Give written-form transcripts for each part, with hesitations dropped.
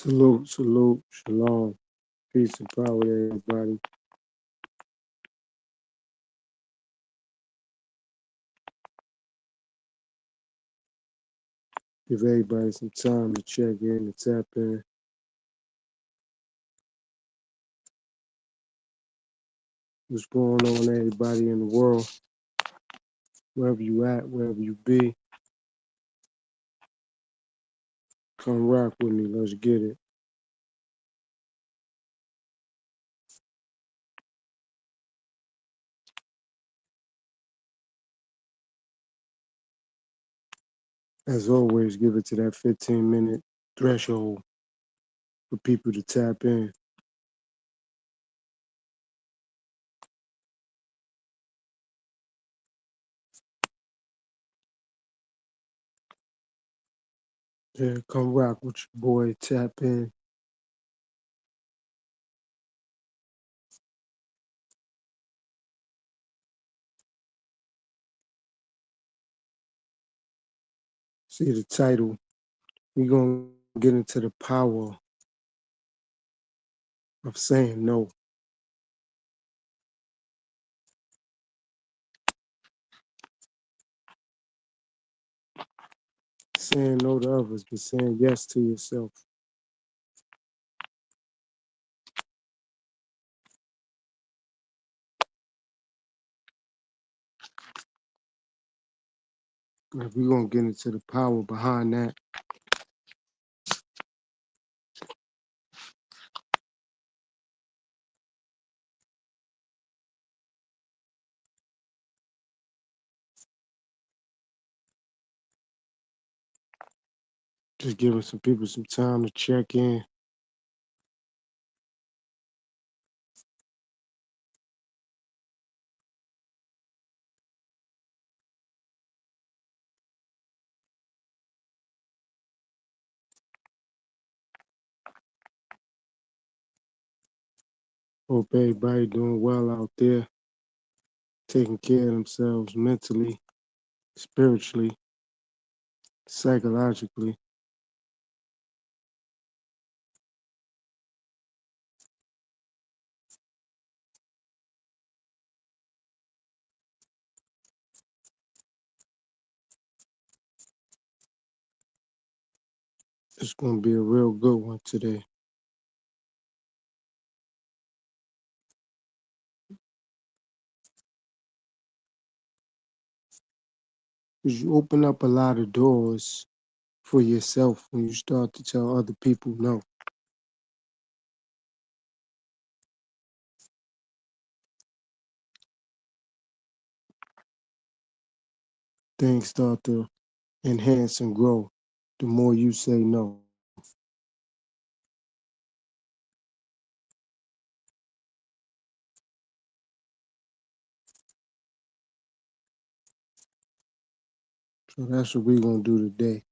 Salute, salute, shalom, peace and power to everybody. Give everybody some time to check in and tap in. What's going on, everybody in the world, wherever you at, wherever you be. Come rock with me. Let's get it. As always, give it to that 15-minute threshold for people to tap in. Yeah, come rock with your boy. Tap in. See the title. We're going to get into the power of saying no. Saying no to others, but saying yes to yourself. If we're going to get into the power behind that, just giving some people some time to check in. Hope everybody doing well out there, taking care of themselves mentally, spiritually, psychologically. It's going to be a real good one today. Because you open up a lot of doors for yourself when you start to tell other people no. Things start to enhance and grow the more you say no. So that's what we're going to do today.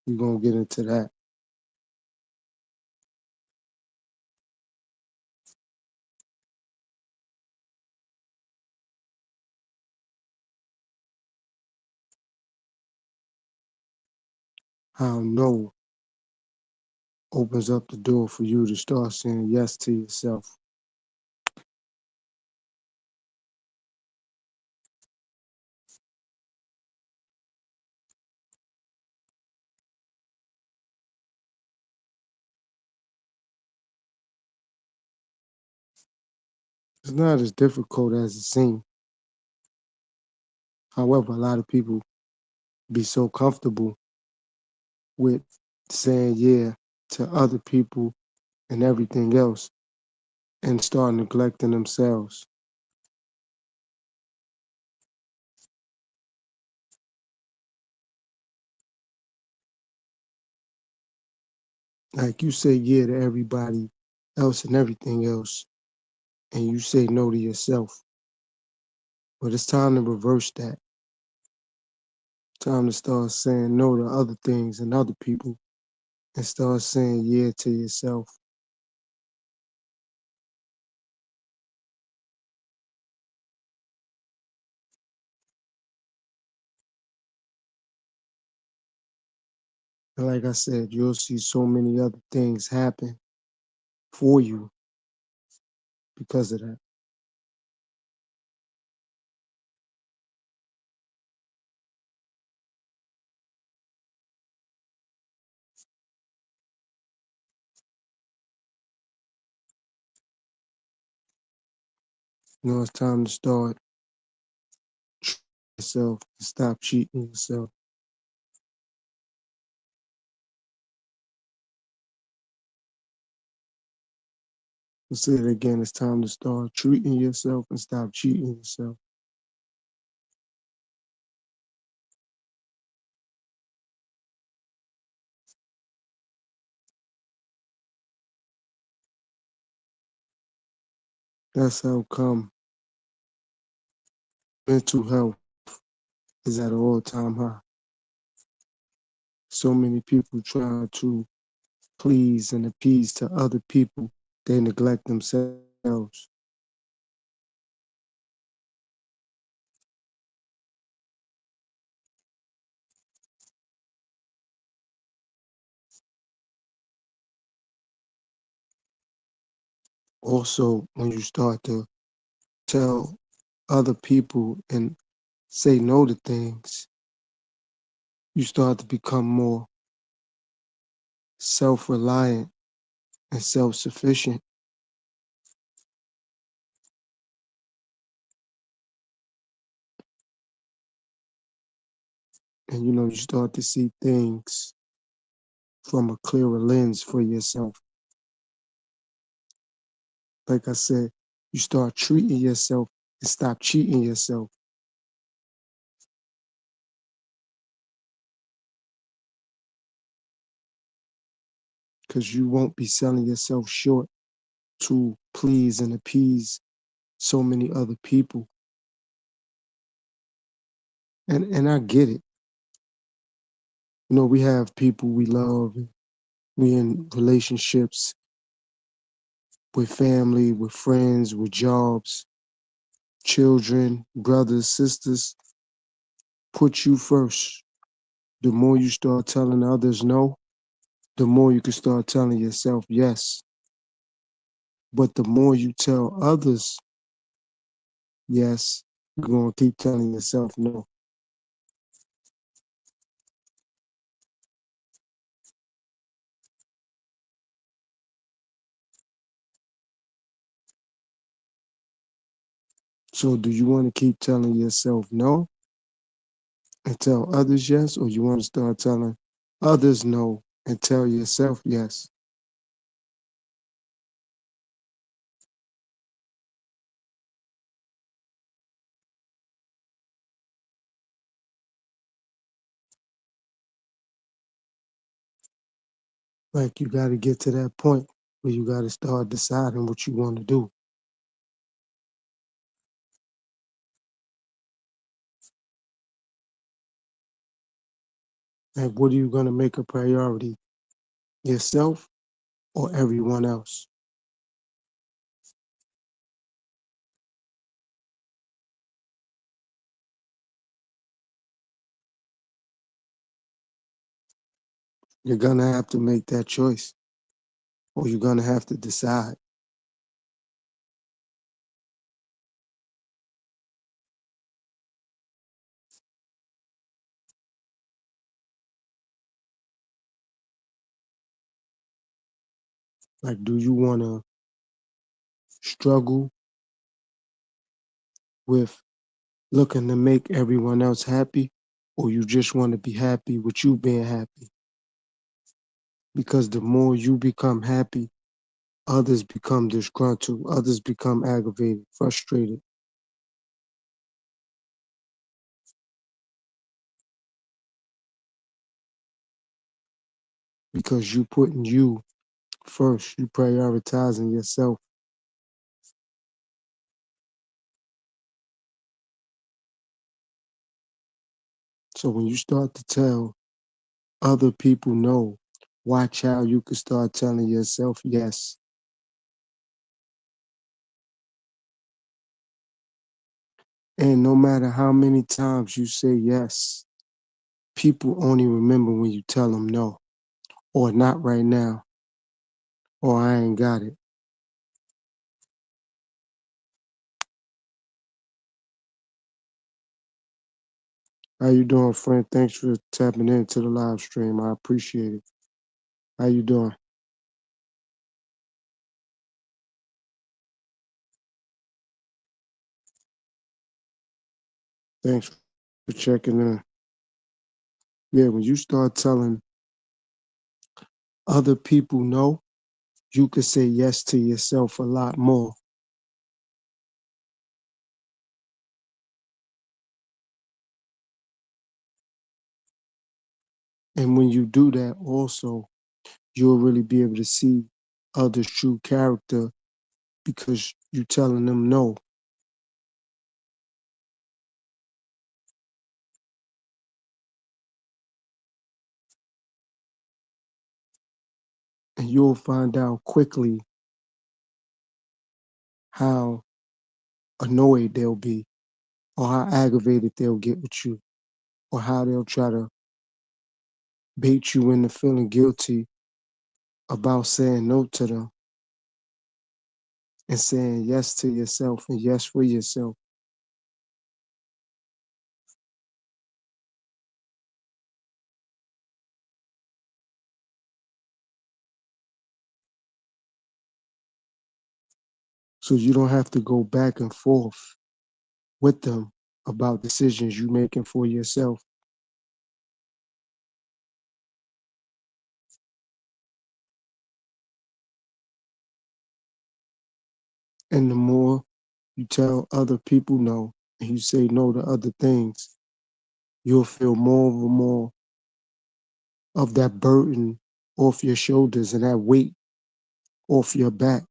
We're going to get into that. How no opens up the door for you to start saying yes to yourself. It's not as difficult as it seems. However, a lot of people be so comfortable with saying yeah to other people and everything else and start neglecting themselves. Like you say yeah to everybody else and everything else, and you say no to yourself. But it's time to reverse that. Time to start saying no to other things and other people and start saying yeah to yourself. And like I said, you'll see so many other things happen for you because of that. You know, it's time to start treating yourself and stop cheating yourself. I'll say it again, it's time to start treating yourself and stop cheating yourself. That's how come mental health is at an all-time high. So many people try to please and appease to other people, they neglect themselves. Also, when you start to tell other people and say no to things, you start to become more self-reliant and self-sufficient. And you know, you start to see things from a clearer lens for yourself. Like I said, you start treating yourself and stop cheating yourself. Because you won't be selling yourself short to please and appease so many other people. And I get it. You know, we have people we love, and we in relationships with family, with friends, with jobs, children, brothers, sisters. Put you first. The more you start telling others no, the more you can start telling yourself yes. But the more you tell others yes, you're going to keep telling yourself no. So do you want to keep telling yourself no and tell others yes, or you want to start telling others no and tell yourself yes? Like you got to get to that point where you got to start deciding what you want to do. Like, what are you going to make a priority? Yourself or everyone else? You're going to have to make that choice, or you're going to have to decide. Like, do you want to struggle with looking to make everyone else happy, or you just want to be happy with you being happy? Because the more you become happy, others become disgruntled, others become aggravated, frustrated, because you putting you first, you prioritizing yourself. So when you start to tell other people no, watch how you can start telling yourself yes. And no matter how many times you say yes, people only remember when you tell them no. or not right now, or I ain't got it. How you doing, friend? Thanks for tapping into the live stream. I appreciate it. How you doing? Thanks for checking in. Yeah, when you start telling other people no, you could say yes to yourself a lot more. And when you do that also, you'll really be able to see others' true character because you telling them no. And you'll find out quickly how annoyed they'll be or how aggravated they'll get with you or how they'll try to bait you into feeling guilty about saying no to them and saying yes to yourself and yes for yourself. So you don't have to go back and forth with them about decisions you're making for yourself. And the more you tell other people no and you say no to other things, you'll feel more and more of that burden off your shoulders and that weight off your back.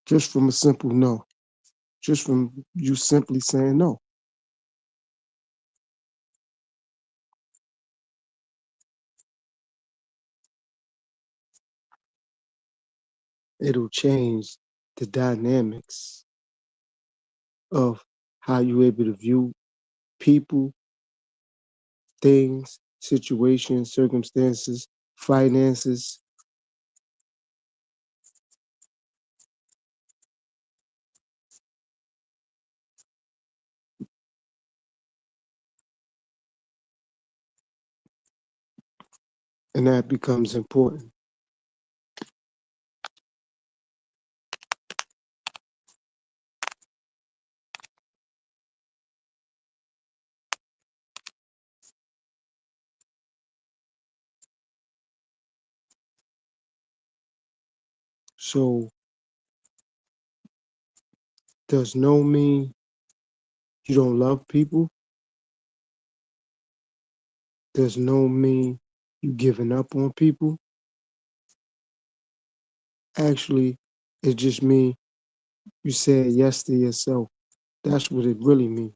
Just from a simple no, just from you simply saying no. It'll change the dynamics of how you're able to view people, things, situations, circumstances, finances. And that becomes important. So does no mean you don't love people? Does no mean you giving up on people? Actually, it just means you said yes to yourself. That's what it really means.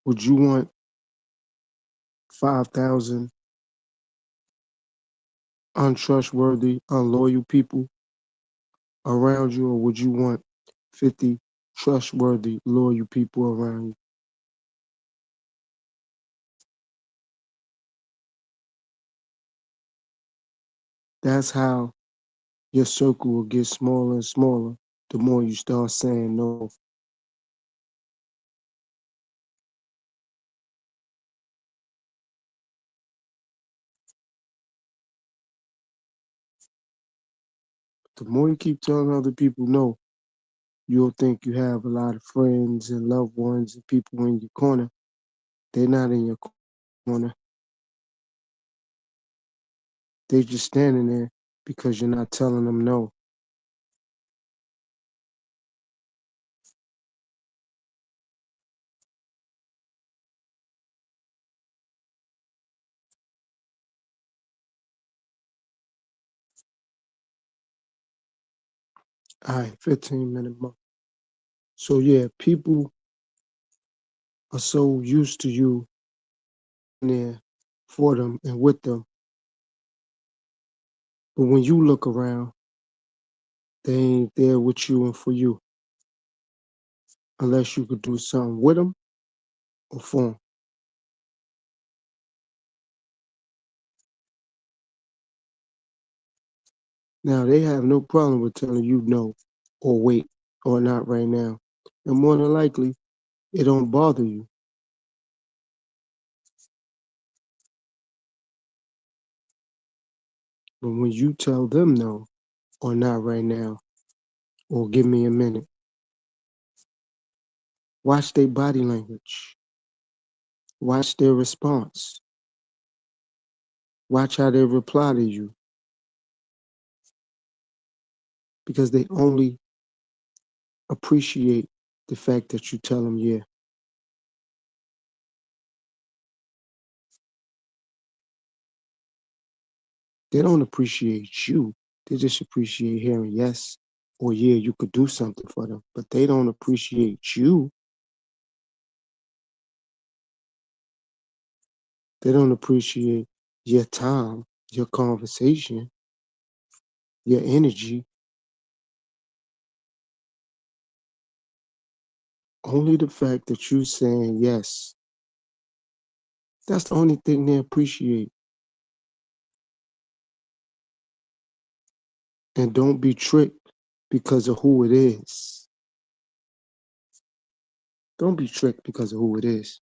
Would you want 5,000 untrustworthy, unloyal people around you, or would you want 50 trustworthy, loyal people around you? That's how your circle will get smaller and smaller the more you start saying no. The more you keep telling other people no, you'll think you have a lot of friends and loved ones and people in your corner. They're not in your corner. They're just standing there because you're not telling them no. All right, 15-minute mark. So yeah, people are so used to you there for them and with them. But when you look around, they ain't there with you and for you unless you could do something with them or for them. Now, they have no problem with telling you no or wait or not right now. And more than likely, it don't bother you. But when you tell them no or not right now or give me a minute, watch their body language. Watch their response. Watch how they reply to you because they only appreciate the fact that you tell them yeah. They don't appreciate you. They just appreciate hearing yes or yeah, you could do something for them. But they don't appreciate you. They don't appreciate your time, your conversation, your energy. Only the fact that you saying yes. That's the only thing they appreciate. And don't be tricked because of who it is. Don't be tricked because of who it is.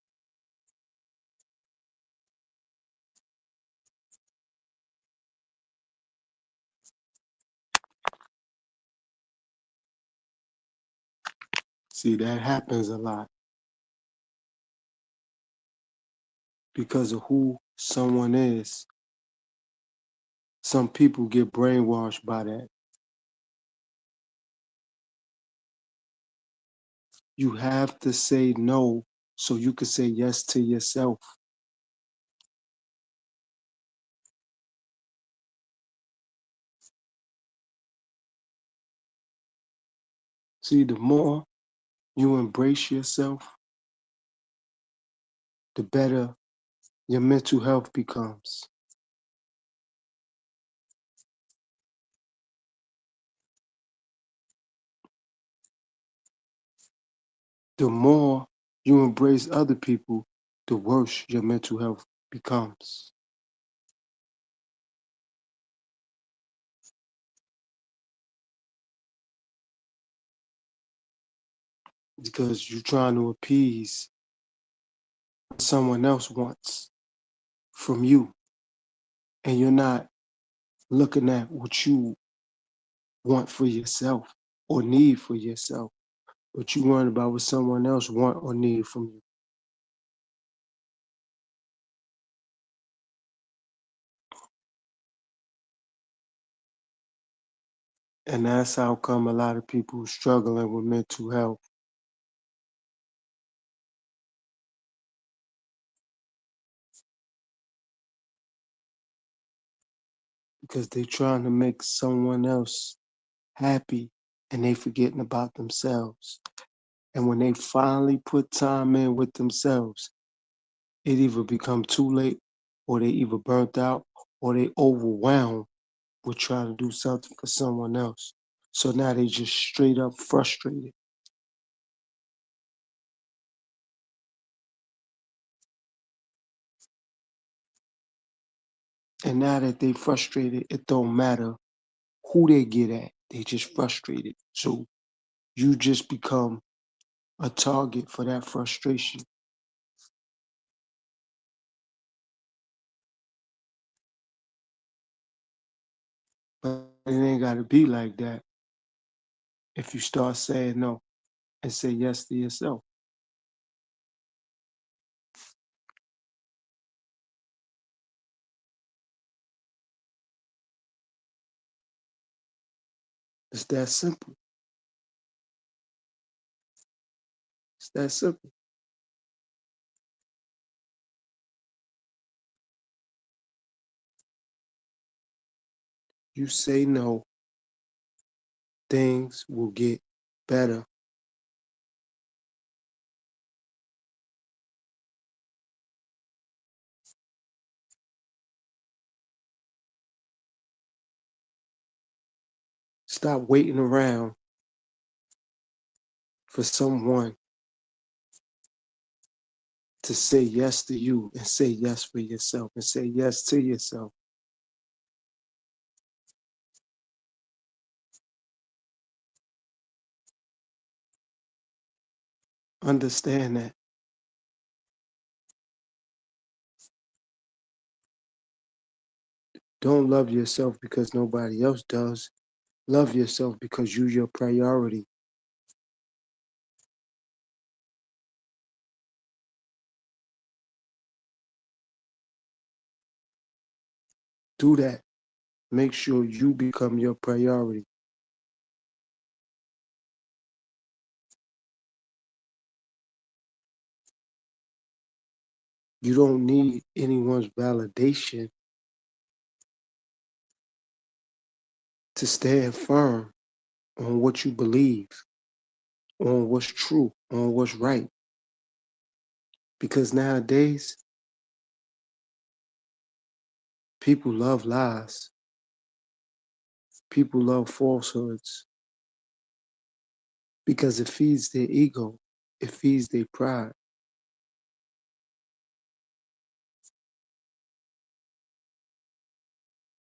See, that happens a lot because of who someone is. Some people get brainwashed by that. You have to say no so you can say yes to yourself. See, the more you embrace yourself, the better your mental health becomes. The more you embrace other people, the worse your mental health becomes. Because you're trying to appease what someone else wants from you. And you're not looking at what you want for yourself or need for yourself, but you worrying about what someone else want or need from you. And that's how come a lot of people struggling with mental health because they trying to make someone else happy and they forgetting about themselves. And when they finally put time in with themselves, it either become too late or they either burnt out or they overwhelmed with trying to do something for someone else. So now they just straight up frustrated. And now that they frustrated, it don't matter who they get at. They just frustrated. So you just become a target for that frustration. But it ain't gotta be like that if you start saying no and say yes to yourself. It's that simple. It's that simple. You say no, things will get better. Stop waiting around for someone to say yes to you and say yes for yourself and say yes to yourself. Understand that. Don't love yourself because nobody else does. Love yourself because you're your priority. Do that. Make sure you become your priority. You don't need anyone's validation to stand firm on what you believe, on what's true, on what's right. Because nowadays, people love lies. People love falsehoods because it feeds their ego. It feeds their pride.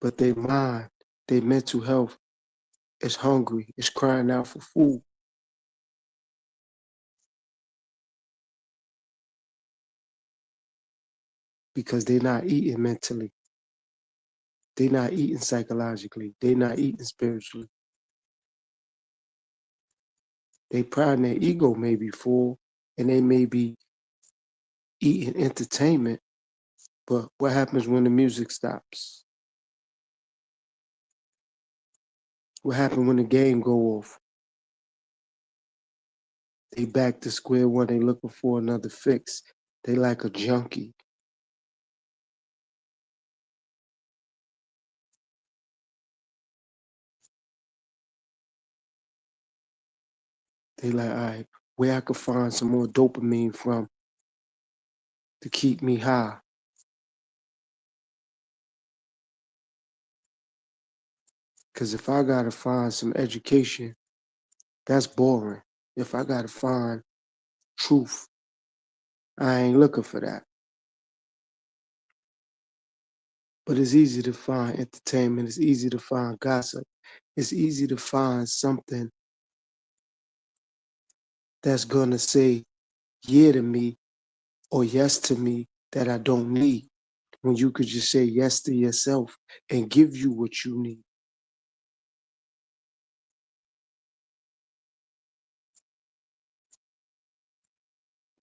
But their mind, their mental health is hungry. It's crying out for food because they're not eating mentally. They're not eating psychologically. They're not eating spiritually. They pride in their ego may be full and they may be eating entertainment, but what happens when the music stops? What happens when the game go off? They back to square one. They looking for another fix. They like a junkie. They like, all right, where I could find some more dopamine from to keep me high. Because if I gotta find some education, that's boring. If I gotta find truth, I ain't looking for that. But it's easy to find entertainment. It's easy to find gossip. It's easy to find something that's gonna say yeah to me or yes to me that I don't need. When you could just say yes to yourself and give you what you need.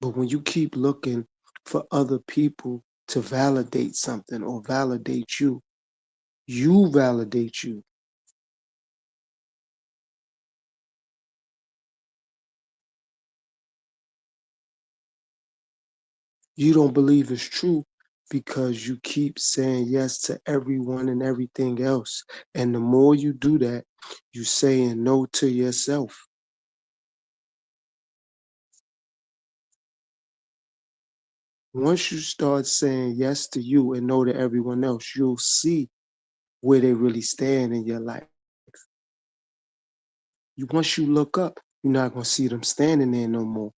But when you keep looking for other people to validate something or validate you validate you. You don't believe it's true because you keep saying yes to everyone and everything else. And the more you do that, you saying no to yourself. Once you start saying yes to you and no to everyone else, you'll see where they really stand in your life. Once you look up, you're not gonna see them standing there no more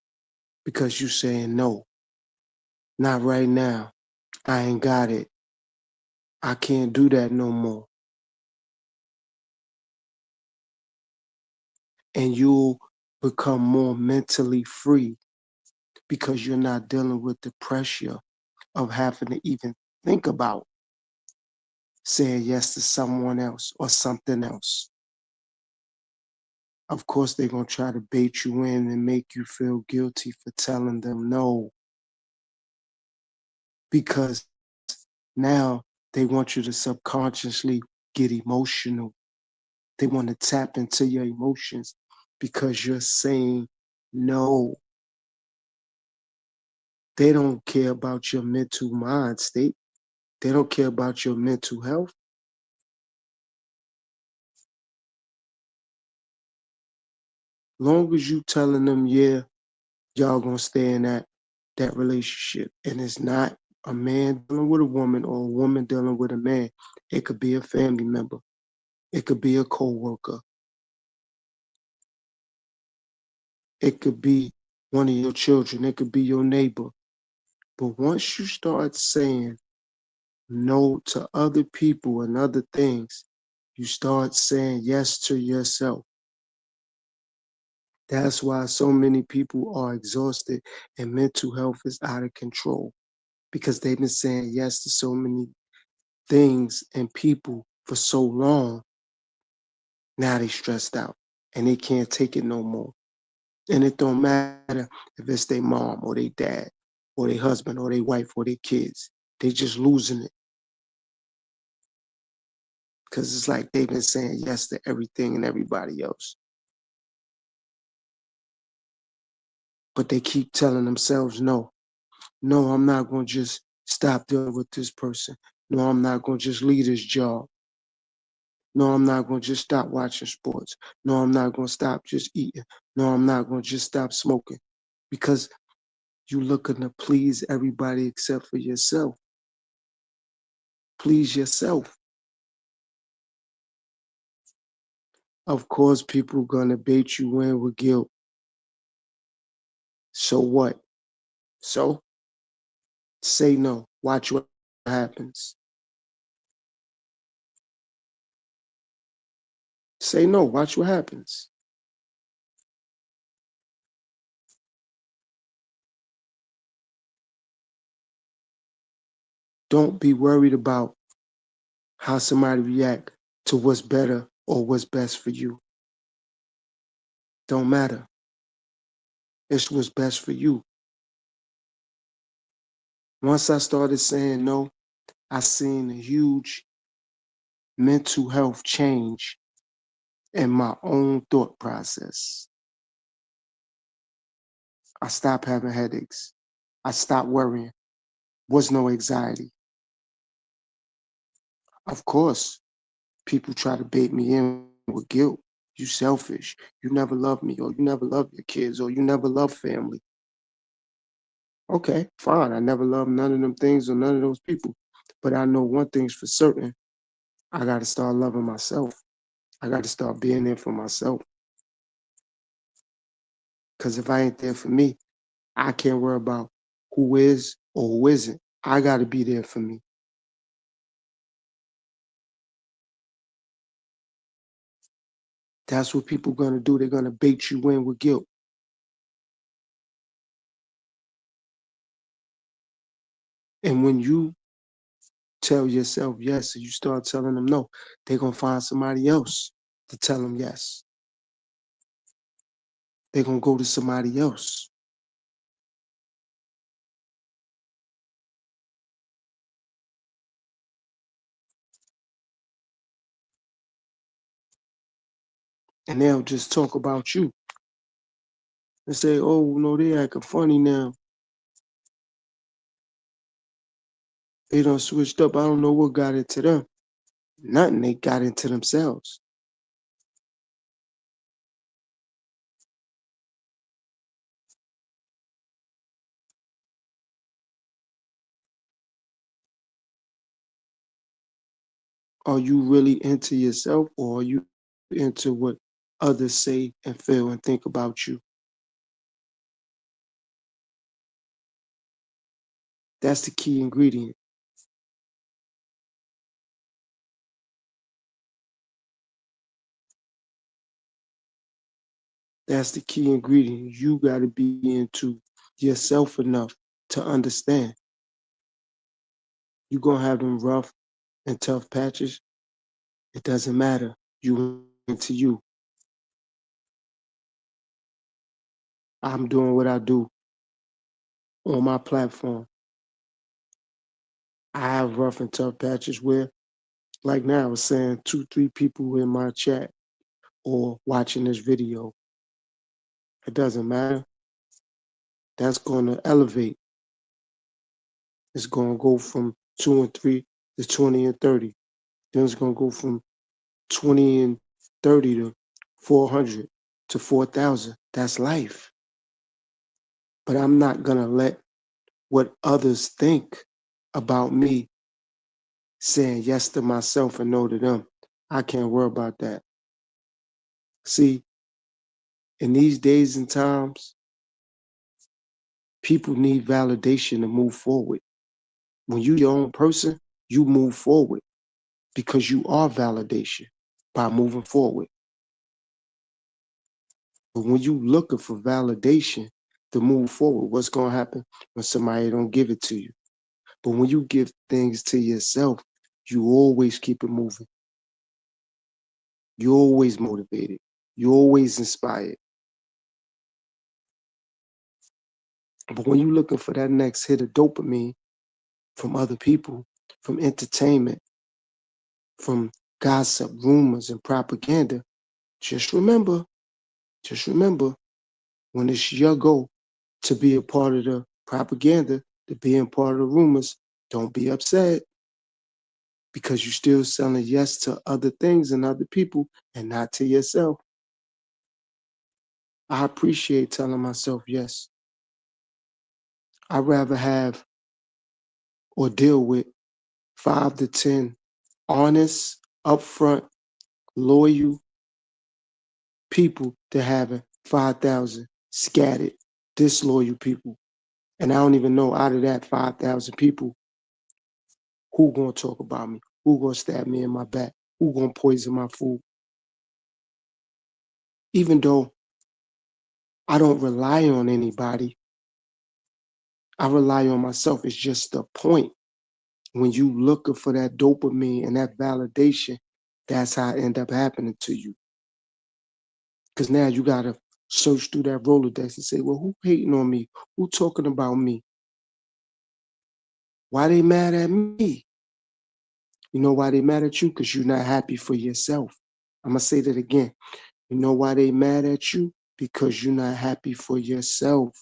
because you saying no, not right now. I ain't got it. I can't do that no more. And you'll become more mentally free because you're not dealing with the pressure of having to even think about saying yes to someone else or something else. Of course, they're going to try to bait you in and make you feel guilty for telling them no because now they want you to subconsciously get emotional. They want to tap into your emotions because you're saying no. They don't care about your mental mind state. They don't care about your mental health. Long as you telling them, yeah, y'all gonna stay in that relationship. And it's not a man dealing with a woman or a woman dealing with a man. It could be a family member. It could be a coworker. It could be one of your children. It could be your neighbor. But once you start saying no to other people and other things, you start saying yes to yourself. That's why so many people are exhausted and mental health is out of control because they've been saying yes to so many things and people for so long. Now they stressed out and they can't take it no more. And it don't matter if it's their mom or their dad or their husband or their wife or their kids. They just losing it because it's like they've been saying yes to everything and everybody else. But they keep telling themselves no. No, I'm not going to just stop dealing with this person. No, I'm not going to just leave this job. No, I'm not going to just stop watching sports. No, I'm not going to stop just eating. No, I'm not going to just stop smoking. Because you looking to please everybody except for yourself. Please yourself. Of course, people gonna bait you in with guilt. So what? So say no. Watch what happens. Say no. Watch what happens. Don't be worried about how somebody react to what's better or what's best for you. Don't matter. It's what's best for you. Once I started saying no, I seen a huge mental health change in my own thought process. I stopped having headaches. I stopped worrying. Was no anxiety. Of course, people try to bait me in with guilt. You selfish. You never loved me, or you never loved your kids, or you never loved family. Okay, fine. I never loved none of them things or none of those people. But I know one thing's for certain. I got to start loving myself. I got to start being there for myself. Because if I ain't there for me, I can't worry about who is or who isn't. I got to be there for me. That's what people going to do. They're going to bait you in with guilt. And when you tell yourself yes and you start telling them no, they're going to find somebody else to tell them yes. They're going to go to somebody else. And they'll just talk about you and say, oh, no, they acting funny now. They done switched up. I don't know what got into them. Nothing, they got into themselves. Are you really into yourself or are you into what others say and feel and think about you? That's the key ingredient. That's the key ingredient. You got to be into yourself enough to understand. You're going to have them rough and tough patches. It doesn't matter. You into you. I'm doing what I do on my platform. I have rough and tough patches where, like now, I was saying 2, 3 people in my chat or watching this video. It doesn't matter. That's going to elevate. It's going to go from 2 and 3 to 20 and 30. Then it's going to go from 20 and 30 to 400 to 4,000. That's life. But I'm not going to let what others think about me saying yes to myself and no to them. I can't worry about that. See, In these days and times, people need validation to move forward. When you your own person, you move forward because you are validation by moving forward. But when you looking for validation to move forward, what's going to happen when somebody don't give it to you? But when you give things to yourself, you always keep it moving. You're always motivated. You're always inspired. But when you're looking for that next hit of dopamine from other people, from entertainment, from gossip, rumors, and propaganda, just remember, when it's your goal to be a part of the propaganda, to be a part of the rumors, don't be upset because you're still selling yes to other things and other people and not to yourself. I appreciate telling myself yes. I'd rather have or deal with 5 to 10 honest, upfront, loyal people than having 5,000 scattered, disloyal people. And I don't even know out of that 5,000 people who gonna talk about me, who gonna stab me in my back, who gonna poison my food. Even though I don't rely on anybody, I rely on myself. It's just the point. When you looking for that dopamine and that validation, that's how it end up happening to you. Because now you gotta search through that Rolodex and say, well, who hating on me? Who talking about me? Why they mad at me? You know why they mad at you? Because you're not happy for yourself. I'm gonna say that again. You know why they mad at you? Because you're not happy for yourself.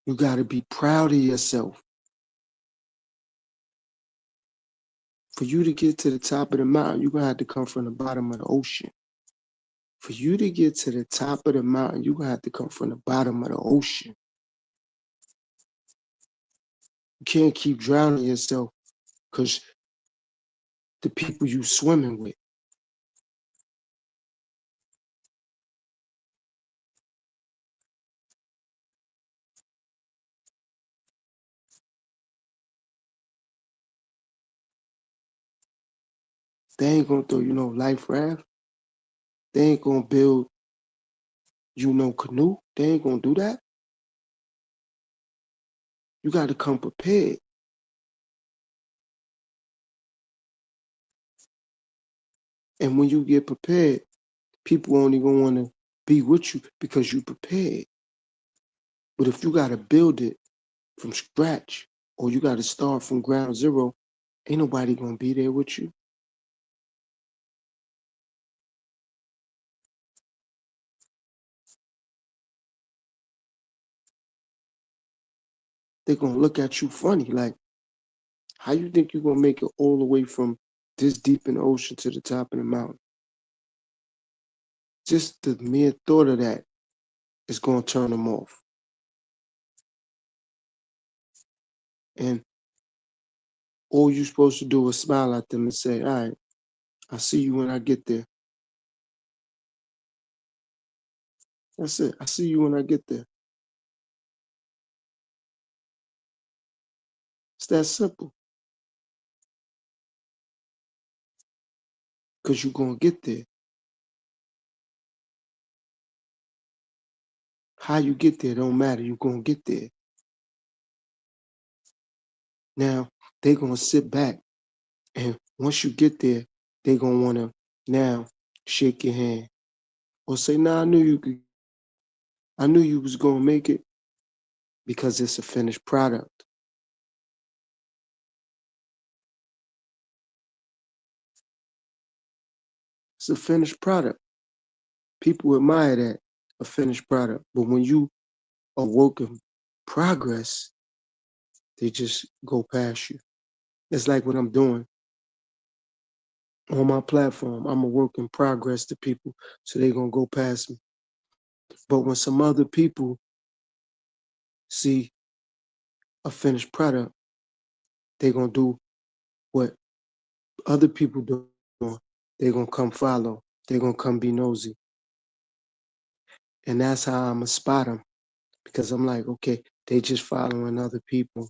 You gotta be proud of yourself. For you to get to the top of the mountain, you're gonna have to come from the bottom of the ocean. For you to get to the top of the mountain, you're gonna have to come from the bottom of the ocean. You can't keep drowning yourself because the people you swimming with, they ain't gonna throw you no life raft. They ain't gonna build you no canoe. They ain't gonna do that. You gotta come prepared. And when you get prepared, people only gonna wanna be with you because you prepared. But if you gotta build it from scratch or you gotta start from ground zero, ain't nobody gonna be there with you. They're gonna look at you funny, like, how you think you're gonna make it all the way from this deep in the ocean to the top of the mountain? Just the mere thought of that is gonna turn them off. And all you're supposed to do is smile at them and say, all right, I'll see you when I get there. That's it. I see you when I get there. It's that simple. Because you're gonna get there. How you get there don't matter. You're gonna get there. Now they're gonna sit back and once you get there, they're gonna wanna now shake your hand or say, nah, I knew you was gonna make it because it's a finished product. It's a finished product. People admire that, a finished product. But when you are work in progress, they just go past you. It's like what I'm doing on my platform. I'm a work in progress to people, so they're gonna go past me. But when some other people see a finished product, they're gonna do what other people doing, they're gonna come follow. They're gonna come be nosy. And that's how I'ma spot them. Because I'm like, okay, they just following other people.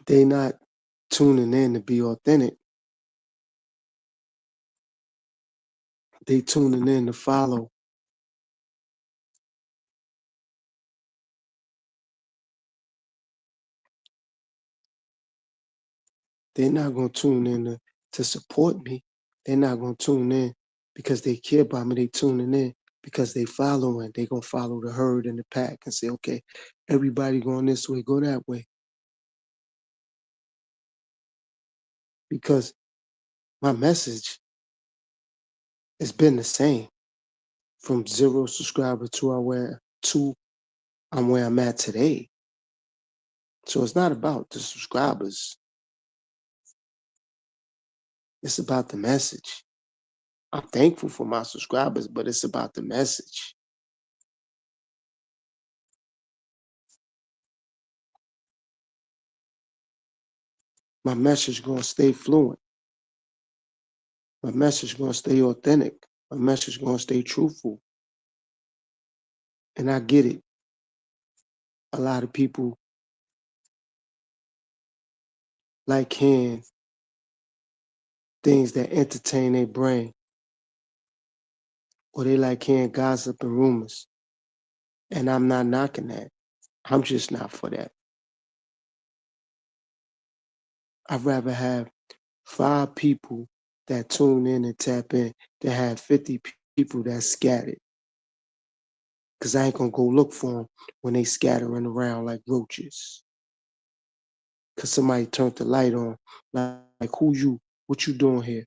They not tuning in to be authentic. They tuning in to follow. They're not gonna tune in to support me. They're not gonna tune in because they care about me. They tuning in because they following. They gonna follow the herd and the pack and say, okay, everybody going this way, go that way. Because my message has been the same from 0 subscriber to I'm where I'm at today. So it's not about the subscribers. It's about the message. I'm thankful for my subscribers, but it's about the message. My message gonna stay fluent. My message gonna stay authentic. My message gonna stay truthful. And I get it. A lot of people like hearing things that entertain their brain, or they like hearing gossip and rumors. And I'm not knocking that. I'm just not for that. I'd rather have 5 people that tune in and tap in than have 50 people that scattered. Because I ain't gonna go look for them when they scattering around like roaches. Because somebody turned the light on. Like, who you? What you doing here?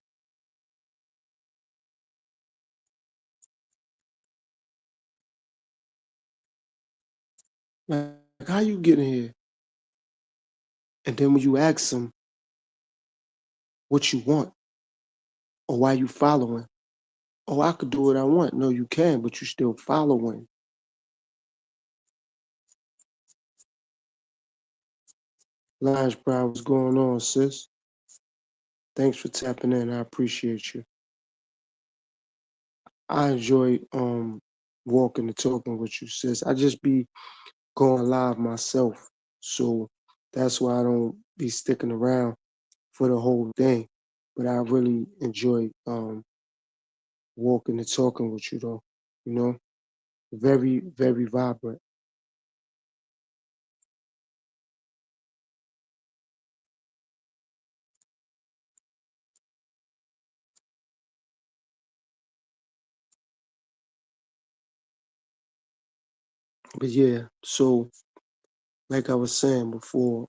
Like, how you getting here? And then when you ask them what you want or why you following, oh, I could do what I want. No, you can, but you still following. Lines Pride, what's going on, sis? Thanks for tapping in. I appreciate you. I enjoy walking and talking with you, sis. I just be going live myself. So that's why I don't be sticking around for the whole thing. But I really enjoy walking and talking with you though. You know? Very, very vibrant. But yeah, so like I was saying before,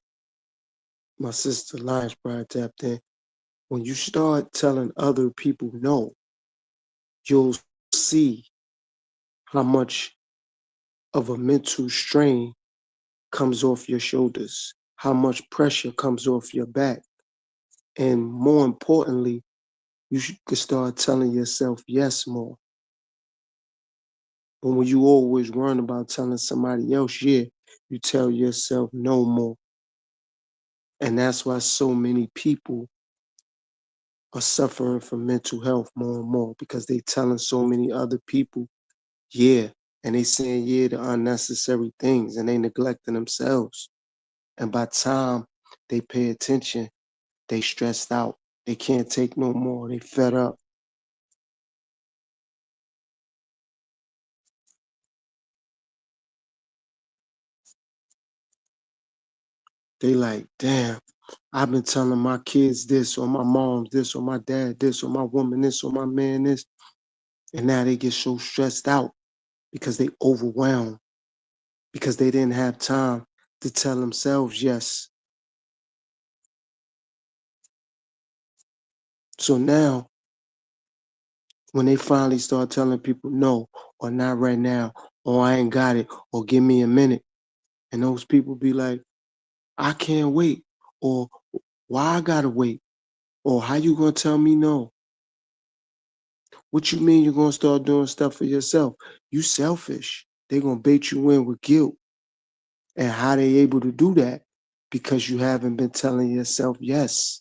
my sister Lions Pride tapped in. When you start telling other people no, you'll see how much of a mental strain comes off your shoulders, how much pressure comes off your back. And more importantly, you could start telling yourself yes more. But when you always worrying about telling somebody else yeah, you tell yourself no more. And that's why so many people are suffering from mental health more and more because they telling so many other people yeah, and they saying yeah to unnecessary things and they neglecting themselves. And by the time they pay attention, they stressed out. They can't take no more. They fed up. They like, damn, I've been telling my kids this or my mom this or my dad this or my woman this or my man this. And now they get so stressed out because they overwhelmed, because they didn't have time to tell themselves yes. So now when they finally start telling people no, or not right now, or I ain't got it, or give me a minute, and those people be like, I can't wait, or why I gotta wait, or how you gonna tell me no? What you mean you're gonna start doing stuff for yourself? You selfish. They gonna bait you in with guilt. And how they able to do that? because you haven't been telling yourself yes.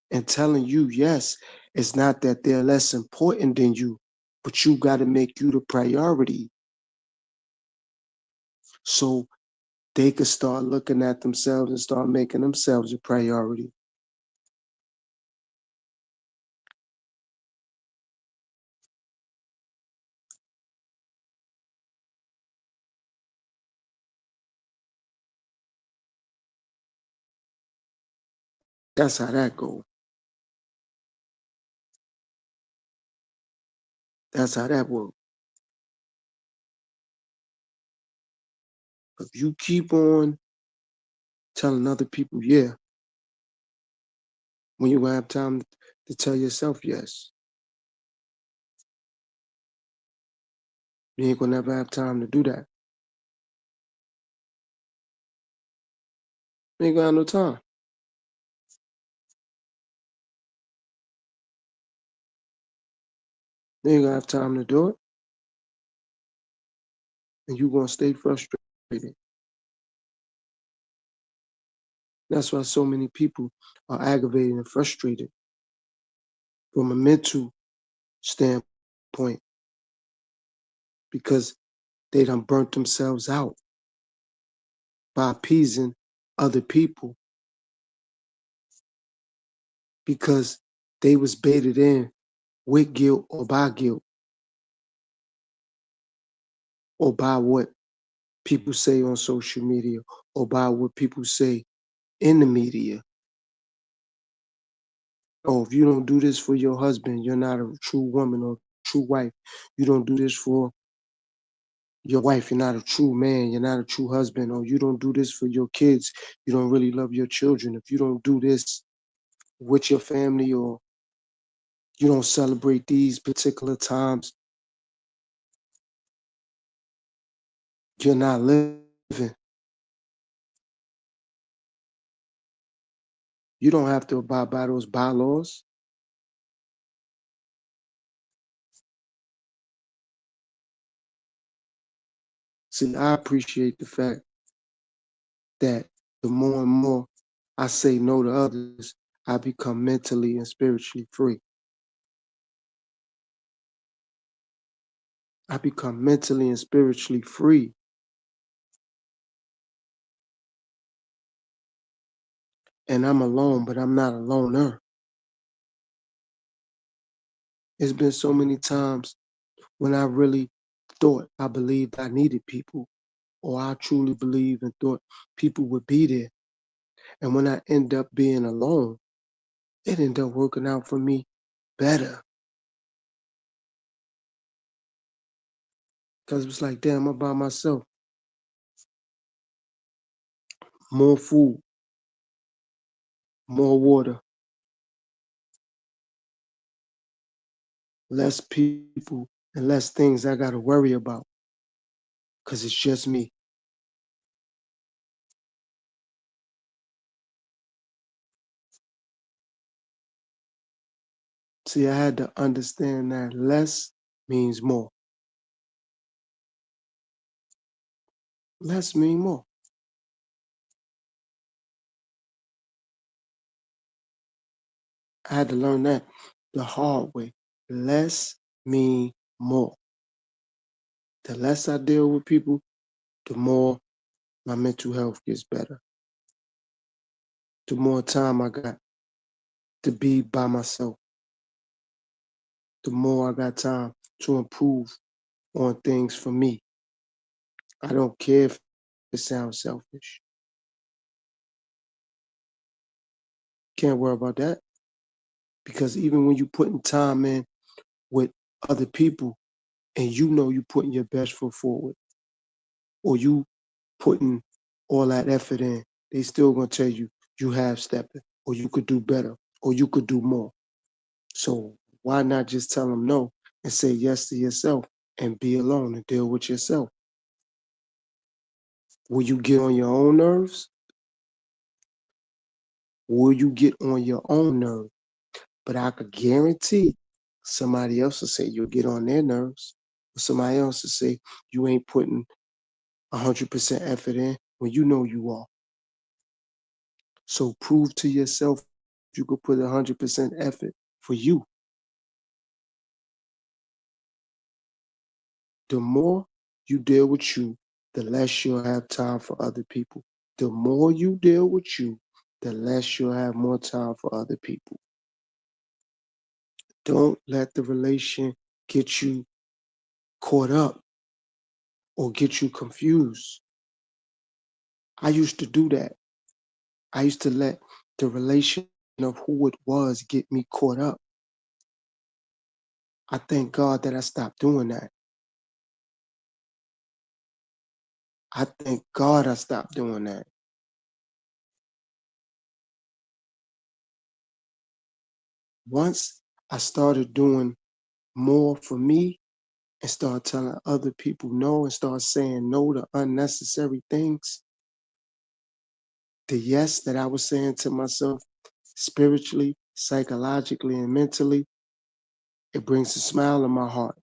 And telling you yes, it's not that they're less important than you, but you got to make you the priority. So they could start looking at themselves and start making themselves a priority. That's how that goes. That's how that works. If you keep on telling other people, yeah, when you gonna have time to tell yourself yes, you ain't gonna never have time to do that. You ain't gonna have no time. You ain't gonna have time to do it, and you gonna stay frustrated. That's why so many people are aggravated and frustrated from a mental standpoint because they done burnt themselves out by appeasing other people because they was baited in with guilt or by guilt or by what people say on social media or by what people say in the media. Oh, if you don't do this for your husband, you're not a true woman or true wife. You don't do this for your wife, you're not a true man, you're not a true husband, or you don't do this for your kids, you don't really love your children. If you don't do this with your family or you don't celebrate these particular times, you're not living. You don't have to abide by those bylaws. See, I appreciate the fact that the more and more I say no to others, I become mentally and spiritually free. I become mentally and spiritually free. And I'm alone, but I'm not a loner. It's been so many times when I really thought I believed I needed people, or I truly believed and thought people would be there. And when I end up being alone, it ended up working out for me better. Because it was like, damn, I'm by myself. More food, more water, less people, and less things I got to worry about. Because it's just me. See, I had to understand that less means more. Less means more. I had to learn that the hard way. Less mean more. The less I deal with people, the more my mental health gets better. The more time I got to be by myself, the more I got time to improve on things for me. I don't care if it sounds selfish. Can't worry about that because even when you putting time in with other people and you know you putting your best foot forward or you putting all that effort in, they still gonna tell you you have stepping or you could do better or you could do more. So why not just tell them no and say yes to yourself and be alone and deal with yourself? Will you get on your own nerves? Will you get on your own nerves? But I could guarantee somebody else will say you'll get on their nerves. Or somebody else will say you ain't putting 100% effort in when you know you are. So prove to yourself you could put 100% effort for you. The more you deal with you, the less you'll have time for other people. The more you deal with you, the less you'll have more time for other people. Don't let the relation get you caught up or get you confused. I used to do that. I used to let the relation of who it was get me caught up. I thank God that I stopped doing that. I thank God I stopped doing that. Once I started doing more for me and start telling other people no and start saying no to unnecessary things, the yes that I was saying to myself spiritually, psychologically, and mentally, it brings a smile in my heart.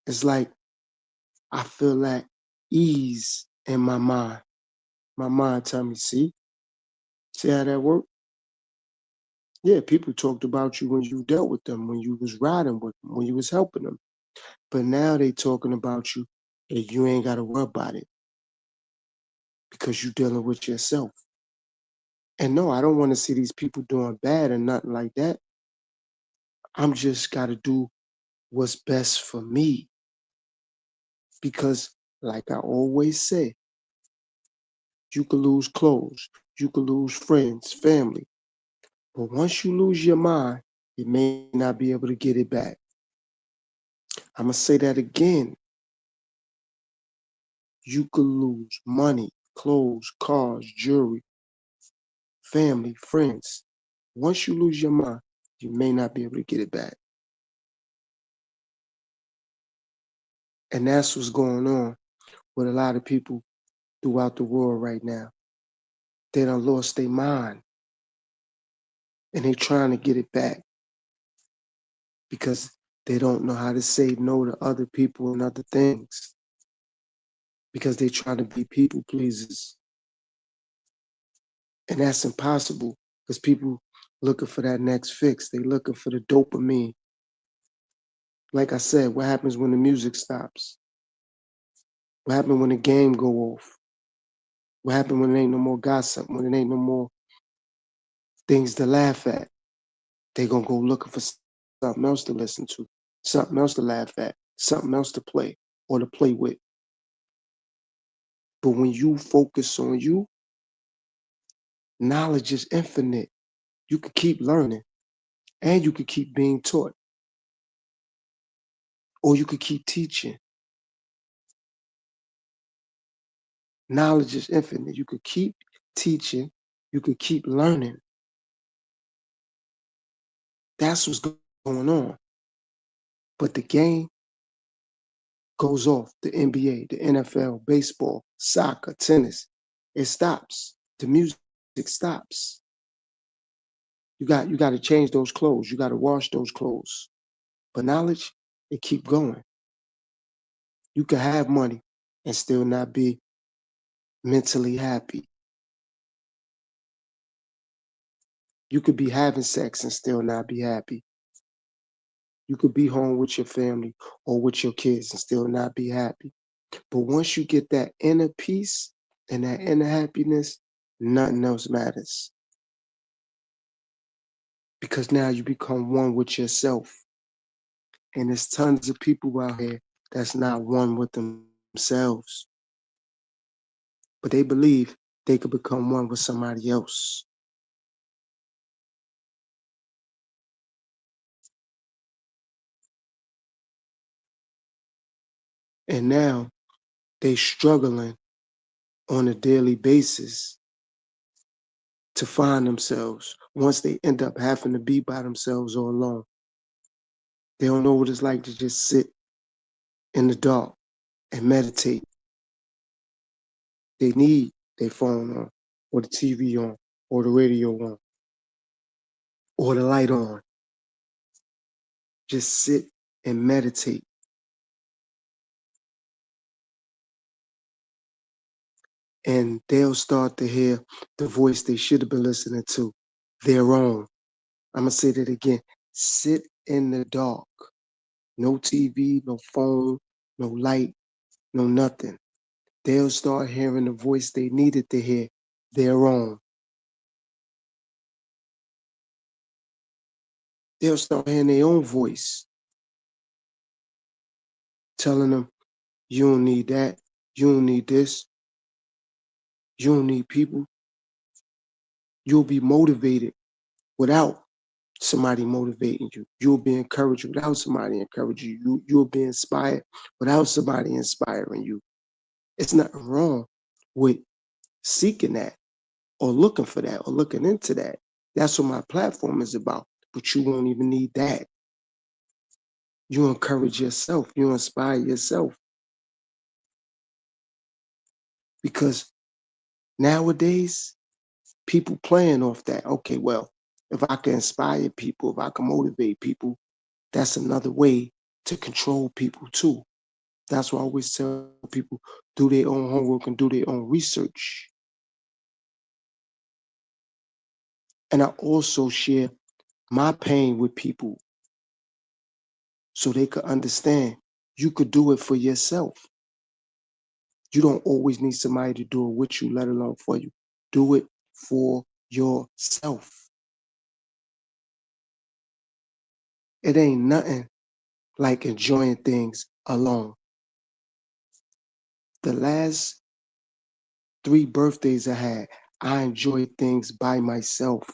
It's like I feel that ease in my mind. My mind tell me, see how that worked? Yeah, people talked about you when you dealt with them, when you was riding with them, when you was helping them. But now they talking about you and you ain't got to worry about it because you dealing with yourself. And no, I don't want to see these people doing bad and nothing like that. I'm just got to do what's best for me because, like I always say, you could lose clothes, you could lose friends, family. But once you lose your mind, you may not be able to get it back. I'm going to say that again. You could lose money, clothes, cars, jewelry, family, friends. Once you lose your mind, you may not be able to get it back. And that's what's going on with a lot of people throughout the world right now. They done lost their mind and they trying to get it back because they don't know how to say no to other people and other things because they trying to be people pleasers. And that's impossible because people looking for that next fix. They looking for the dopamine. Like I said, what happens when the music stops? What happens when the game go off? What happens when there ain't no more gossip? When there ain't no more things to laugh at? They gonna go looking for something else to listen to, something else to laugh at, something else to play or to play with. But when you focus on you, knowledge is infinite. You can keep learning and you can keep being taught or you could keep teaching. Knowledge is infinite. You could keep teaching. You could keep learning. That's what's going on. But the game goes off. The NBA, the NFL, baseball, soccer, tennis. It stops. The music stops. You got to change those clothes. You got to wash those clothes. But knowledge, it keep going. You can have money and still not be mentally happy. You could be having sex and still not be happy. You could be home with your family or with your kids and still not be happy. But once you get that inner peace and that inner happiness, nothing else matters. Because now you become one with yourself. And there's tons of people out here that's not one with themselves. But they believe they could become one with somebody else. And now they struggling on a daily basis to find themselves once they end up having to be by themselves or alone. They don't know what it's like to just sit in the dark and meditate. They need their phone on, or the TV on, or the radio on, or the light on. Just sit and meditate. and they'll start to hear the voice they should have been listening to, their own. I'm going to say that again. Sit in the dark. No TV, no phone, no light, no nothing. They'll start hearing the voice they needed to hear, their own. They'll start hearing their own voice telling them, you don't need that, you don't need this, you don't need people. You'll be motivated without somebody motivating you. You'll be encouraged without somebody encouraging you. You'll be inspired without somebody inspiring you. It's nothing wrong with seeking that or looking for that or looking into that. That's what my platform is about. But you won't even need that. You encourage yourself. You inspire yourself. Because nowadays, people playing off that. Okay, well, if I can inspire people, if I can motivate people, that's another way to control people too. That's why I always tell people do their own homework and do their own research. And I also share my pain with people so they could understand you could do it for yourself. You don't always need somebody to do it with you, let alone for you. Do it for yourself. It ain't nothing like enjoying things alone. The last 3 birthdays I had, I enjoyed things by myself.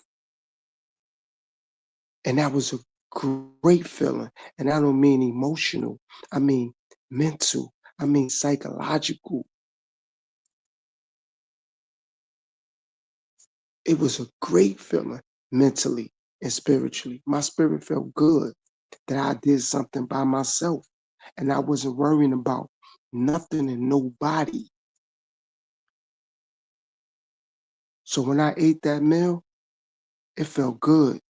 And that was a great feeling. And I don't mean emotional, I mean mental, I mean psychological. It was a great feeling mentally and spiritually. My spirit felt good that I did something by myself and I wasn't worrying about nothing and nobody. So when I ate that meal, it felt good.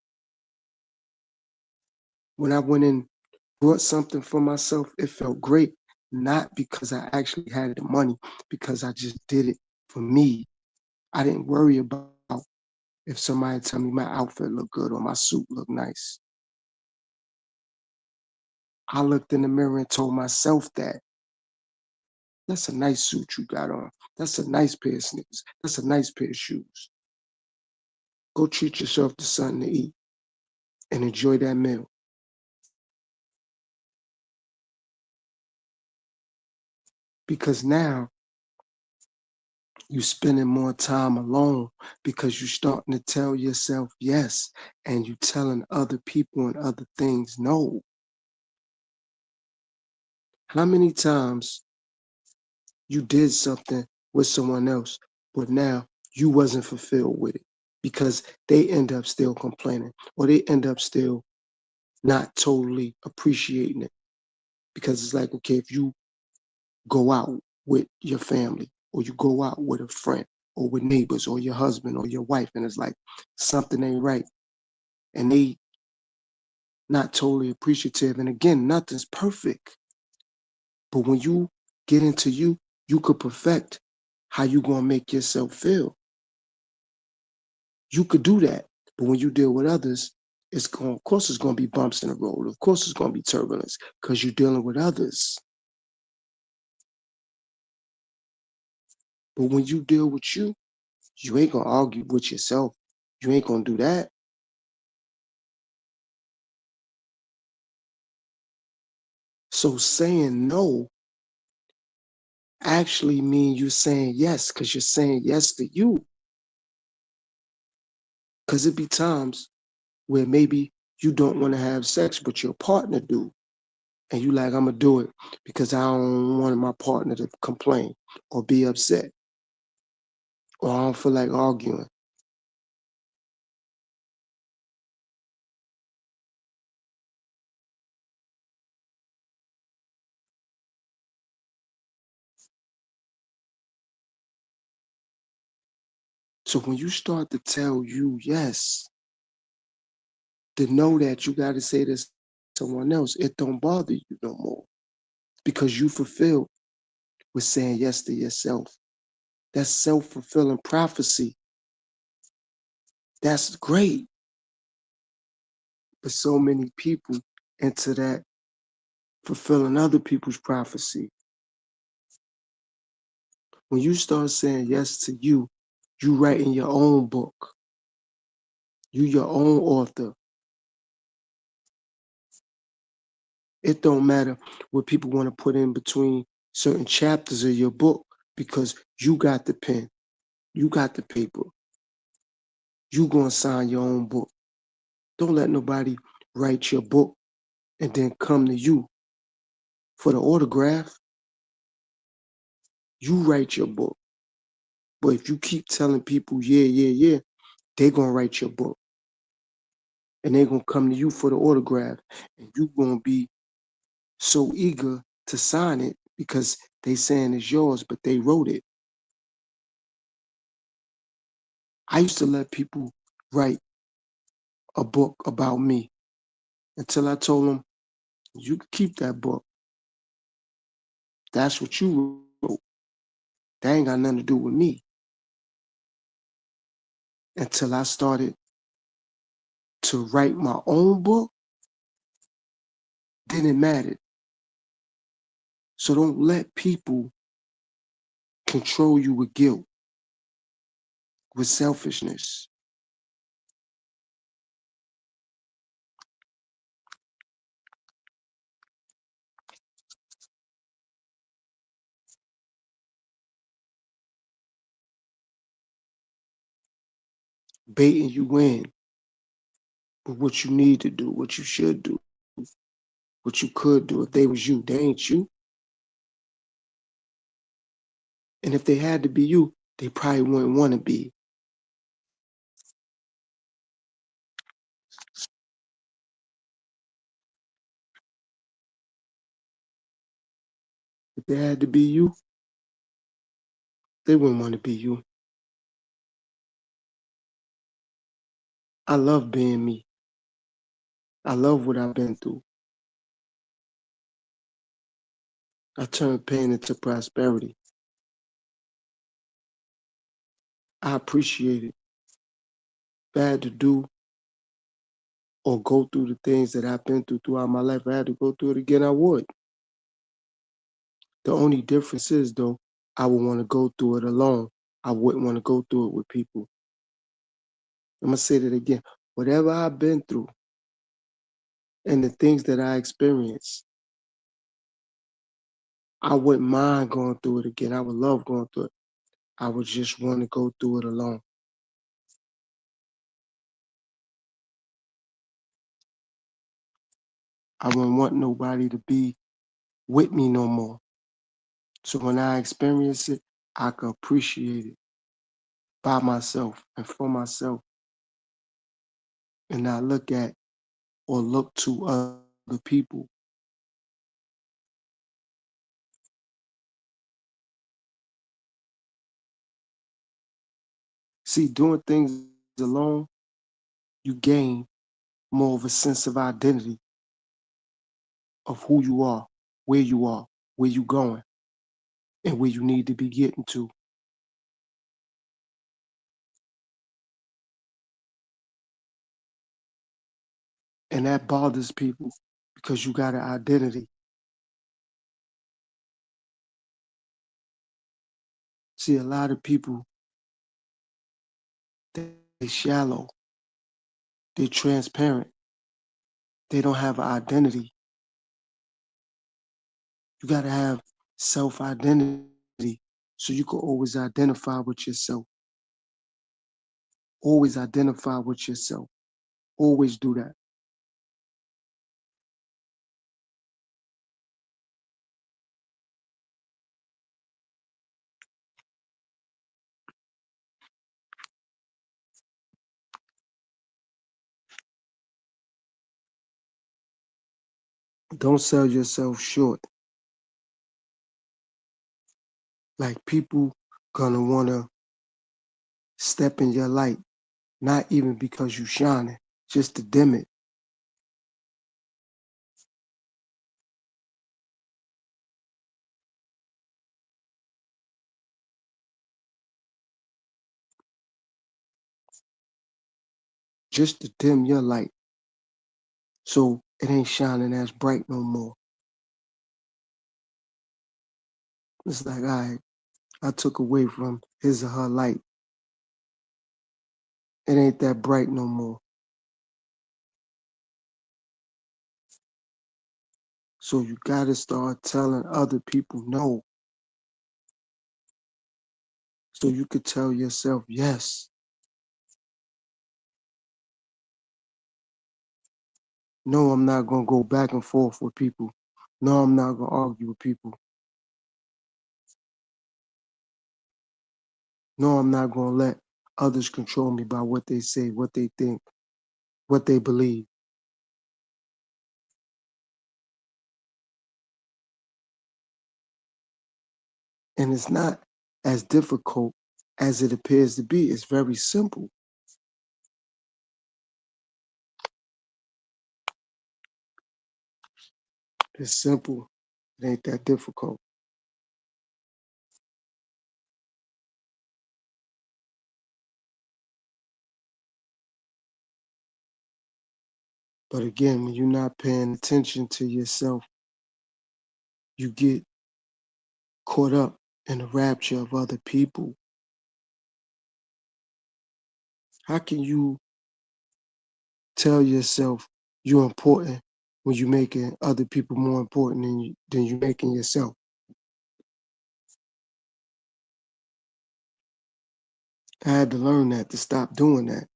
When I went and bought something for myself, it felt great. Not because I actually had the money, because I just did it for me. I didn't worry about if somebody tell me my outfit looked good or my suit looked nice. I looked in the mirror and told myself that. That's a nice suit you got on. That's a nice pair of sneakers. That's a nice pair of shoes. Go treat yourself to something to eat and enjoy that meal. Because now you spending more time alone because you starting to tell yourself yes and you telling other people and other things no. How many times you did something with someone else, but now you wasn't fulfilled with it because they end up still complaining or they end up still not totally appreciating it? Because it's like, okay, if you go out with your family or you go out with a friend or with neighbors or your husband or your wife and it's like something ain't right and they not totally appreciative, and again, nothing's perfect, but when you get into you, you could perfect how you gonna make yourself feel. You could do that, but when you deal with others, of course it's gonna be bumps in the road, of course it's gonna be turbulence because you're dealing with others. But when you deal with you ain't gonna argue with yourself. You ain't gonna do that. So saying no actually mean you saying yes because you're saying yes to you. Because it be times where maybe you don't want to have sex, but your partner do. And you like, I'm gonna do it because I don't want my partner to complain or be upset, or I don't feel like arguing. So when you start to tell you yes, to know that you gotta say this to someone else, it don't bother you no more because you fulfilled with saying yes to yourself. That's self-fulfilling prophecy. That's great. But so many people into that fulfilling other people's prophecy. When you start saying yes to you writing your own book. You your own author. It don't matter what people want to put in between certain chapters of your book because you got the pen, you got the paper, you gonna sign your own book. Don't let nobody write your book and then come to you for the autograph. You write your book. But if you keep telling people, yeah, they gonna write your book. And they gonna come to you for the autograph. And you gonna be so eager to sign it because they saying it's yours, but they wrote it. I used to let people write a book about me until I told them, you can keep that book. That's what you wrote. That ain't got nothing to do with me. Until I started to write my own book, then it mattered. So don't let people control you with guilt, with selfishness. Baiting you in with what you need to do, what you should do, what you could do if they was you. They ain't you. And if they had to be you, they probably wouldn't want to be. If they had to be you, they wouldn't want to be you. I love being me. I love what I've been through. I turned pain into prosperity. I appreciate it. If I had to do or go through the things that I've been through throughout my life, if I had to go through it again, I would. The only difference is, though, I would want to go through it alone. I wouldn't want to go through it with people. I'm going to say that again. Whatever I've been through and the things that I experienced, I wouldn't mind going through it again. I would love going through it. I would just want to go through it alone. I wouldn't want nobody to be with me no more. So when I experience it, I can appreciate it by myself and for myself and not look at or look to other people. See, doing things alone, you gain more of a sense of identity of who you are, where you going, and where you need to be getting to. And that bothers people because you got an identity. See, a lot of people, they shallow, they're transparent, they don't have an identity. You got to have self-identity so you can always identify with yourself. Always identify with yourself. Always do that. Don't sell yourself short. Like people gonna wanna step in your light, not even because you shining, just to dim it. just to dim your light so it ain't shining as bright no more. It's like, all right, I took away from his or her light. It ain't that bright no more. So you gotta start telling other people no. So you could tell yourself yes. No, I'm not gonna go back and forth with people. No, I'm not gonna argue with people. No, I'm not gonna let others control me by what they say, what they think, what they believe. And it's not as difficult as it appears to be. It's very simple. It's simple. It ain't that difficult. But again, when you're not paying attention to yourself, you get caught up in the rapture of other people. How can you tell yourself you're important when you're making other people more important than you making yourself? I had to learn that, to stop doing that.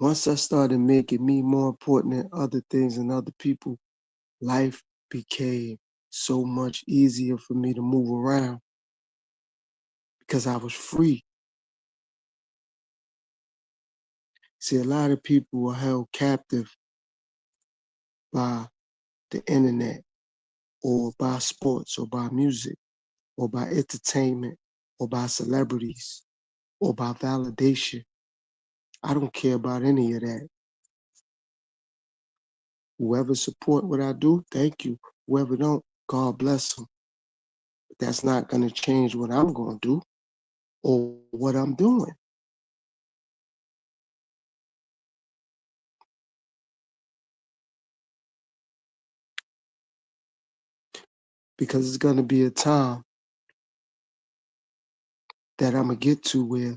Once I started making me more important than other things and other people, life became so much easier for me to move around because I was free. See, a lot of people are held captive by the internet or by sports or by music or by entertainment or by celebrities or by validation. I don't care about any of that. Whoever support what I do, thank you. Whoever don't, God bless them. But that's not going to change what I'm going to do or what I'm doing. Because it's going to be a time that I'm going to get to where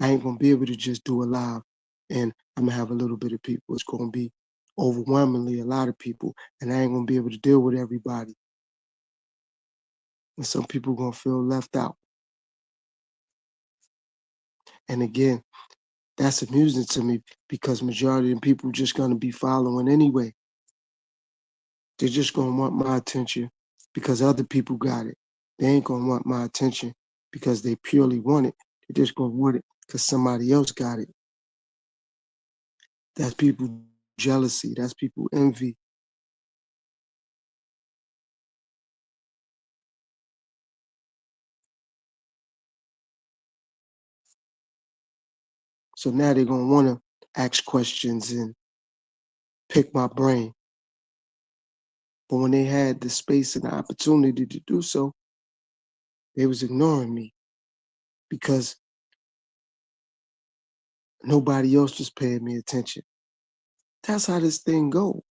I ain't going to be able to just do a live and I'm going to have a little bit of people. It's going to be overwhelmingly a lot of people, and I ain't going to be able to deal with everybody. And some people going to feel left out. And again, that's amusing to me because majority of people just going to be following anyway. They're just going to want my attention because other people got it. They ain't going to want my attention because they purely want it. They're just going to want it because somebody else got it. That's people jealousy. That's people envy. So now they're going to want to ask questions and pick my brain. But when they had the space and the opportunity to do so, they was ignoring me because nobody else was paying me attention. That's how this thing go.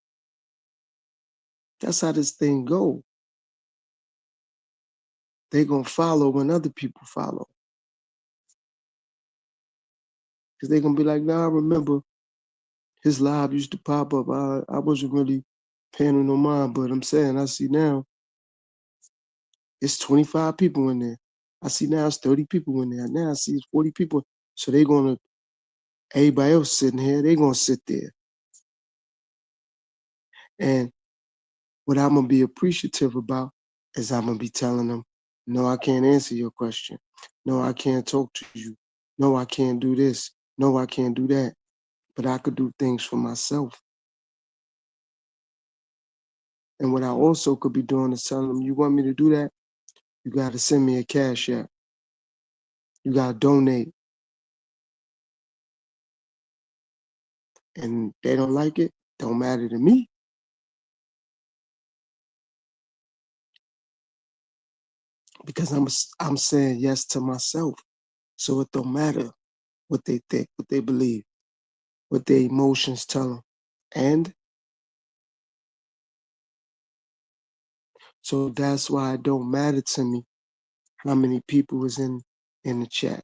That's how this thing go. They gonna follow when other people follow. Cause they gonna be like, nah, I remember his live used to pop up. I wasn't really paying no mind, but I'm saying I see now it's 25 people in there. I see now it's 30 people in there. Now I see it's 40 people. So they gonna, everybody else sitting here, they gonna sit there. And what I'm gonna be appreciative about is I'm gonna be telling them, no, I can't answer your question. No, I can't talk to you. No, I can't do this. No, I can't do that. But I could do things for myself. And what I also could be doing is telling them, you want me to do that? You got to send me a cash app. You got to donate. And they don't like it, don't matter to me. Because I'm saying yes to myself. So it don't matter. what they think, what they believe, what their emotions tell them. And so that's why it don't matter to me how many people is in the chat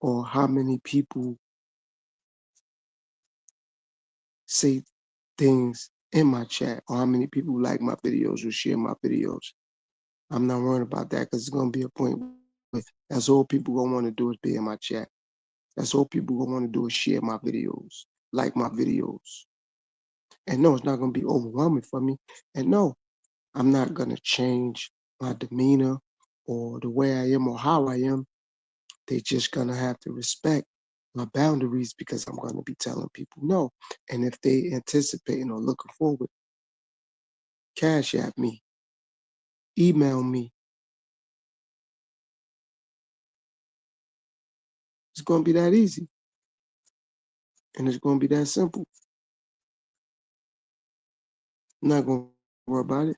or how many people say things in my chat or how many people like my videos or share my videos. I'm not worried about that because it's gonna be a point with that's all people gonna want to do is be in my chat. That's all people gonna want to do is share my videos, like my videos. And no, it's not gonna be overwhelming for me. And no, I'm not gonna change my demeanor or the way I am or how I am. They just gonna have to respect my boundaries because I'm gonna be telling people no. And if they anticipating or looking forward, cash at me, email me. It's gonna be that easy. And it's gonna be that simple. I'm not gonna worry about it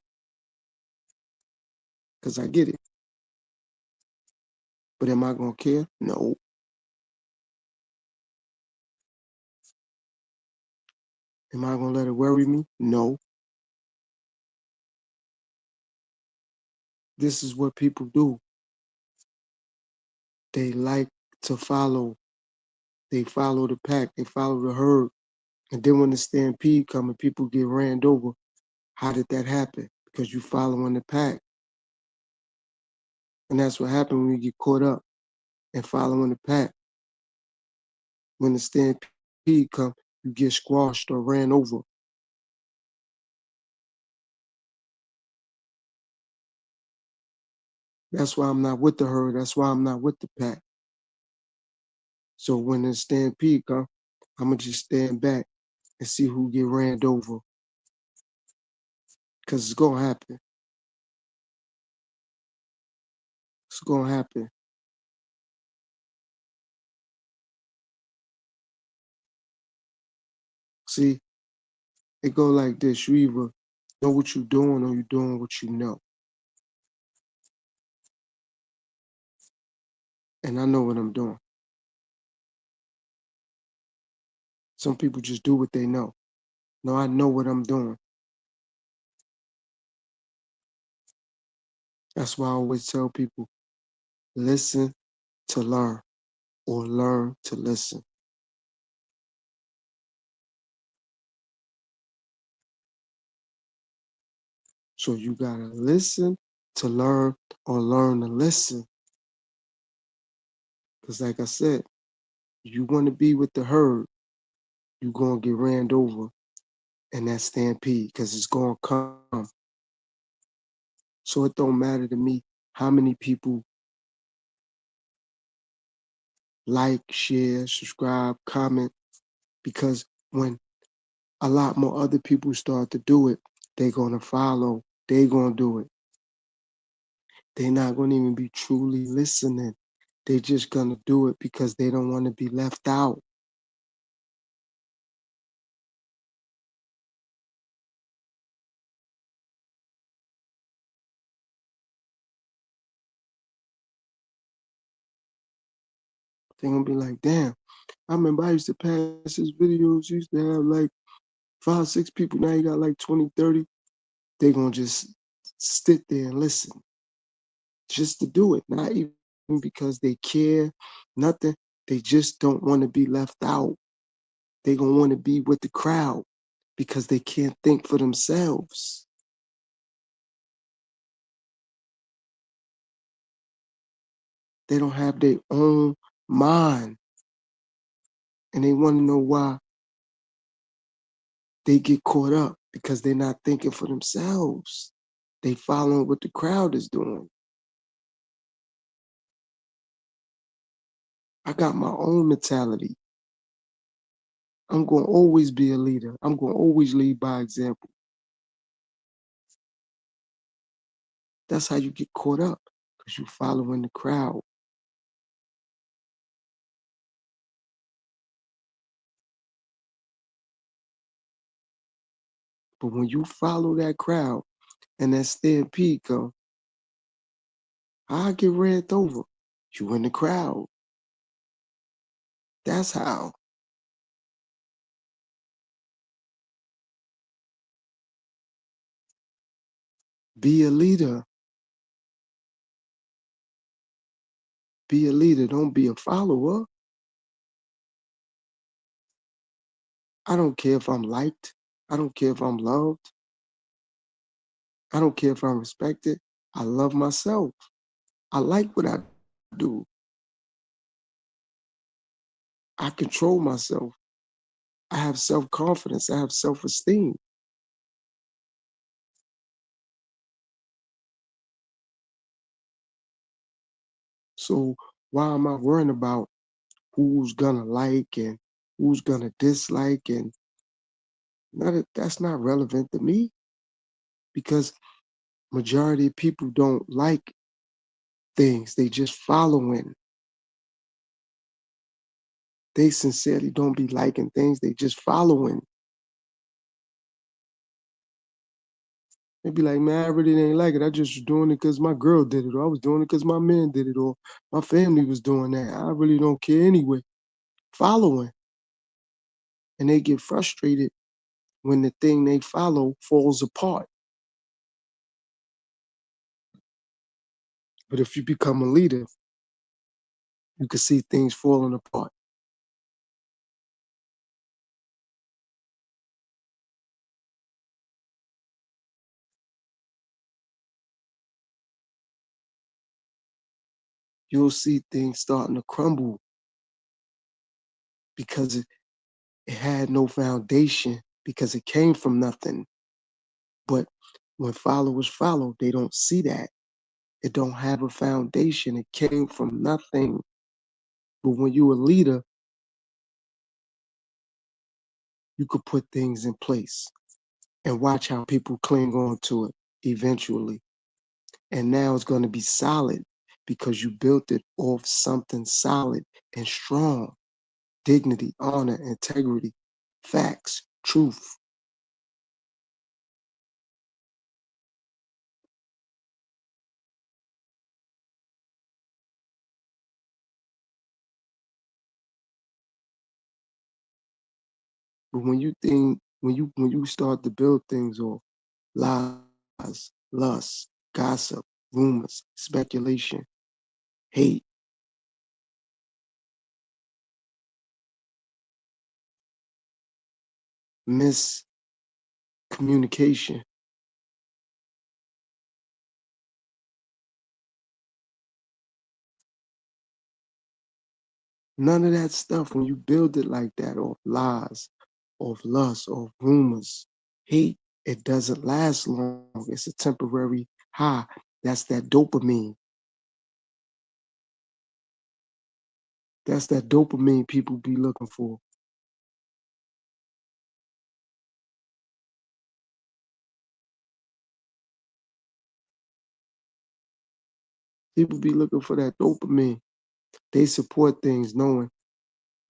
because I get it. But am I gonna care? No. Am I gonna let it worry me? No. This is what people do. They like to follow. They follow the pack. They follow the herd. And then when the stampede come and people get ran over, how did that happen? Because you following the pack. And that's what happened when you get caught up and following the pack. When the stampede come, you get squashed or ran over. That's why I'm not with the herd. That's why I'm not with the pack. So when the stampede come, I'm gonna just stand back and see who get ran over. Cause it's gonna happen. It's gonna happen. See, it go like this. You either know what you're doing or you're doing what you know. And I know what I'm doing. Some people just do what they know. No, I know what I'm doing. That's why I always tell people, listen to learn or learn to listen. So you gotta listen to learn or learn to listen. Because like I said, you want to be with the herd, you're going to get ran over in that stampede because it's going to come. So it don't matter to me how many people like, share, subscribe, comment, because when a lot more other people start to do it, they're going to follow, they're going to do it. They're not going to even be truly listening. They're just going to do it because they don't want to be left out. They're going to be like, damn, I remember I used to pass his videos, used to have like 5, 6 people. Now you got like 20, 30. They're going to just sit there and listen just to do it. Not even because they care, nothing. They just don't want to be left out. They're going to want to be with the crowd because they can't think for themselves. They don't have their own mind. And they want to know why they get caught up because they're not thinking for themselves. They following what the crowd is doing. I got my own mentality. I'm going to always be a leader. I'm going to always lead by example. That's how you get caught up because you're following the crowd. But when you follow that crowd and that stampede come, I get ran over. You in the crowd. That's how. Be a leader. Be a leader. Don't be a follower. I don't care if I'm liked. I don't care if I'm loved. I don't care if I'm respected. I love myself. I like what I do. I control myself. I have self-confidence. I have self-esteem. So why am I worrying about who's gonna like and who's gonna dislike? And that's not relevant to me, because majority of people don't like things. They just following. They sincerely don't be liking things. They just following. They be like, man, I really didn't like it. I just was doing it because my girl did it, or I was doing it because my man did it, or my family was doing that. I really don't care anyway. Following. And they get frustrated when the thing they follow falls apart. But if you become a leader, you can see things falling apart. You'll see things starting to crumble because it had no foundation, because it came from nothing. But when followers follow, they don't see that. It don't have a foundation. It came from nothing. But when you're a leader, you could put things in place and watch how people cling on to it eventually. And now it's going to be solid because you built it off something solid and strong. Dignity, honor, integrity, facts, truth. But when you start to build things off lies, lust, gossip, rumors, speculation, hate, miscommunication, none of that stuff, when you build it like that, off lies, off lust, off rumors, hate, it doesn't last long. It's a temporary high. That's that dopamine. That's that dopamine people be looking for. People be looking for that dopamine. They support things knowing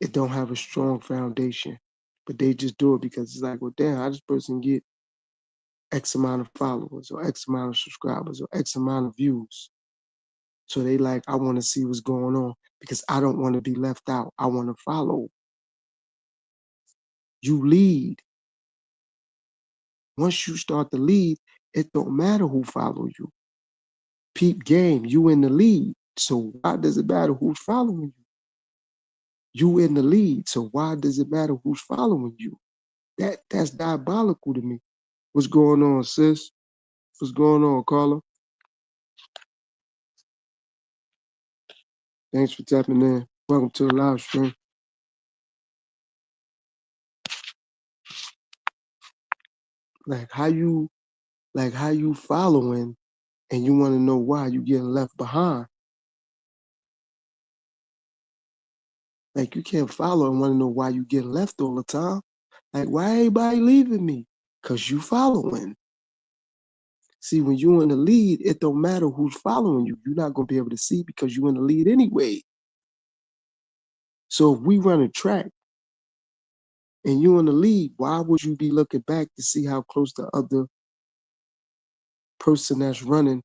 it don't have a strong foundation, but they just do it because it's like, well, damn, how this person get X amount of followers or X amount of subscribers or X amount of views. So they like, I want to see what's going on because I don't want to be left out. I want to follow. You lead. Once you start to lead, it don't matter who follow you. Peep game, you in the lead. So why does it matter who's following you? You in the lead. So why does it matter who's following you? That's diabolical to me. What's going on, sis? What's going on, Carla? Thanks for tapping in. Welcome to the live stream. Like how you following and you want to know why you getting left behind. Like you can't follow and want to know why you getting left all the time. Like why everybody leaving me? Cause you following. See, when you in the lead, it don't matter who's following you. You're not gonna be able to see because you in the lead anyway. So if we run a track and you in the lead, why would you be looking back to see how close the other person that's running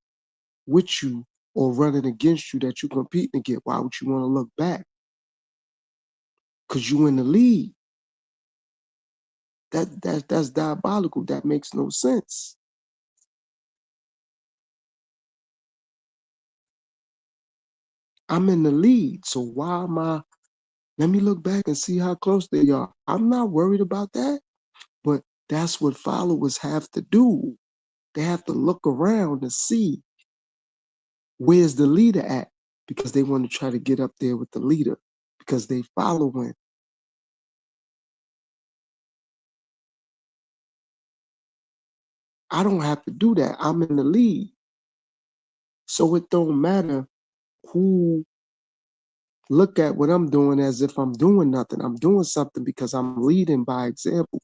with you or running against you that you're competing against. Why would you want to look back? Because you in the lead. That's diabolical. That makes no sense. I'm in the lead. So why am I? Let me look back and see how close they are. I'm not worried about that. But that's what followers have to do. They have to look around and see where's the leader at, because they want to try to get up there with the leader because they following. I don't have to do that. I'm in the lead. So it don't matter who look at what I'm doing as if I'm doing nothing. I'm doing something because I'm leading by example.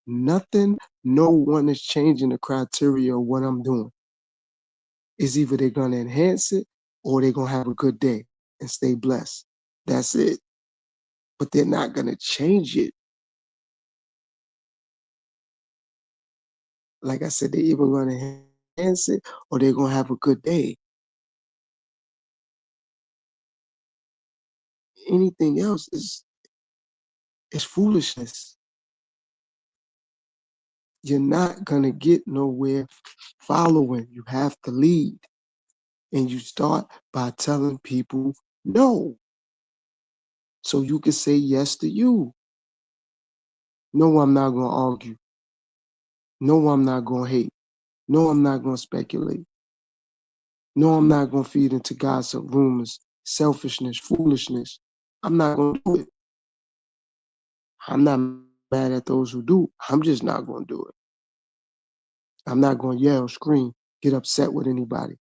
Nothing, no one is changing the criteria of what I'm doing. It's either they're going to enhance it or they're going to have a good day and stay blessed. That's it. But they're not going to change it. Like I said, they're either going to enhance it or they're going to have a good day. Anything else is foolishness. You're not going to get nowhere following. You have to lead. And you start by telling people no. So you can say yes to you. No, I'm not going to argue. No, I'm not going to hate. No, I'm not going to speculate. No, I'm not going to feed into gossip, rumors, selfishness, foolishness. I'm not going to do it. I'm not mad at those who do. I'm just not going to do it. I'm not going to yell, scream, get upset with anybody.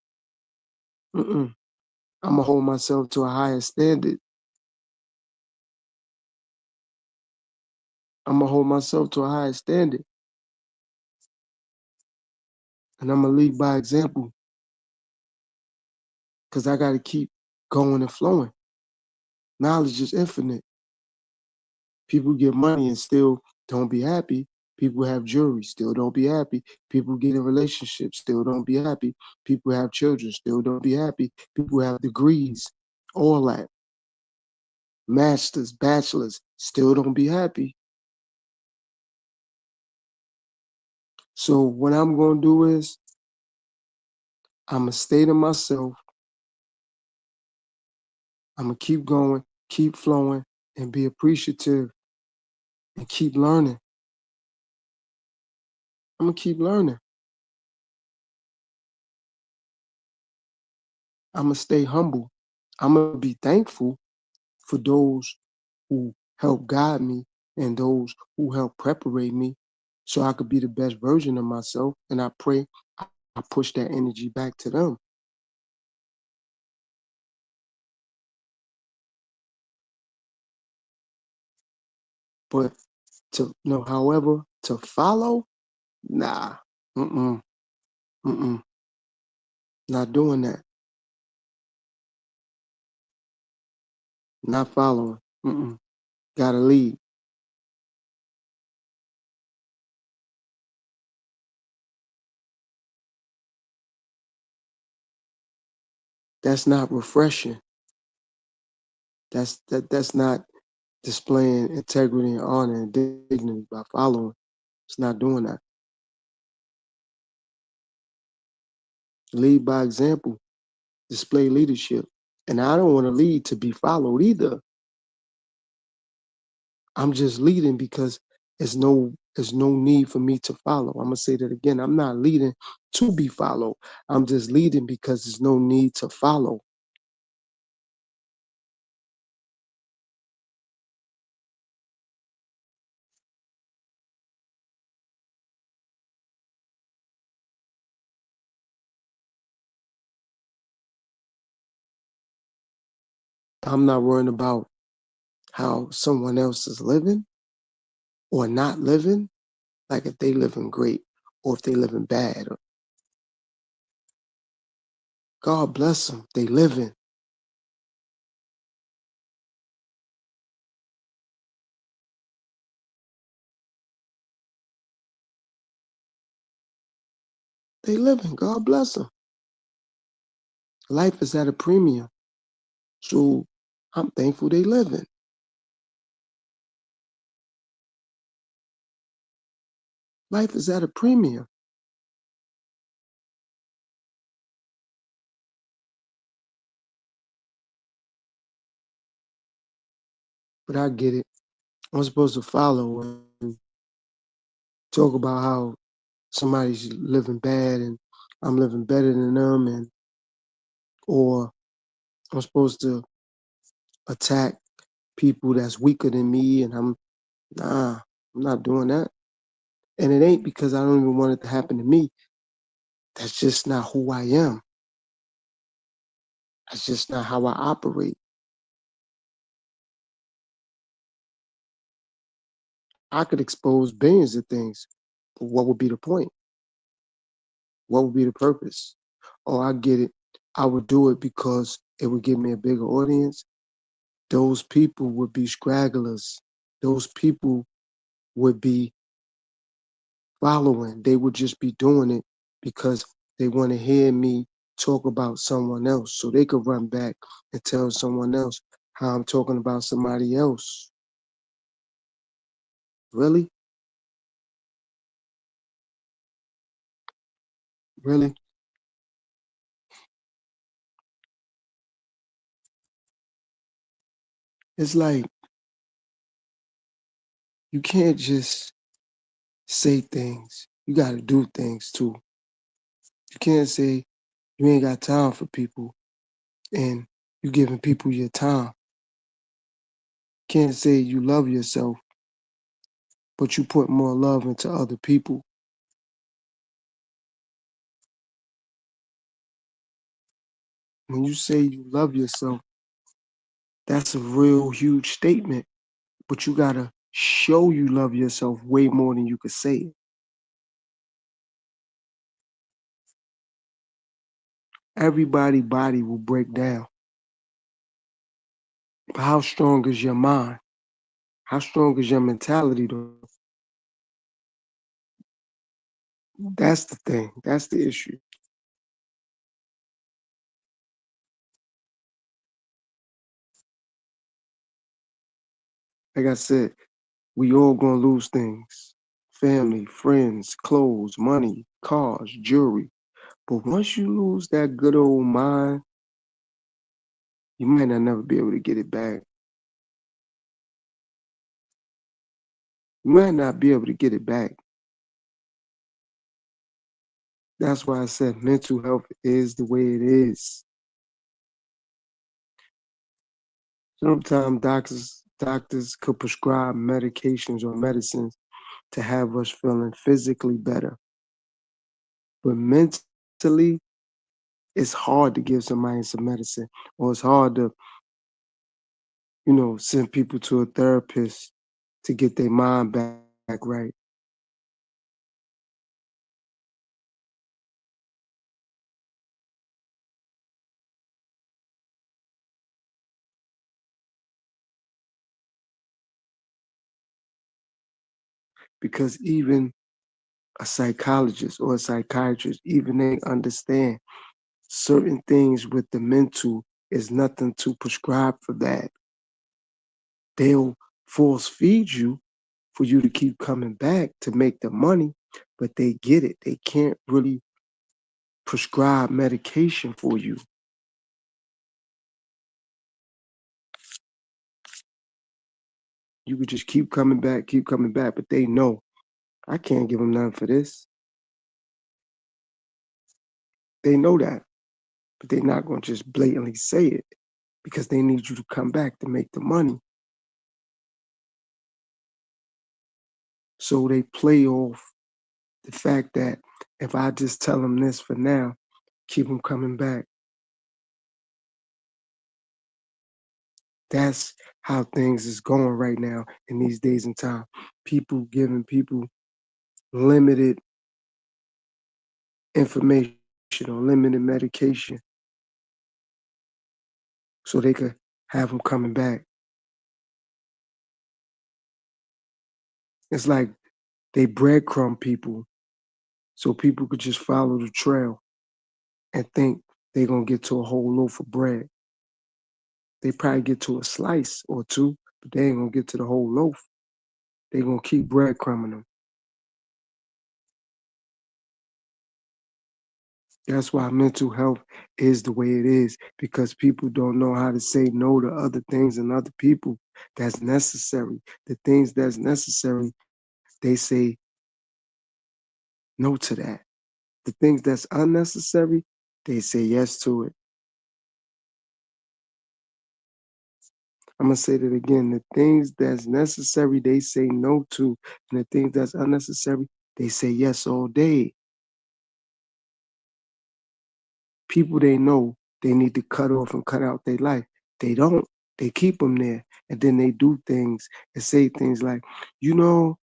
Mm-mm. I'm going to hold myself to a higher standard. I'm going to hold myself to a higher standard. And I'm going to lead by example, because I got to keep going and flowing. Knowledge is infinite. People get money and still don't be happy. People have jewelry, still don't be happy. People get in relationships, still don't be happy. People have children, still don't be happy. People have degrees, all that. Masters, bachelors, still don't be happy. So what I'm going to do is I'm going to stay to myself. I'm going to keep going, keep flowing, and be appreciative and keep learning. I'm going to keep learning. I'm going to stay humble. I'm going to be thankful for those who help guide me and those who help prepare me so I could be the best version of myself. And I pray I push that energy back to them. But however, to follow, nah, mm-mm, mm-mm, not doing that, not following, mm-mm, gotta lead. That's not refreshing. That's not displaying integrity and honor and dignity by following. It's not doing that. Lead by example, display leadership. And I don't want to lead to be followed either. I'm just leading because there's no need for me to follow. I'm gonna say that again. I'm not leading to be followed. I'm just leading because there's no need to follow. I'm not worrying about how someone else is living or not living, like if they living great or if they living bad. God bless them. They living. They living. God bless them. Life is at a premium. So I'm thankful they living. Life is at a premium. But I get it. I'm supposed to follow and talk about how somebody's living bad and I'm living better than them, and or I'm supposed to attack people that's weaker than me, and I'm not doing that. And it ain't because I don't even want it to happen to me. That's just not who I am. That's just not how I operate. I could expose billions of things, but what would be the point? What would be the purpose? Oh, I get it. I would do it because it would give me a bigger audience. Those people would be stragglers. Those people would be following. They would just be doing it because they want to hear me talk about someone else so they could run back and tell someone else how I'm talking about somebody else. Really? Really? It's like you can't just say things. You got to do things too. You can't say you ain't got time for people and you giving people your time. Can't say you love yourself, but you put more love into other people. When you say you love yourself, that's a real huge statement, but you gotta show you love yourself way more than you could say it. Everybody body will break down. But how strong is your mind? How strong is your mentality though? That's the thing. That's the issue. Like I said, we all gonna lose things. Family, friends, clothes, money, cars, jewelry. But once you lose that good old mind, you might not never be able to get it back. You might not be able to get it back. That's why I said mental health is the way it is. Sometimes doctors could prescribe medications or medicines to have us feeling physically better. But mentally, it's hard to give somebody some medicine, or it's hard to, send people to a therapist to get their mind back right. Because even a psychologist or a psychiatrist, even they understand certain things with the mental is nothing to prescribe for that. They'll force feed you for you to keep coming back to make the money, but they get it. They can't really prescribe medication for you. You could just keep coming back, but they know I can't give them nothing for this. They know that, but they're not going to just blatantly say it because they need you to come back to make the money. So they play off the fact that if I just tell them this for now, keep them coming back. That's how things is going right now in these days and time. People giving people limited information or limited medication so they could have them coming back. It's like they breadcrumb people so people could just follow the trail and think they gonna get to a whole loaf of bread. They probably get to a slice or two, but they ain't gonna get to the whole loaf. They gonna keep breadcrumbing them. That's why mental health is the way it is, because people don't know how to say no to other things and other people that's necessary. The things that's necessary, they say no to that. The things that's unnecessary, they say yes to it. I'm gonna say that again. The things that's necessary, they say no to, and the things that's unnecessary, they say yes all day. People they know they need to cut off and cut out their life. They don't. They keep them there, and then they do things and say things like, you know,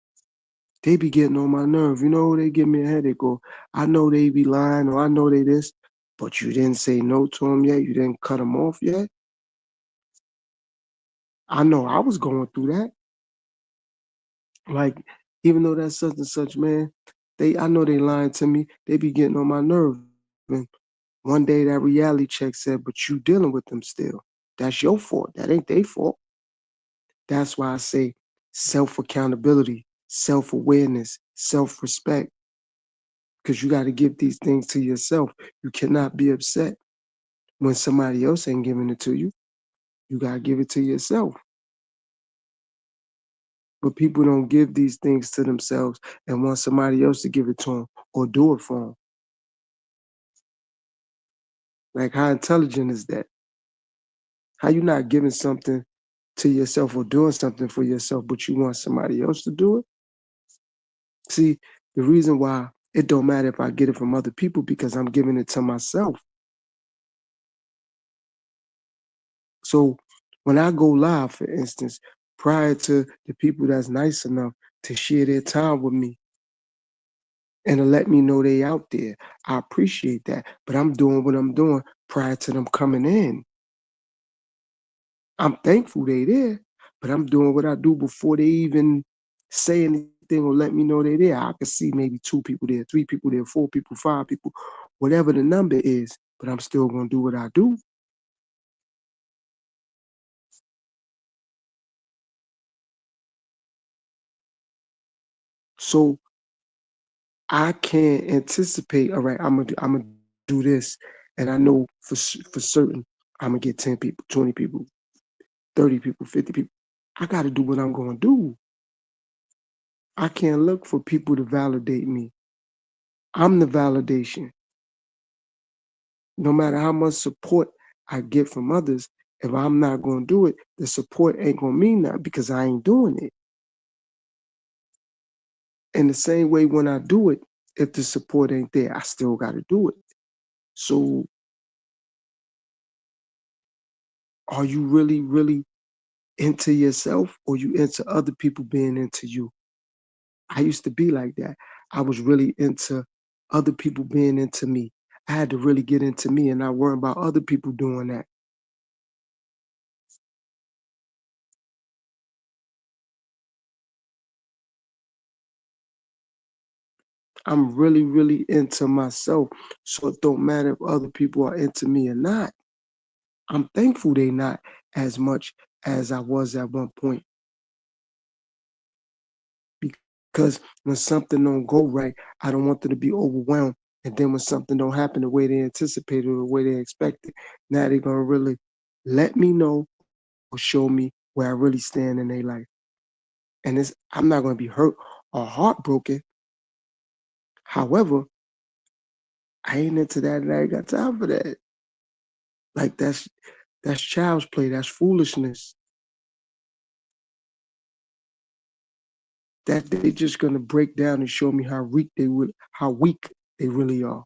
they be getting on my nerve. You know, they give me a headache, or I know they be lying, or I know they this, but you didn't say no to them yet. You didn't cut them off yet. I know I was going through that. Like, even though that's such and such, man, I know they lying to me. They be getting on my nerve. And one day that reality check said, but you dealing with them still. That's your fault. That ain't their fault. That's why I say self accountability, self awareness, self respect, because you got to give these things to yourself. You cannot be upset when somebody else ain't giving it to you. You got to give it to yourself. But people don't give these things to themselves and want somebody else to give it to them or do it for them. Like, how intelligent is that? How you not giving something to yourself or doing something for yourself, but you want somebody else to do it? See, the reason why it don't matter if I get it from other people, because I'm giving it to myself. So when I go live, for instance, prior to the people that's nice enough to share their time with me and to let me know they out there, I appreciate that. But I'm doing what I'm doing prior to them coming in. I'm thankful they there, but I'm doing what I do before they even say anything or let me know they there. I can see maybe 2 people there, 3 people there, 4 people, 5 people, whatever the number is, but I'm still gonna do what I do. So I can't anticipate, all right, I'm gonna do this, and I know for certain I'm gonna get 10 people, 20 people, 30 people, 50 people. I gotta do what I'm gonna do. I can't look for people to validate me. I'm the validation. No matter how much support I get from others, if I'm not gonna do it, the support ain't gonna mean that because I ain't doing it. In the same way, when I do it, if the support ain't there, I still gotta do it. So are you really, really into yourself, or you into other people being into you? I used to be like that. I was really into other people being into me. I had to really get into me and not worry about other people doing that. I'm really, really into myself. So it don't matter if other people are into me or not. I'm thankful they not as much as I was at one point. Because when something don't go right, I don't want them to be overwhelmed. And then when something don't happen the way they anticipated or the way they expected, now they're gonna really let me know or show me where I really stand in their life. And I'm not gonna be hurt or heartbroken. However, I ain't into that and I ain't got time for that. Like, that's child's play, that's foolishness. That they just gonna break down and show me how weak they really are.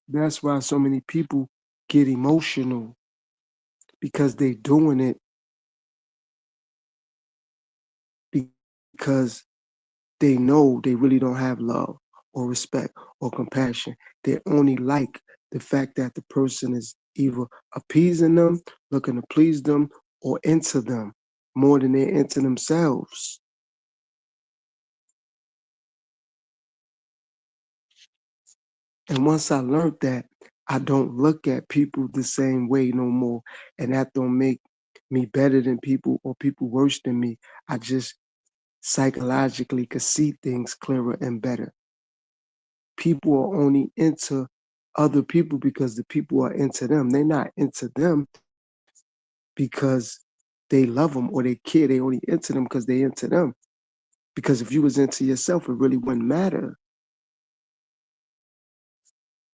That's why so many people get emotional, because they doing it because they know they really don't have love or respect or compassion. They only like the fact that the person is either appeasing them, looking to please them, or into them more than they're into themselves. And once I learned that, I don't look at people the same way no more. And that don't make me better than people or people worse than me. I just psychologically could see things clearer and better. People are only into other people because the people are into them. They're not into them because they love them or they care. They only into them because they into them. Because if you was into yourself, it really wouldn't matter.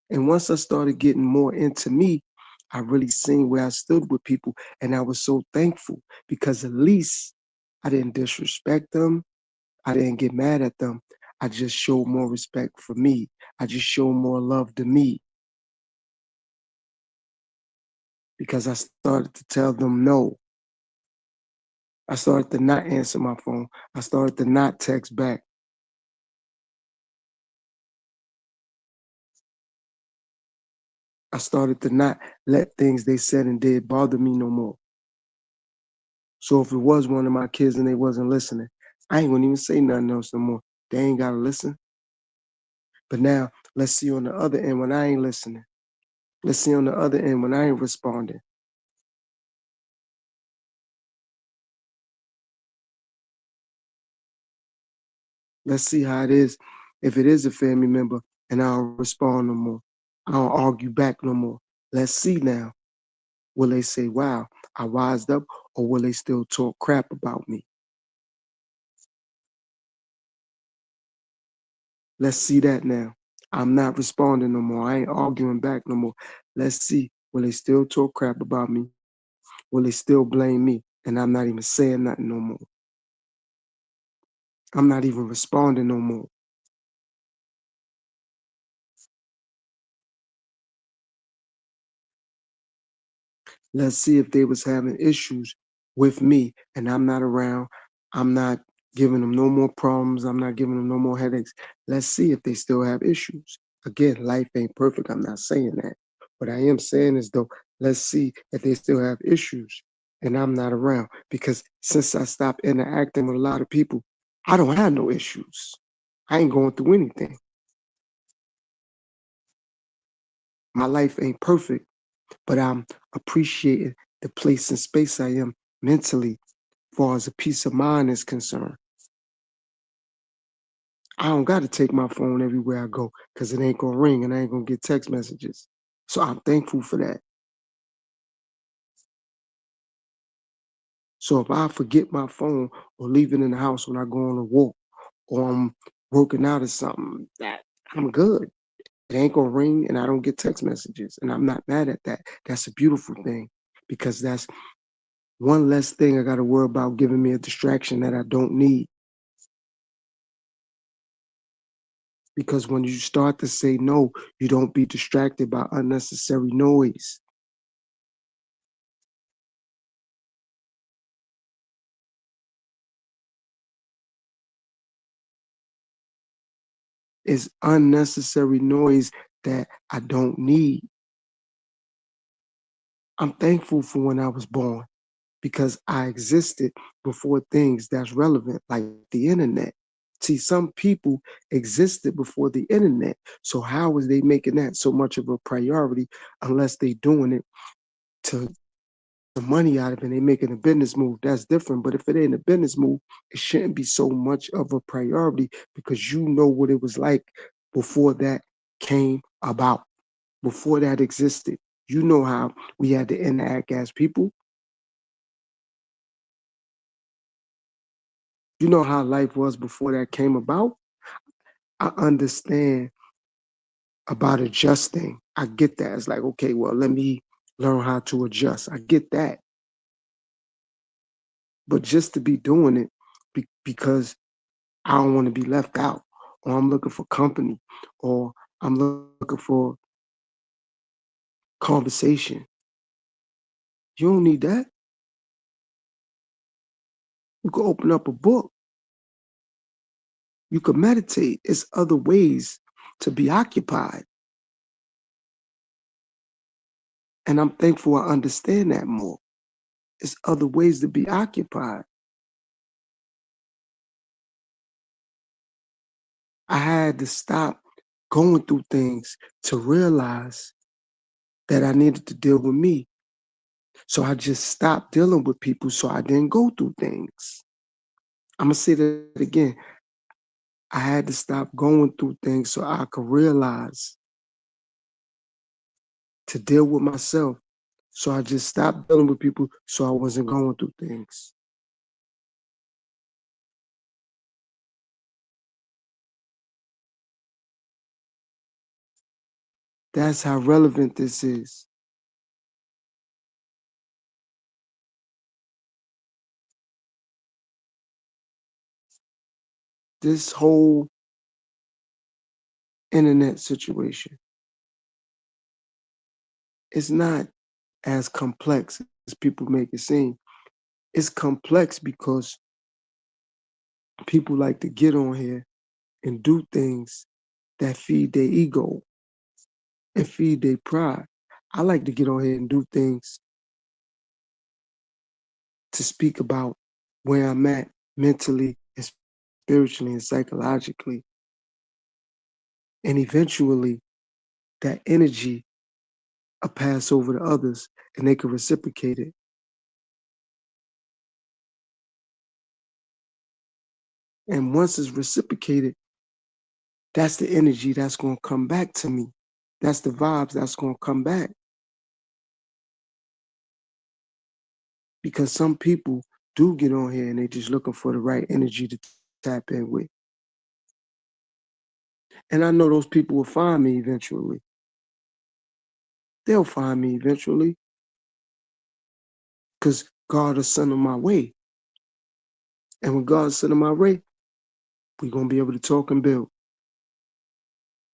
And once I started getting more into me, I really seen where I stood with people. And I was so thankful because at least I didn't disrespect them. I didn't get mad at them. I just showed more respect for me. I just showed more love to me because I started to tell them no. I started to not answer my phone. I started to not text back. I started to not let things they said and did bother me no more. So if it was one of my kids and they wasn't listening, I ain't gonna even say nothing else no more. They ain't gotta listen. But now let's see on the other end when I ain't listening. Let's see on the other end when I ain't responding. Let's see how it is if it is a family member and I don't respond no more. I don't argue back no more. Let's see now. Will they say, wow, I wised up, or will they still talk crap about me? Let's see that now. I'm not responding no more. I ain't arguing back no more. Let's see. Will they still talk crap about me? Will they still blame me? And I'm not even saying nothing no more. I'm not even responding no more. Let's see if they was having issues with me and I'm not around. I'm not giving them no more problems. I'm not giving them no more headaches. Let's see if they still have issues. Again, life ain't perfect. I'm not saying that. What I am saying is though, let's see if they still have issues and I'm not around. Because since I stopped interacting with a lot of people, I don't have no issues. I ain't going through anything. My life ain't perfect, but I'm appreciating the place and space I am mentally, as far as a peace of mind is concerned. I don't got to take my phone everywhere I go because it ain't gonna ring and I ain't gonna get text messages. So I'm thankful for that. So if I forget my phone or leave it in the house when I go on a walk or I'm working out or something, that I'm good. It ain't gonna ring and I don't get text messages. And I'm not mad at that. That's a beautiful thing because that's one less thing I got to worry about giving me a distraction that I don't need. Because when you start to say no, you don't be distracted by unnecessary noise. It's unnecessary noise that I don't need. I'm thankful for when I was born because I existed before things that's relevant, like the internet. See, some people existed before the internet. So how is they making that so much of a priority unless they doing it to the money out of it and they making a business move? That's different. But if it ain't a business move, it shouldn't be so much of a priority because you know what it was like before that came about, before that existed. You know how we had to interact as people. You know how life was before that came about. I understand about adjusting. I get that. It's like, okay, well, let me learn how to adjust. I get that. But just to be doing it because I don't want to be left out, or I'm looking for company, or I'm looking for conversation. You don't need that. You can open up a book. You can meditate. It's other ways to be occupied. And I'm thankful I understand that more. It's other ways to be occupied. I had to stop going through things to realize that I needed to deal with me. So I just stopped dealing with people so I didn't go through things. I'm going to say that again. I had to stop going through things so I could realize to deal with myself. So I just stopped dealing with people so I wasn't going through things. That's how relevant this is. This whole internet situation is not as complex as people make it seem. It's complex because people like to get on here and do things that feed their ego and feed their pride. I like to get on here and do things to speak about where I'm at mentally and spiritually and psychologically. And eventually that energy will pass over to others and they can reciprocate it. And once it's reciprocated, that's the energy that's going to come back to me. That's the vibes that's going to come back. Because some people do get on here and they just looking for the right energy to tap in with. And I know those people will find me eventually. They'll find me eventually because God will send them my way. And when God send them my way, we're going to be able to talk and build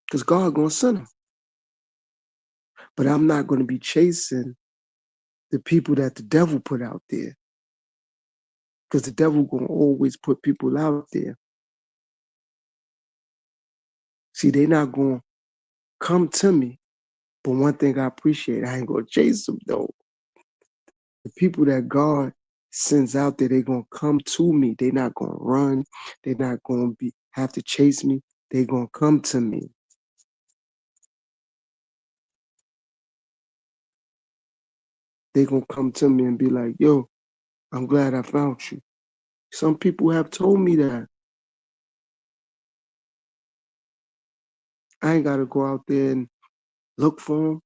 because God going to send them. But I'm not going to be chasing the people that the devil put out there because the devil going to always put people out there. See, they not going to come to me. But one thing I appreciate, I ain't going to chase them though. The people that God sends out there, they're going to come to me. They're not going to run. They're not going to have to chase me. They're going to come to me. They're going to come to me and be like, yo, I'm glad I found you. Some people have told me that. I ain't got to go out there and look for them.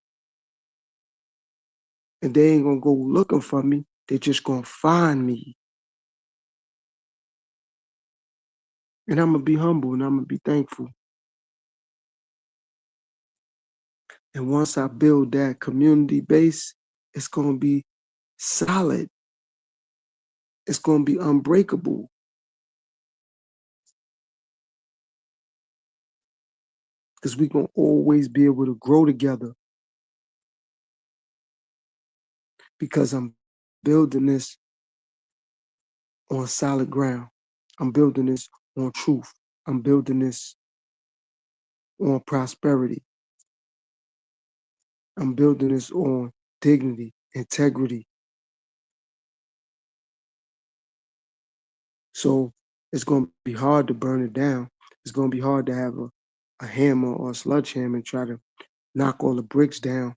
And they ain't going to go looking for me. They're just going to find me. And I'm going to be humble and I'm going to be thankful. And once I build that community base, it's going to be solid. It's going to be unbreakable. Because we're going to always be able to grow together because I'm building this on solid ground. I'm building this on truth. I'm building this on prosperity. I'm building this on dignity, integrity. So it's going to be hard to burn it down. It's going to be hard to have a hammer or a sledgehammer and try to knock all the bricks down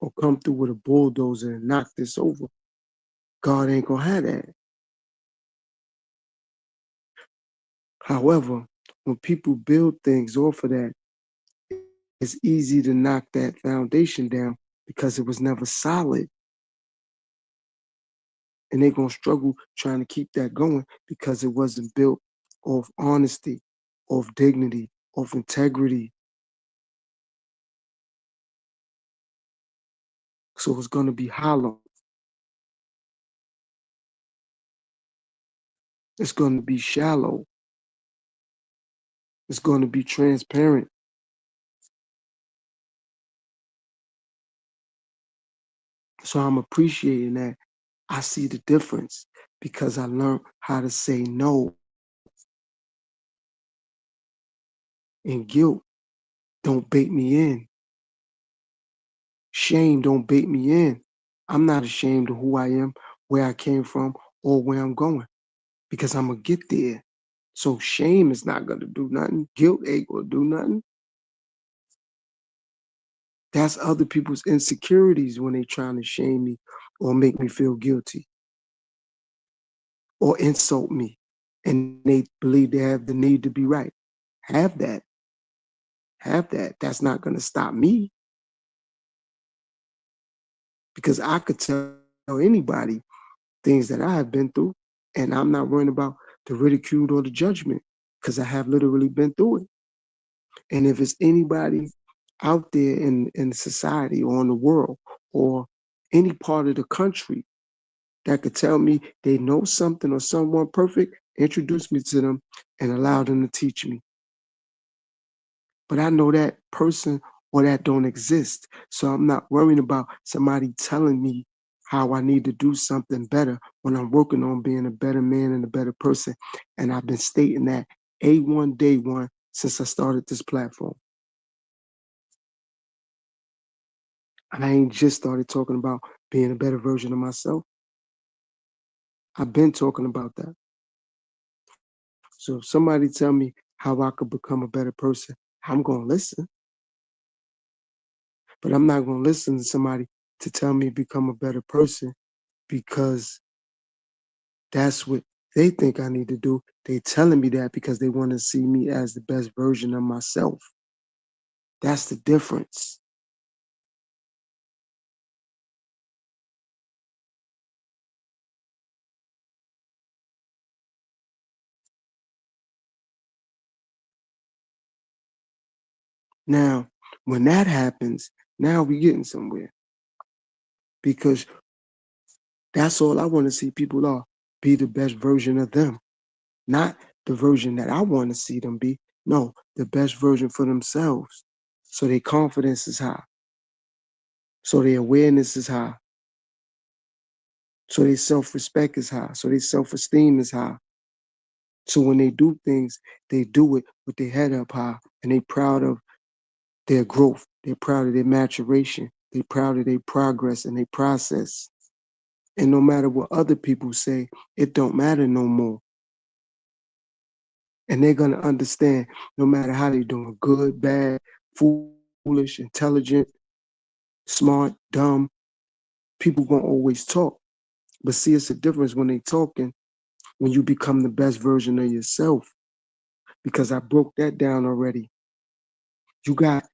or come through with a bulldozer and knock this over. God ain't going to have that. However, when people build things off of that, it's easy to knock that foundation down because it was never solid. And they're going to struggle trying to keep that going because it wasn't built off honesty, off dignity, off integrity. So it's going to be hollow. It's going to be shallow. It's going to be transparent. So I'm appreciating that. I see the difference because I learned how to say no. And guilt don't bait me in. Shame don't bait me in. I'm not ashamed of who I am, where I came from, or where I'm going because I'm going to get there. So shame is not going to do nothing. Guilt ain't going to do nothing. That's other people's insecurities when they trying to shame me or make me feel guilty or insult me. And they believe they have the need to be right. Have that. Have that. That's not going to stop me, because I could tell anybody things that I have been through, and I'm not worrying about the ridicule or the judgment, because I have literally been through it. And if it's anybody out there in society or in the world or any part of the country that could tell me they know something or someone perfect, introduce me to them and allow them to teach me. But I know that person or that don't exist. So I'm not worrying about somebody telling me how I need to do something better when I'm working on being a better man and a better person. And I've been stating that A1 day one since I started this platform. And I ain't just started talking about being a better version of myself. I've been talking about that. So if somebody tell me how I could become a better person, I'm going to listen. But I'm not going to listen to somebody to tell me become a better person because that's what they think I need to do. They telling me that because they want to see me as the best version of myself. That's the difference. Now, when that happens, now we getting somewhere, because that's all I want to see people are, be the best version of them, not the version that I want to see them be. No, the best version for themselves. So their confidence is high. So their awareness is high. So their self-respect is high. So their self-esteem is high. So when they do things, they do it with their head up high, and they proud of their growth. They're proud of their maturation. They're proud of their progress and their process. And no matter what other people say, it don't matter no more. And they're gonna understand no matter how they're doing, good, bad, foolish, intelligent, smart, dumb, people gonna always talk. But see, it's a difference when they talking, when you become the best version of yourself. Because I broke that down already. You got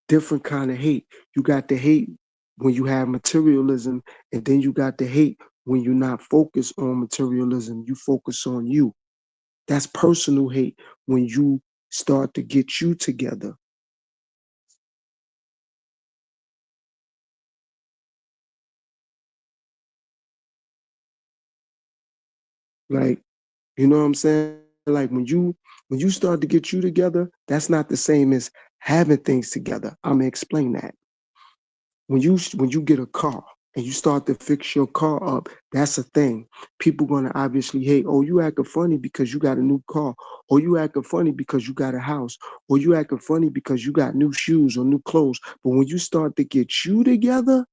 different kind of hate. You got the hate when you have materialism, and then you got the hate when you're not focused on materialism. You focus on you. That's personal hate when you start to get you together. Like, you know what I'm saying? Like when you start to get you together, that's not the same as having things together. I'm gonna explain that. When you get a car and you start to fix your car up, that's a thing. People gonna obviously hate, oh, you acting funny because you got a new car, or you acting funny because you got a house, or you acting funny because you got new shoes or new clothes. But when you start to get you together,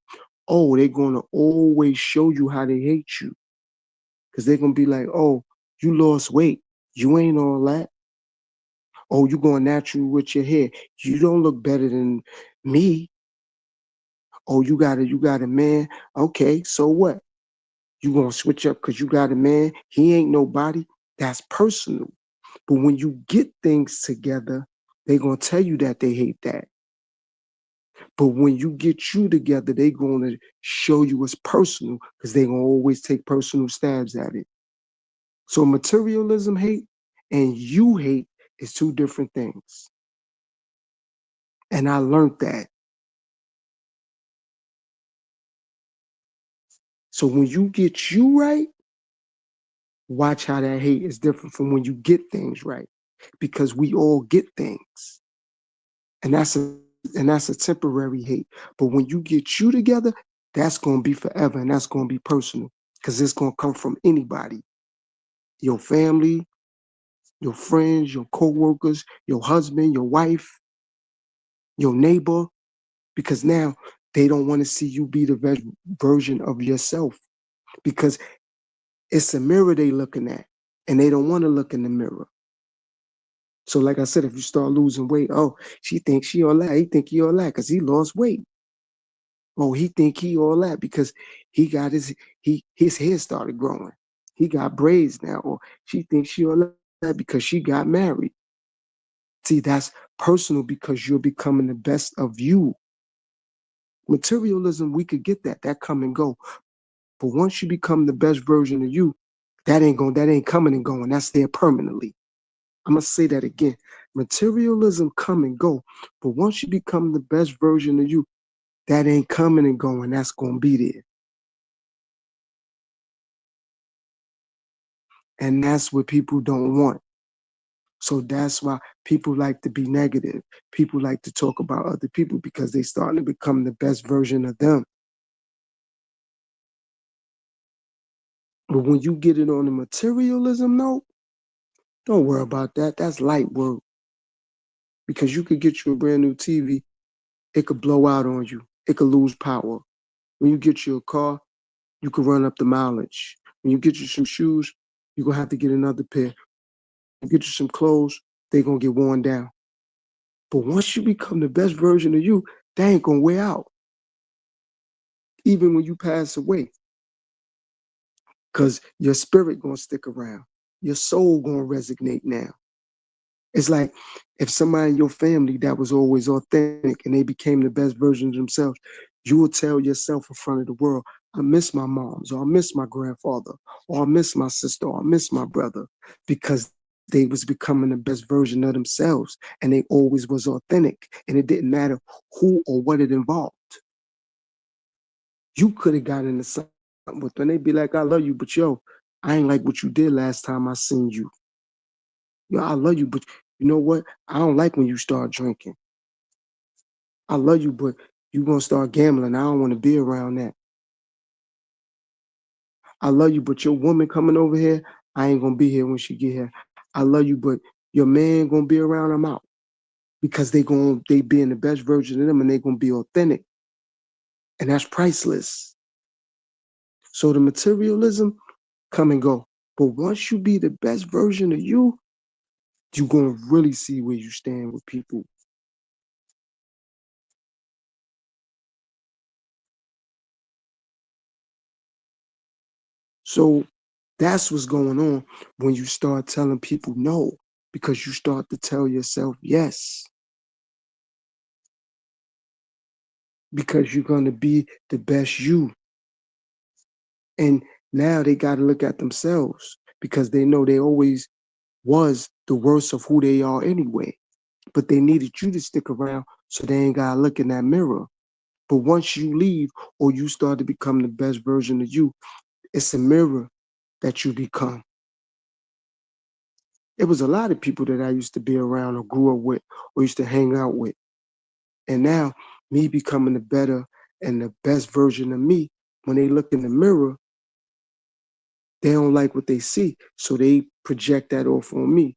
oh, they're gonna always show you how they hate you. Because they're gonna be like, oh, you lost weight. You ain't all that. Oh, you going natural with your hair. You don't look better than me. Oh, you got a man. Okay, so what? You gonna switch up because you got a man? He ain't nobody. That's personal. But when you get things together, they gonna tell you that they hate that. But when you get you together, they gonna show you it's personal because they gonna always take personal stabs at it. So materialism hate and you hate is two different things. And I learned that. So when you get you right, watch how that hate is different from when you get things right. Because we all get things. And that's a temporary hate. But when you get you together, that's gonna be forever and that's gonna be personal. Because it's gonna come from anybody. Your family, your friends, your co-workers, your husband, your wife, your neighbor, because now they don't want to see you be the best version of yourself, because it's a mirror they looking at and they don't want to look in the mirror. So like I said, if you start losing weight, oh, she thinks she all that. He think he all that because he lost weight. Oh, he think he all that because he got his hair started growing. He got braids now. Or she thinks she all that because she got married. See, that's personal because you're becoming the best of you. Materialism, we could get that. That come and go. But once you become the best version of you, that ain't coming and going. That's there permanently. I'm gonna say that again. Materialism come and go. But once you become the best version of you, that ain't coming and going. That's gonna be there. And that's what people don't want. So that's why people like to be negative. People like to talk about other people because they starting to become the best version of them. But when you get it on the materialism note, don't worry about that. That's light work. Because you could get you a brand new TV, it could blow out on you. It could lose power. When you get you a car, you could run up the mileage. When you get you some shoes, you're gonna have to get another pair. You get you some clothes, they're gonna get worn down. But once you become the best version of you, they ain't gonna wear out. Even when you pass away. Because your spirit gonna stick around. Your soul gonna resonate now. It's like if somebody in your family that was always authentic and they became the best version of themselves, you will tell yourself in front of the world, I miss my moms, or I miss my grandfather, or I miss my sister, or I miss my brother, because they was becoming the best version of themselves and they always was authentic and it didn't matter who or what it involved. You could have gotten into something with them. They'd be like, I love you, but yo, I ain't like what you did last time I seen you. Yo, I love you, but you know what? I don't like when you start drinking. I love you, but you gonna start gambling. I don't want to be around that. I love you, but your woman coming over here, I ain't gonna be here when she get here. I love you, but your man gonna be around, I'm out. Because they being the best version of them and they gonna be authentic. And that's priceless. So the materialism come and go. But once you be the best version of you, you're gonna really see where you stand with people. So that's what's going on when you start telling people no, because you start to tell yourself yes, because you're going to be the best you. And now they got to look at themselves because they know they always was the worst of who they are anyway. But they needed you to stick around so they ain't got to look in that mirror. But once you leave or you start to become the best version of you, it's a mirror that you become. It was a lot of people that I used to be around or grew up with or used to hang out with. And now, me becoming the better and the best version of me, when they look in the mirror, they don't like what they see. So they project that off on me.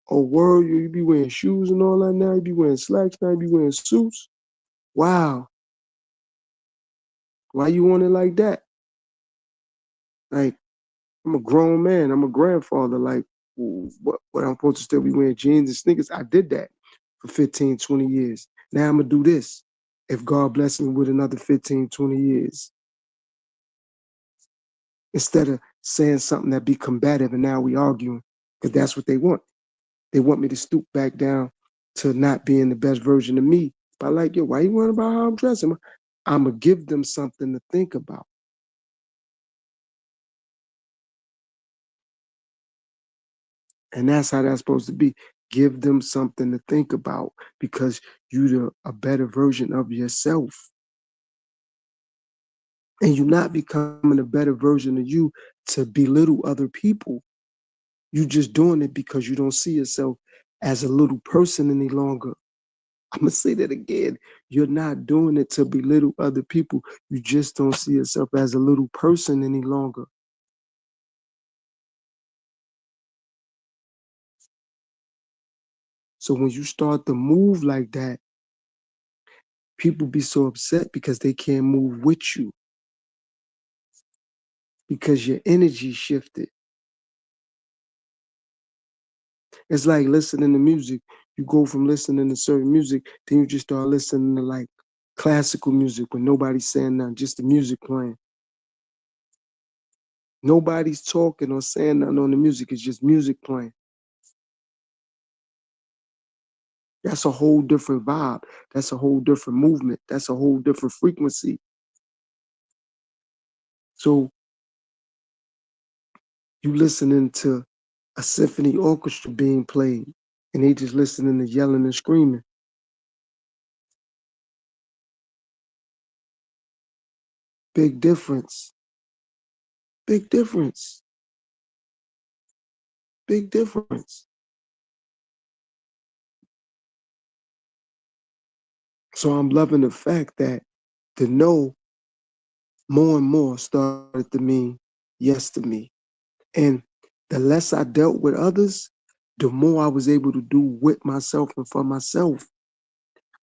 Oh, word, you be wearing shoes and all that now. You be wearing slacks now. You be wearing suits. Wow. Why you want it like that? Like, I'm a grown man. I'm a grandfather. Like, what I'm supposed to still be wearing jeans and sneakers? I did that for 15, 20 years. Now I'm going to do this if God bless me with another 15, 20 years. Instead of saying something that be combative and now we arguing because that's what they want. They want me to stoop back down to not being the best version of me. But like, yo, why you worrying about how I'm dressing? I'm going to give them something to think about. And that's how that's supposed to be. Give them something to think about because you're a better version of yourself. And you're not becoming a better version of you to belittle other people. You're just doing it because you don't see yourself as a little person any longer. I'm going to say that again. You're not doing it to belittle other people. You just don't see yourself as a little person any longer. So when you start to move like that, people be so upset because they can't move with you because your energy shifted. It's like listening to music. You go from listening to certain music, then you just start listening to like classical music when nobody's saying nothing, just the music playing. Nobody's talking or saying nothing on the music. It's just music playing. That's a whole different vibe. That's a whole different movement. That's a whole different frequency. So you listening to a symphony orchestra being played, and they just listening to yelling and screaming. Big difference. Big difference. Big difference. So I'm loving the fact that the no more and more started to mean yes to me. And the less I dealt with others, the more I was able to do with myself and for myself.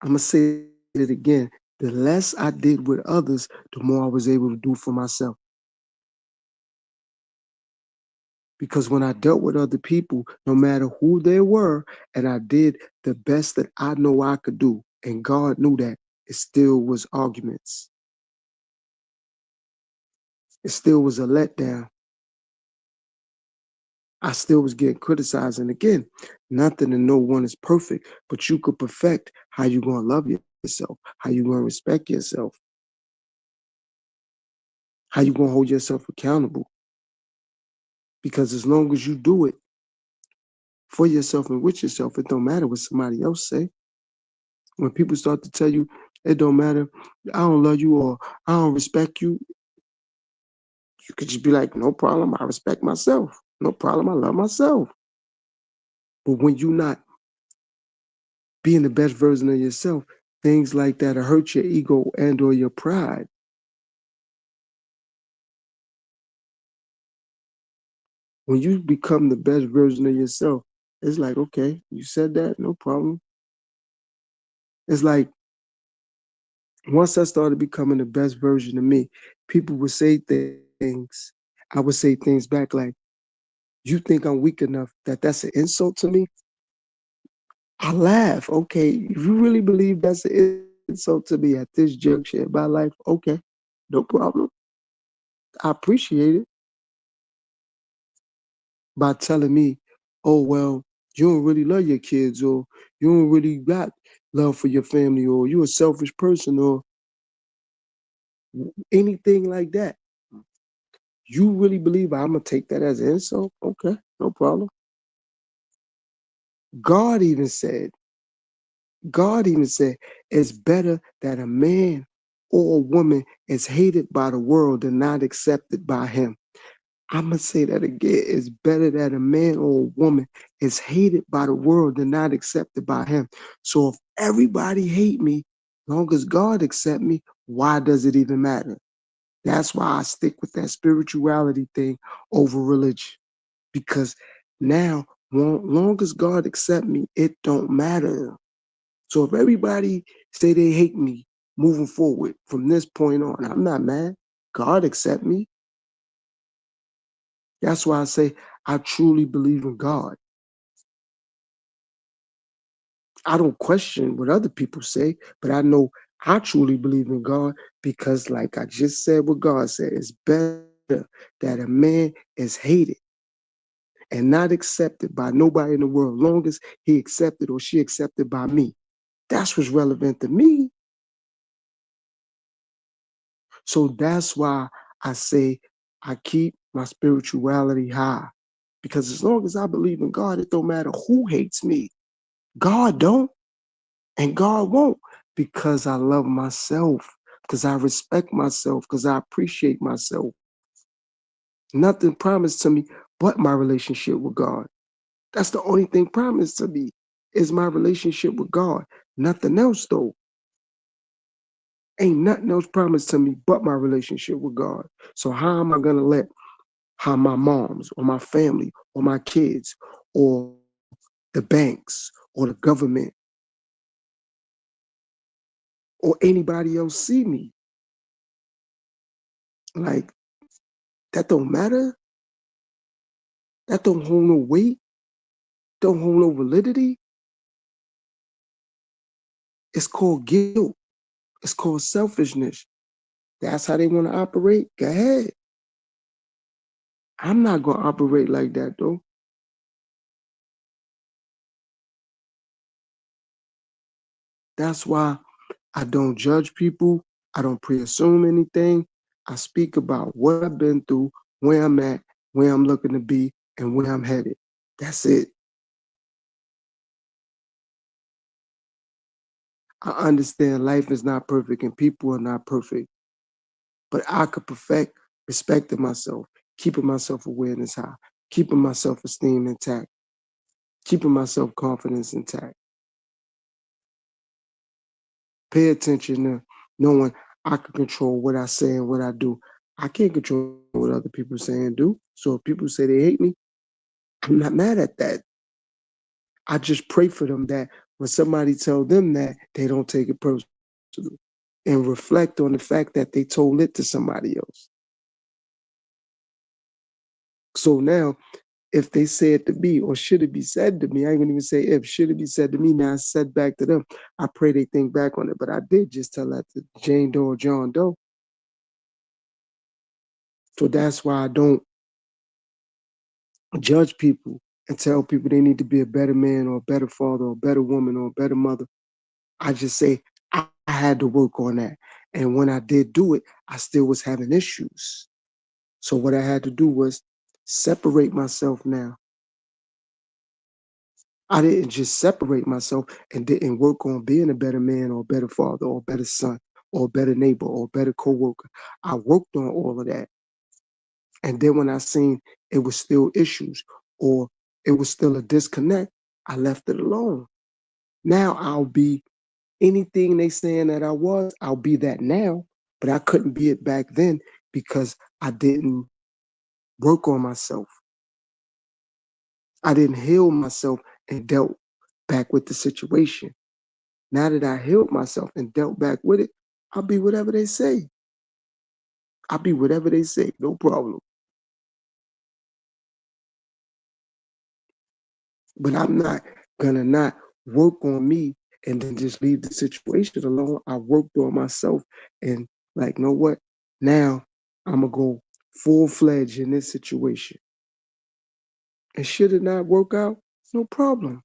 I'm going to say it again. The less I did with others, the more I was able to do for myself. Because when I dealt with other people, no matter who they were, and I did the best that I know I could do, and God knew that, it still was arguments. It still was a letdown. I still was getting criticized. And again, nothing and no one is perfect, but you could perfect how you gonna love yourself, how you gonna respect yourself, how you gonna hold yourself accountable. Because as long as you do it for yourself and with yourself, it don't matter what somebody else say. When people start to tell you it don't matter, I don't love you or I don't respect you, you could just be like, no problem, I respect myself. No problem, I love myself. But when you not being the best version of yourself, things like that hurt your ego and or your pride. When you become the best version of yourself, it's like, okay, you said that, no problem. It's like once I started becoming the best version of me, people would say things. I would say things back like, you think I'm weak enough that that's an insult to me? I laugh. Okay, if you really believe that's an insult to me at this juncture in my life, okay, no problem. I appreciate it. By telling me, oh, well, you don't really love your kids, or you don't really got love for your family, or you're a selfish person, or anything like that. You really believe I'm going to take that as an insult? Okay, no problem. God even said, God even said, it's better that a man or a woman is hated by the world than not accepted by him. I'm going to say that again. It's better that a man or a woman is hated by the world than not accepted by him. So if everybody hate me, long as God accept me, why does it even matter? That's why I stick with that spirituality thing over religion. Because now, long as God accept me, it don't matter. So if everybody say they hate me moving forward from this point on, I'm not mad. God accept me. That's why I say I truly believe in God. I don't question what other people say, but I know I truly believe in God because, like I just said, what God said, it's better that a man is hated and not accepted by nobody in the world, long as he accepted or she accepted by me. That's what's relevant to me. So that's why I say I keep my spirituality high. Because as long as I believe in God, it don't matter who hates me. God don't. And God won't, because I love myself, because I respect myself, because I appreciate myself. Nothing promised to me but my relationship with God. That's the only thing promised to me is my relationship with God. Nothing else, though. Ain't nothing else promised to me but my relationship with God. So how am I going to let how my moms or my family or my kids or the banks or the government or anybody else see me? Like, that don't matter. That don't hold no weight. don't hold no validity. It's called guilt. It's called selfishness. That's how they want to operate. Go ahead. I'm not going to operate like that, though. That's why I don't judge people. I don't pre-assume anything. I speak about what I've been through, where I'm at, where I'm looking to be, and where I'm headed. That's it. I understand life is not perfect and people are not perfect, but I could perfect respecting myself, keeping my self-awareness high, keeping my self-esteem intact, keeping my self-confidence intact. Pay attention to knowing I can control what I say and what I do. I can't control what other people say and do. So if people say they hate me, I'm not mad at that. I just pray for them that when somebody tell them that, they don't take it personally and reflect on the fact that they told it to somebody else. So now, if they say it to me or should it be said to me, I ain't gonna even say if, should it be said to me, now it's said back to them. I pray they think back on it. But I did just tell that to Jane Doe or John Doe. So that's why I don't judge people and tell people they need to be a better man or a better father or a better woman or a better mother. I just say I had to work on that. And when I did do it, I still was having issues. So what I had to do was separate myself now. I didn't just separate myself and didn't work on being a better man or a better father or a better son or a better neighbor or a better coworker. I worked on all of that. And then when I seen it was still issues or it was still a disconnect, I left it alone. Now I'll be anything they saying that I was, I'll be that now, but I couldn't be it back then because I didn't work on myself. I didn't heal myself and dealt back with the situation. Now that I healed myself and dealt back with it, I'll be whatever they say. I'll be whatever they say, no problem. But I'm not gonna not work on me and then just leave the situation alone. I worked on myself and like, know what? Now I'm gonna go full fledged in this situation. And should it not work out, no problem.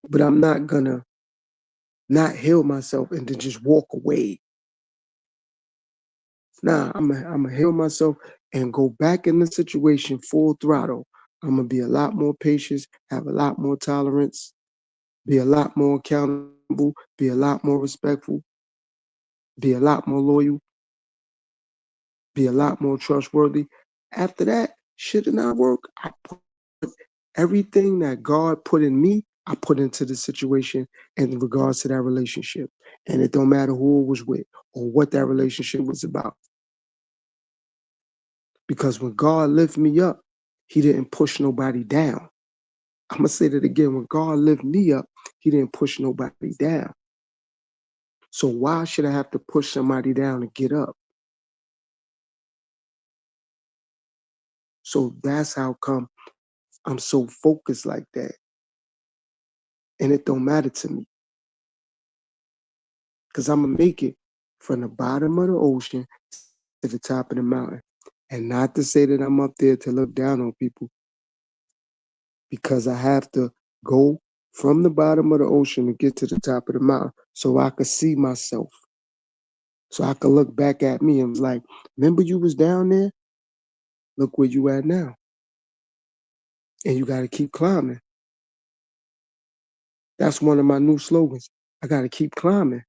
But I'm not gonna not heal myself and then just walk away. Nah, I'm gonna heal myself and go back in the situation full throttle. I'm gonna be a lot more patient, have a lot more tolerance, be a lot more accountable, be a lot more respectful, be a lot more loyal, be a lot more trustworthy. After that, shit did not work. I put everything that God put in me, I put into the situation in regards to that relationship. And it don't matter who it was with or what that relationship was about. Because when God lifted me up, he didn't push nobody down. I'm going to say that again. When God lifted me up, he didn't push nobody down. So why should I have to push somebody down to get up? So that's how come I'm so focused like that. And it don't matter to me because I'm going to make it from the bottom of the ocean to the top of the mountain. And not to say that I'm up there to look down on people, because I have to go from the bottom of the ocean to get to the top of the mountain so I could see myself. So I could look back at me and was like, remember you was down there? Look where you at now. And you got to keep climbing. That's one of my new slogans. I got to keep climbing.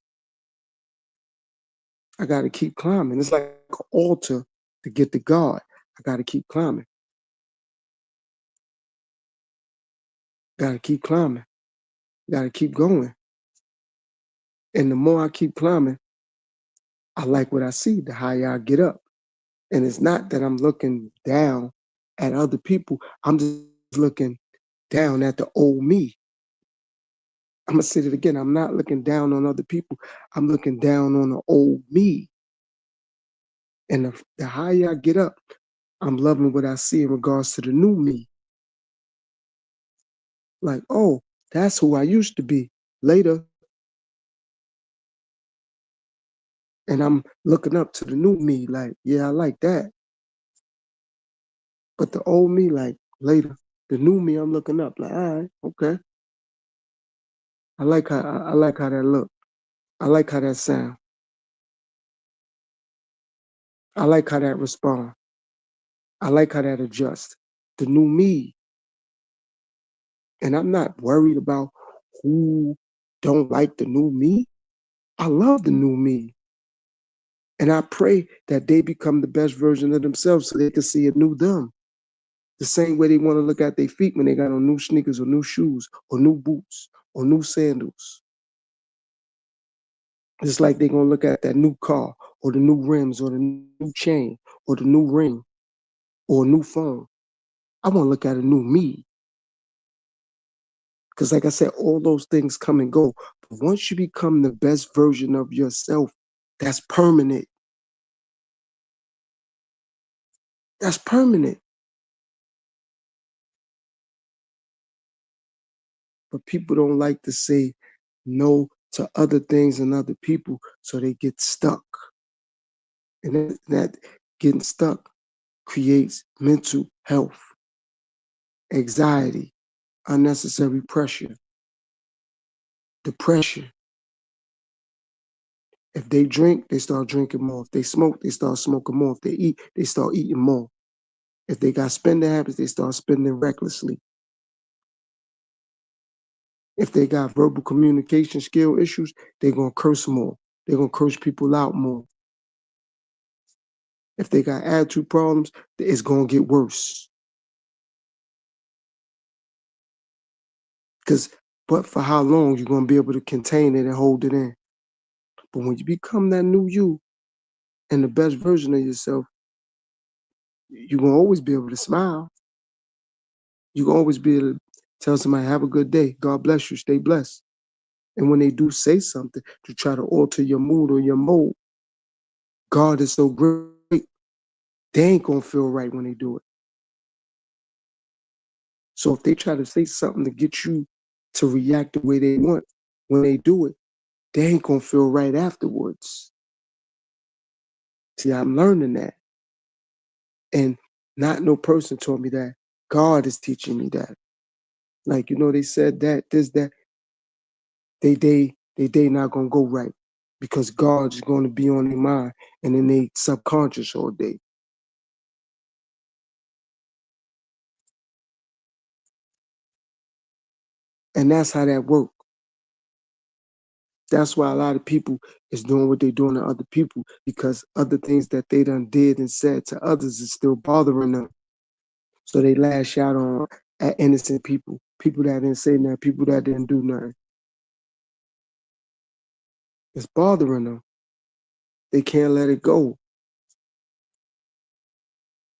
I got to keep climbing. It's like an altar to get to God. I got to keep climbing. Got to keep climbing. Got to keep going. And the more I keep climbing, I like what I see, the higher I get up. And it's not that I'm looking down at other people. I'm just looking down at the old me. I'm gonna say it again. I'm not looking down on other people. I'm looking down on the old me. And the higher I get up, I'm loving what I see in regards to the new me. Like, oh, that's who I used to be. Later, and I'm looking up to the new me, like, yeah, I like that. But the old me, like, later. The new me, I'm looking up, like, all right, okay. I like how that look. I like how that sound. I like how that respond. I like how that adjust. The new me. And I'm not worried about who don't like the new me. I love the new me. And I pray that they become the best version of themselves so they can see a new them. The same way they want to look at their feet when they got on new sneakers or new shoes or new boots or new sandals. It's like they're going to look at that new car or the new rims or the new chain or the new ring or a new phone. I want to look at a new me. Because, like I said, all those things come and go. But once you become the best version of yourself, that's permanent. That's permanent. But people don't like to say no to other things and other people, so they get stuck. And that getting stuck creates mental health, anxiety, unnecessary pressure, depression. If they drink, they start drinking more. If they smoke, they start smoking more. If they eat, they start eating more. If they got spending habits, they start spending recklessly. If they got verbal communication skill issues, they're going to curse more. They're going to curse people out more. If they got attitude problems, it's going to get worse. Because, but for how long you're going to be able to contain it and hold it in? But when you become that new you and the best version of yourself, you're going to always be able to smile. You're going to always be able to tell somebody, have a good day. God bless you. Stay blessed. And when they do say something to try to alter your mood or your mode, God is so great, they ain't going to feel right when they do it. So if they try to say something to get you to react the way they want, when they do it, they ain't going to feel right afterwards. See, I'm learning that. And not no person taught me that. God is teaching me that. Like, they said that, this, that, they not gonna go right because God's gonna be on their mind and in their subconscious all day. And that's how that works. That's why a lot of people is doing what they're doing to other people because other things that they done did and said to others is still bothering them. So they lash out on at innocent people, people that didn't say nothing, people that didn't do nothing. It's bothering them. They can't let it go.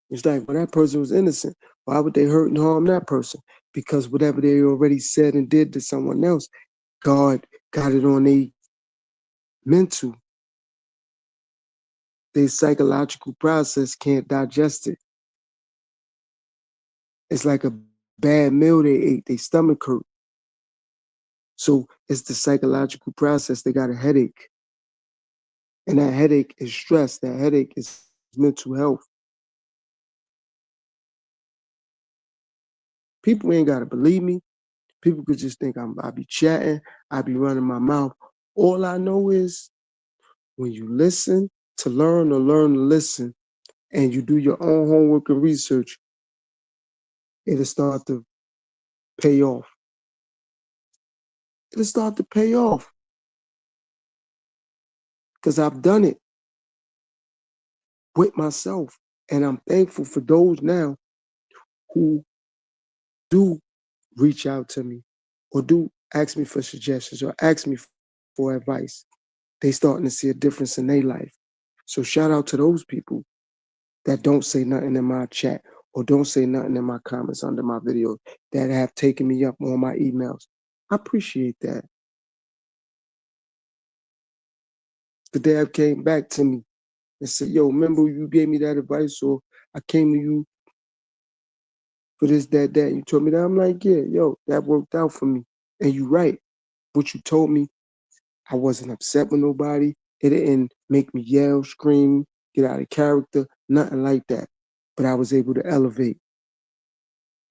It's like, well, that person was innocent. Why would they hurt and harm that person? Because whatever they already said and did to someone else, God got it on their mental. Their psychological process can't digest it. It's like a bad meal they ate, their stomach hurt. So it's the psychological process. They got a headache. And that headache is stress. That headache is mental health. People ain't got to believe me. People could just think I be chatting, I be running my mouth. All I know is when you listen to learn or learn to listen and you do your own homework and research, it'll start to pay off. It'll start to pay off because I've done it with myself. And I'm thankful for those now who do reach out to me or do ask me for suggestions or ask me for advice. They starting to see a difference in their life. So shout out to those people that don't say nothing in my chat or don't say nothing in my comments under my videos that have taken me up on my emails. I appreciate that. The day I came back to me and said, yo, remember you gave me that advice or I came to you for this, that, that. You told me that. I'm like, yeah, yo, that worked out for me. And you right. What you told me, I wasn't upset with nobody. It didn't make me yell, scream, get out of character, nothing like that. But I was able to elevate.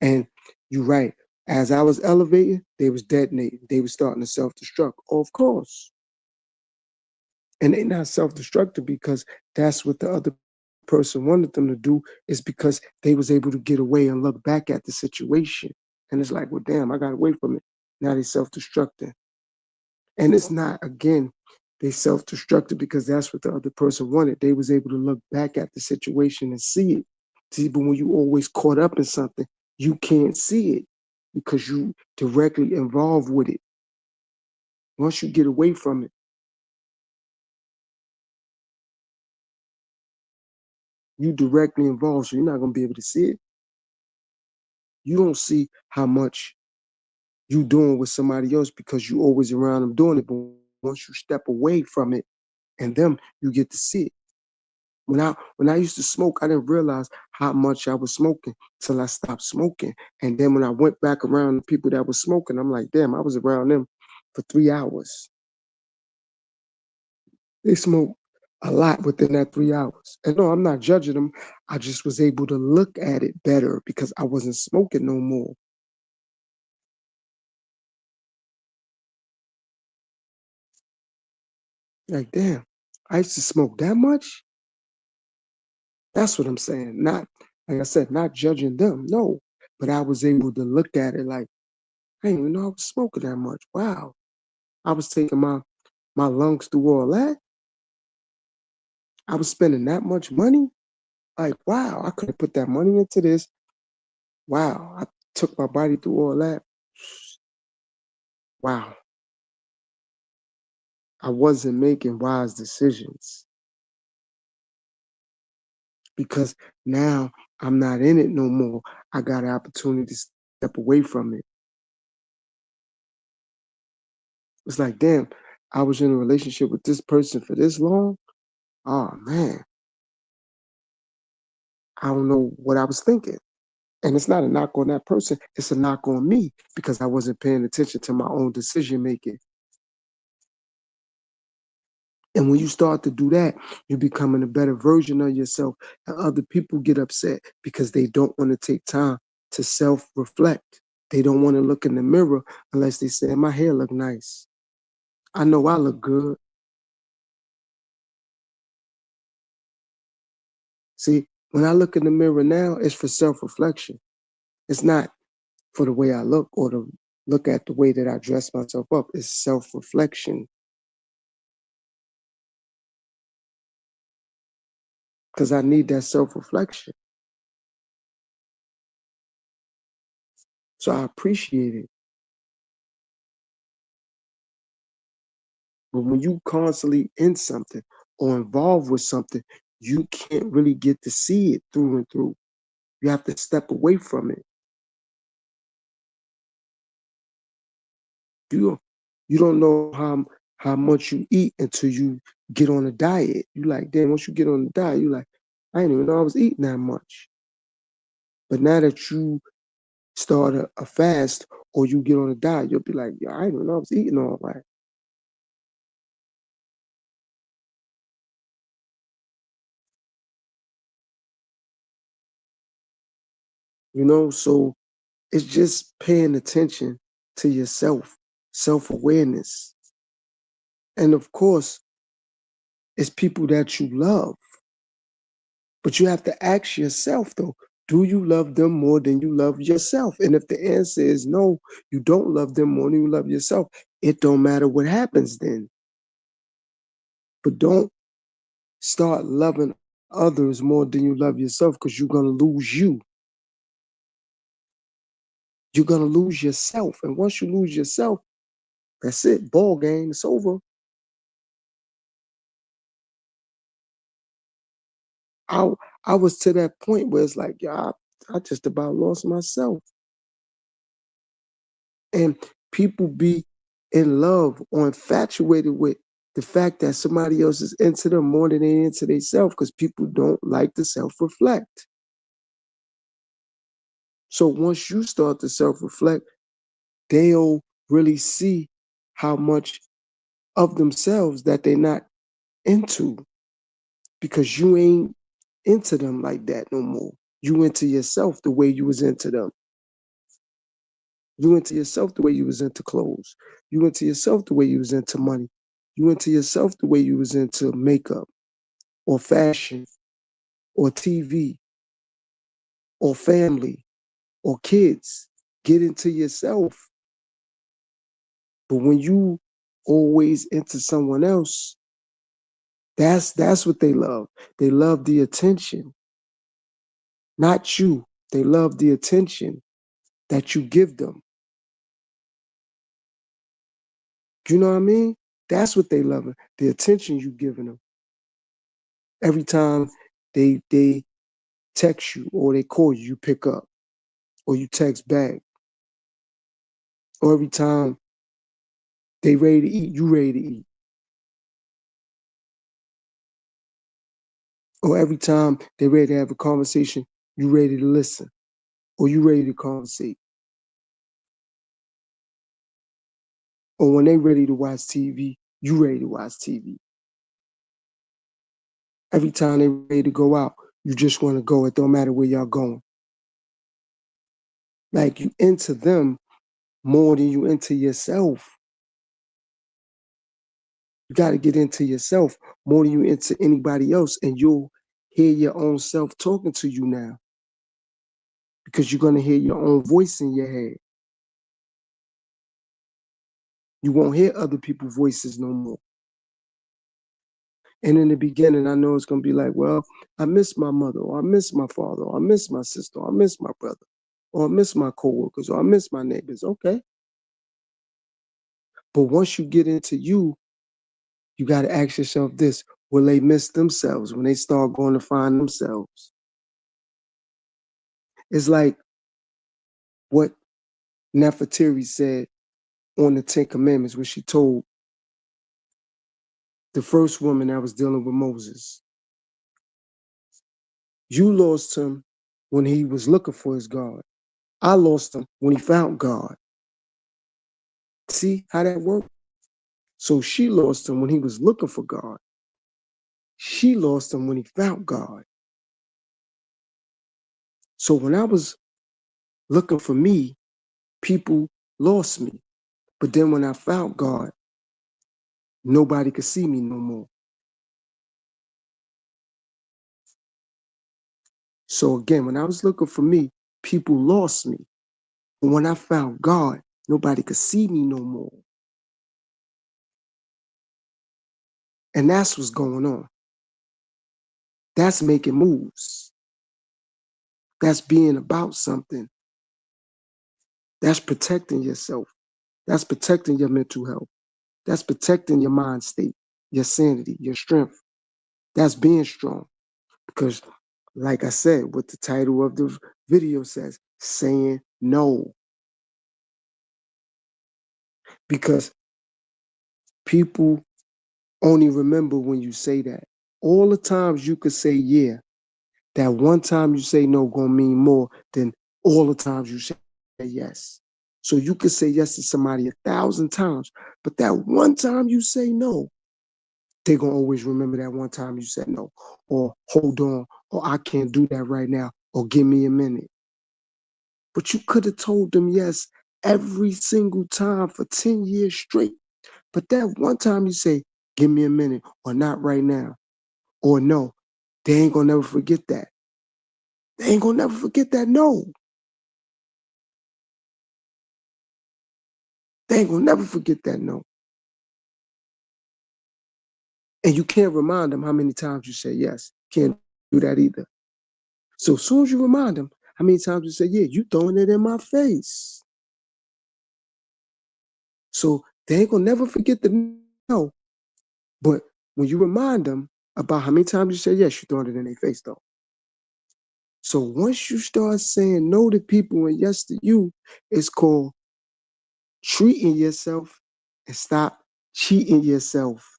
And you're right. As I was elevating, they was detonating. They was starting to self-destruct. Of course. And they not self-destructive because that's what the other person wanted them to do, is because they was able to get away and look back at the situation. And it's like, well, damn, I got away from it. Now they self-destructing. And it's not, again, they self-destructed because that's what the other person wanted. They was able to look back at the situation and see it. See, but when you always caught up in something, you can't see it because you directly involved with it. Once you get away from it, you directly involved, so you're not gonna be able to see it. You don't see how much you doing with somebody else because you always around them doing it. But once you step away from it and them, you get to see it. When I used to smoke, I didn't realize how much I was smoking till I stopped smoking. And then when I went back around the people that was smoking, I'm like, damn, I was around them for 3 hours. They smoked a lot within that 3 hours. And no, I'm not judging them. I just was able to look at it better because I wasn't smoking no more. Like, damn, I used to smoke that much? That's what I'm saying. Not, like I said, not judging them. No. But I was able to look at it like, I didn't even know I was smoking that much. Wow. I was taking my lungs through all that. I was spending that much money. Like, wow, I could have put that money into this. Wow, I took my body through all that. Wow, I wasn't making wise decisions because now I'm not in it no more. I got an opportunity to step away from it. It's like, damn, I was in a relationship with this person for this long. Oh man, I don't know what I was thinking. And it's not a knock on that person, it's a knock on me because I wasn't paying attention to my own decision making. And when you start to do that, you're becoming a better version of yourself. And other people get upset because they don't want to take time to self reflect. They don't want to look in the mirror unless they say, my hair look nice. I know I look good. See, when I look in the mirror now, it's for self reflection. It's not for the way I look or to look at the way that I dress myself up. It's self reflection because I need that self reflection. So I appreciate it. But when you constantly in something or involved with something, you can't really get to see it through and through. You have to step away from it. You you don't know how much you eat until you get on a diet. You like, damn, once you get on the diet, you like, I didn't even know I was eating that much. But now that you start a fast or you get on a diet, you'll be like, yeah, I didn't even know I was eating all right. So it's just paying attention to yourself, self-awareness. And of course, it's people that you love. But you have to ask yourself, though, do you love them more than you love yourself? And if the answer is no, you don't love them more than you love yourself, it don't matter what happens then. But don't start loving others more than you love yourself because you're going to lose you. You're going to lose yourself. And once you lose yourself, that's it. Ball game. It's over. I I was to that point where it's like, yeah, I just about lost myself. And people be in love or infatuated with the fact that somebody else is into them more than they into themselves because people don't like to self-reflect. So once you start to self-reflect, they'll really see how much of themselves that they're not into, because you ain't into them like that no more. You into yourself the way you was into them. You into yourself the way you was into clothes. You into yourself the way you was into money. You into yourself the way you was into makeup or fashion or TV or family or kids. Get into yourself. But when you always into someone else, that's what they love. They love the attention, not you. They love the attention that you give them. You know what I mean? That's what they love, the attention you giving them. Every time they text you or they call you, you pick up, or you text back. Or every time they ready to eat, you ready to eat. Or every time they ready to have a conversation, you ready to listen, or you ready to conversate. Or when they ready to watch TV, you ready to watch TV. Every time they ready to go out, you just want to go. It don't matter where y'all going. Like, you into them more than you into yourself. You got to get into yourself more than you into anybody else, and you'll hear your own self talking to you now, because you're going to hear your own voice in your head. You won't hear other people's voices no more. And in the beginning, I know it's going to be like, well, I miss my mother, or I miss my father, or I miss my sister, or I miss my brother, or I miss my coworkers, or I miss my neighbors. Okay. But once you get into you got to ask yourself this: will they miss themselves when they start going to find themselves? It's like what Nefertiti said on the Ten Commandments, when she told the first woman that was dealing with Moses, you lost him when he was looking for his God. I lost him when he found God. See how that worked? So she lost him when he was looking for God. She lost him when he found God. So when I was looking for me, people lost me. But then when I found God, nobody could see me no more. So again, when I was looking for me, people lost me. But when I found God, nobody could see me no more. And that's what's going on. That's making moves. That's being about something. That's protecting yourself. That's protecting your mental health. That's protecting your mind state, your sanity, your strength. That's being strong. Because, like I said, what the title of the video says, saying no. Because people only remember when you say that. All the times you could say yeah, that one time you say no gonna mean more than all the times you say yes. So you could say yes to somebody 1,000 times, but that one time you say no, they're gonna always remember that one time you said no, or hold on, or I can't do that right now, or give me a minute. But you could have told them yes every single time for 10 years straight. But that one time you say, give me a minute, or not right now, or no, they ain't gonna never forget that. They ain't gonna never forget that no. They ain't gonna never forget that no. And you can't remind them how many times you say yes. Can't do that either. So as soon as you remind them how many times you say yeah, you throwing it in my face. So they ain't gonna never forget the no. But when you remind them about how many times you say yes, you're throwing it in their face though. So once you start saying no to people and yes to you, it's called treating yourself and stop cheating yourself.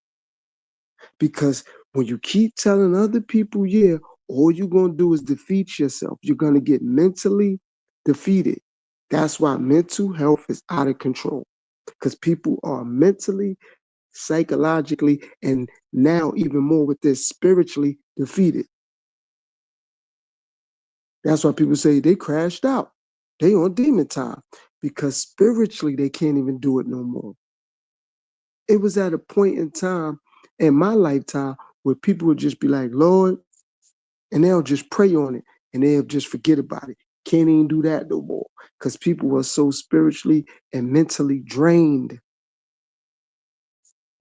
Because when you keep telling other people yeah, all you're going to do is defeat yourself. You're going to get mentally defeated. That's why mental health is out of control, because people are mentally, psychologically, and now even more with this, spiritually defeated. That's why people say they crashed out. They on demon time, because spiritually they can't even do it no more. It was at a point in time in my lifetime where people would just be like, Lord, and they'll just pray on it and they'll just forget about it. Can't even do that no more, because people were so spiritually and mentally drained,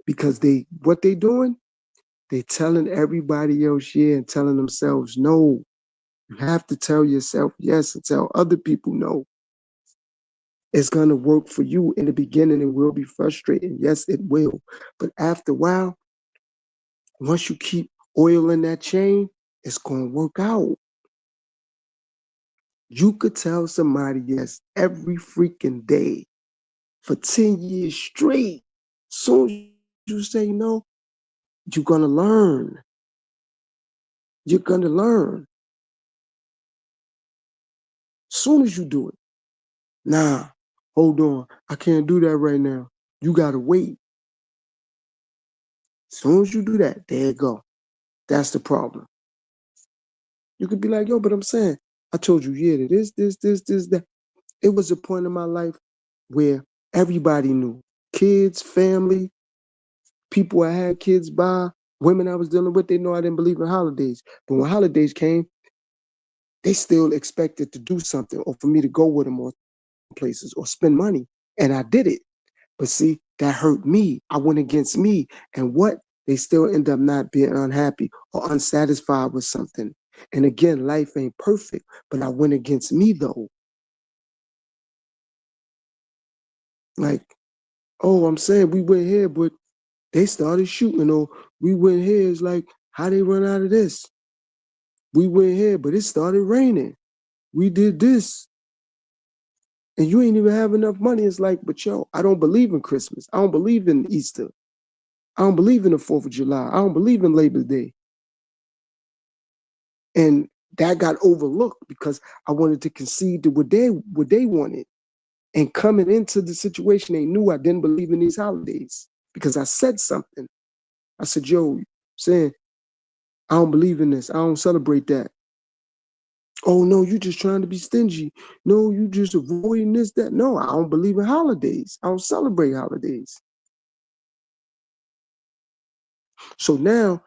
because what they doing? They telling everybody else yeah and telling themselves no. You have to tell yourself yes and tell other people no. It's going to work for you in the beginning. It will be frustrating. Yes, it will. But after a while, once you keep oil in that chain, it's going to work out. You could tell somebody yes every freaking day for 10 years straight. Soon as you say no, you're going to learn. You're going to learn. Soon as you do it. Nah, hold on. I can't do that right now. You got to wait. Soon as you do that, there you go. That's the problem. You could be like, yo, but I'm saying, I told you, yeah, that. It was a point in my life where everybody knew. Kids, family, people I had kids by, women I was dealing with, they know I didn't believe in holidays. But when holidays came, they still expected to do something or for me to go with them or places or spend money. And I did it. But see, that hurt me. I went against me. And what? They still end up not being unhappy or unsatisfied with something. And again, life ain't perfect, but I went against me though. Like, oh, I'm saying we went here, but they started shooting, or we went here. It's like, how they run out of this? We went here, but it started raining. We did this. And you ain't even have enough money. It's like, but yo, I don't believe in Christmas. I don't believe in Easter. I don't believe in the 4th of July. I don't believe in Labor Day. And that got overlooked because I wanted to concede to what they wanted. And coming into the situation, they knew I didn't believe in these holidays because I said something. I said, yo, saying, I don't believe in this. I don't celebrate that. Oh, no, you just trying to be stingy. No, you just avoiding this, that. No, I don't believe in holidays. I don't celebrate holidays. So now,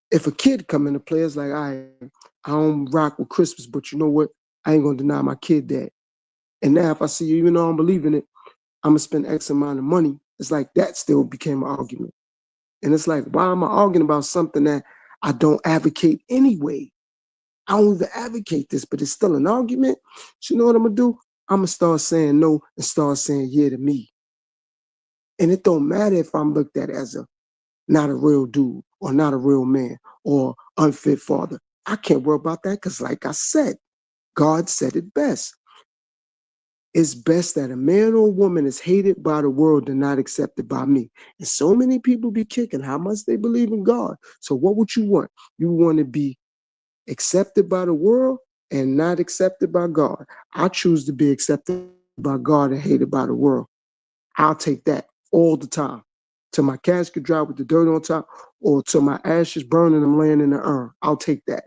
if a kid come into play, it's like, I don't rock with Christmas, but you know what? I ain't going to deny my kid that. And now if I see you, even though I don't believe in it, I'm going to spend X amount of money. It's like that still became an argument. And it's like, why am I arguing about something that I don't advocate anyway? I don't even advocate this, but it's still an argument. So you know what I'm going to do? I'm going to start saying no and start saying yeah to me. And it don't matter if I'm looked at as not a real dude or not a real man or unfit father. I can't worry about that because like I said, God said it best. It's best that a man or a woman is hated by the world and not accepted by me. And so many people be kicking how much they believe in God. So what would you want? You want to be accepted by the world and not accepted by God. I choose to be accepted by God and hated by the world. I'll take that all the time. Till my casket dry with the dirt on top or till my ashes burn and I'm laying in the urn. I'll take that.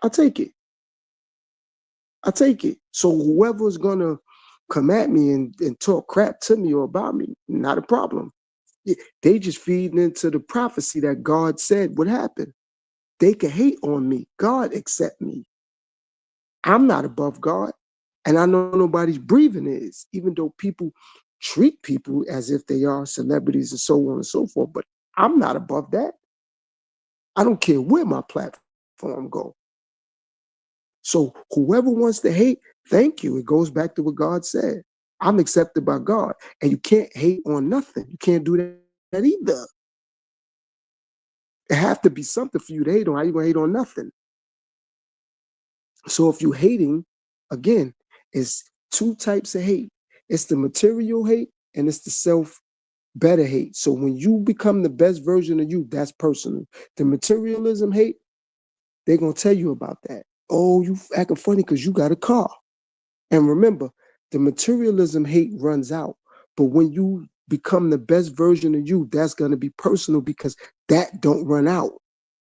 I'll take it. I take it. So whoever's gonna come at me and talk crap to me or about me, not a problem. They just feeding into the prophecy that God said would happen. They can hate on me. God accept me. I'm not above God. And I know nobody's breathing is, even though people treat people as if they are celebrities and so on and so forth. But I'm not above that. I don't care where my platform go. So whoever wants to hate, thank you. It goes back to what God said. I'm accepted by God. And you can't hate on nothing. You can't do that either. It have to be something for you to hate on. How you gonna hate on nothing? So if you hating, again, it's two types of hate. It's the material hate and it's the self better hate. So when you become the best version of you, that's personal. The materialism hate, they're gonna tell you about that. Oh, you acting funny because you got a car. And remember, the materialism hate runs out. But when you become the best version of you, that's going to be personal because that don't run out.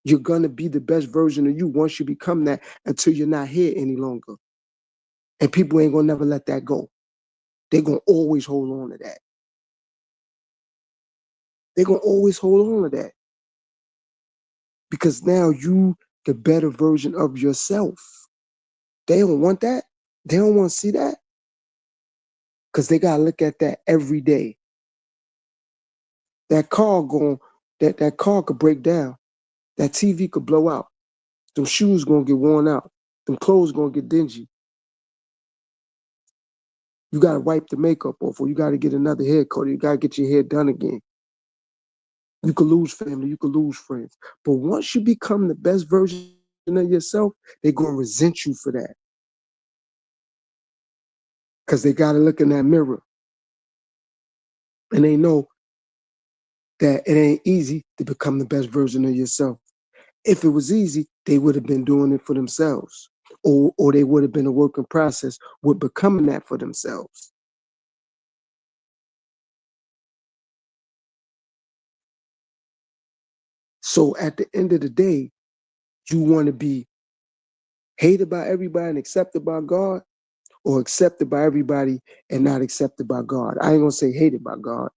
You're going to be the best version of you once you become that until you're not here any longer. And people ain't going to never let that go. They're going to always hold on to that. They're going to always hold on to that because now you the better version of yourself. They don't want that. They don't want to see that because they got to look at that every day. That car going, that car could break down. That TV could blow out. Them shoes gonna get worn out. Them clothes gonna get dingy. You gotta wipe the makeup off, or you gotta get another haircut, or you gotta get your hair done again. You could lose family, you could lose friends. But once you become the best version of yourself, they're gonna resent you for that. Because they gotta look in that mirror. And they know that it ain't easy to become the best version of yourself. If it was easy, they would have been doing it for themselves. Or they would have been a working process with becoming that for themselves. So at the end of the day, you want to be hated by everybody and accepted by God, or accepted by everybody and not accepted by God. I ain't gonna say hated by God.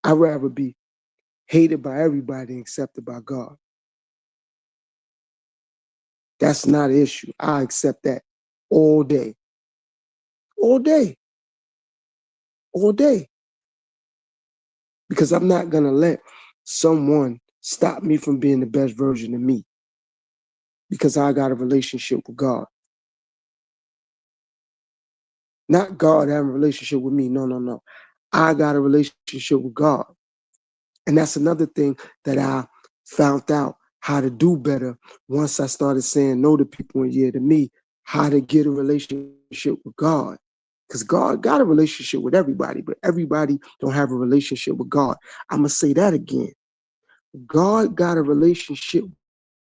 I'd rather be hated by everybody and accepted by God. That's not an issue. I accept that all day. All day. All day. Because I'm not gonna let someone stop me from being the best version of me because I got a relationship with God. Not God having a relationship with me. No, no, no. I got a relationship with God. And that's another thing that I found out how to do better once I started saying no to people and yeah to me, how to get a relationship with God. Because God got a relationship with everybody, but everybody don't have a relationship with God. I'm going to say that again. God got a relationship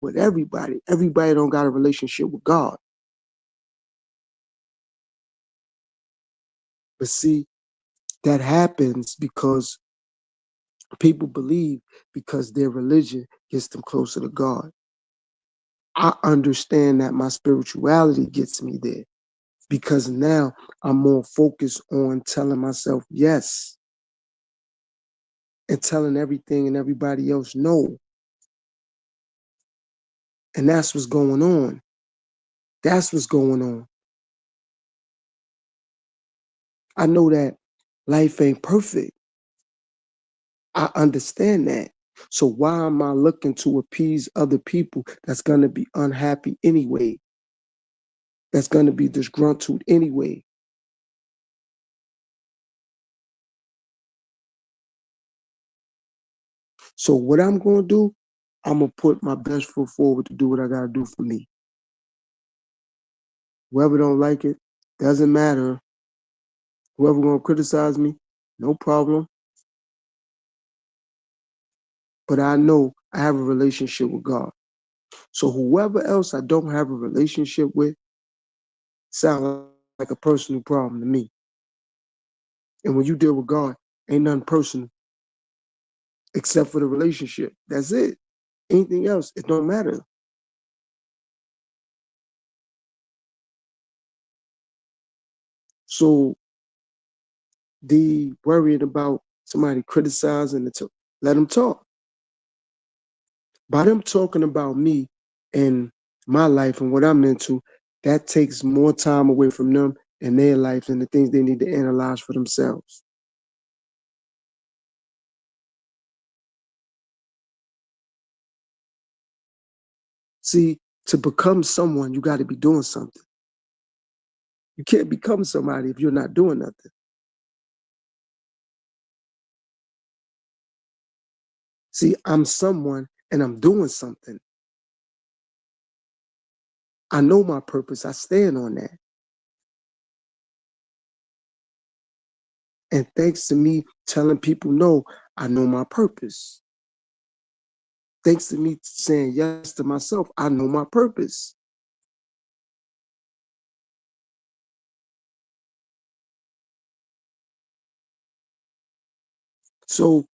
with everybody. Everybody don't got a relationship with God. But see, that happens because people believe because their religion gets them closer to God. I understand that my spirituality gets me there because now I'm more focused on telling myself yes and telling everything and everybody else no. And that's what's going on. That's what's going on. I know that life ain't perfect. I understand that. So why am I looking to appease other people that's going to be unhappy anyway? That's going to be disgruntled anyway? So what I'm going to do, I'm going to put my best foot forward to do what I got to do for me. Whoever don't like it, doesn't matter. Whoever going to criticize me, no problem. But I know I have a relationship with God. So whoever else I don't have a relationship with sounds like a personal problem to me. And when you deal with God, ain't nothing personal except for the relationship. That's it. Anything else, it don't matter. So the worrying about somebody criticizing, let them talk. By them talking about me and my life and what I'm into, that takes more time away from them and their life and the things they need to analyze for themselves. See, to become someone, you got to be doing something. You can't become somebody if you're not doing nothing. See, I'm someone and I'm doing something. I know my purpose. I stand on that. And thanks to me telling people no, I know my purpose. Thanks to me saying yes to myself, I know my purpose. So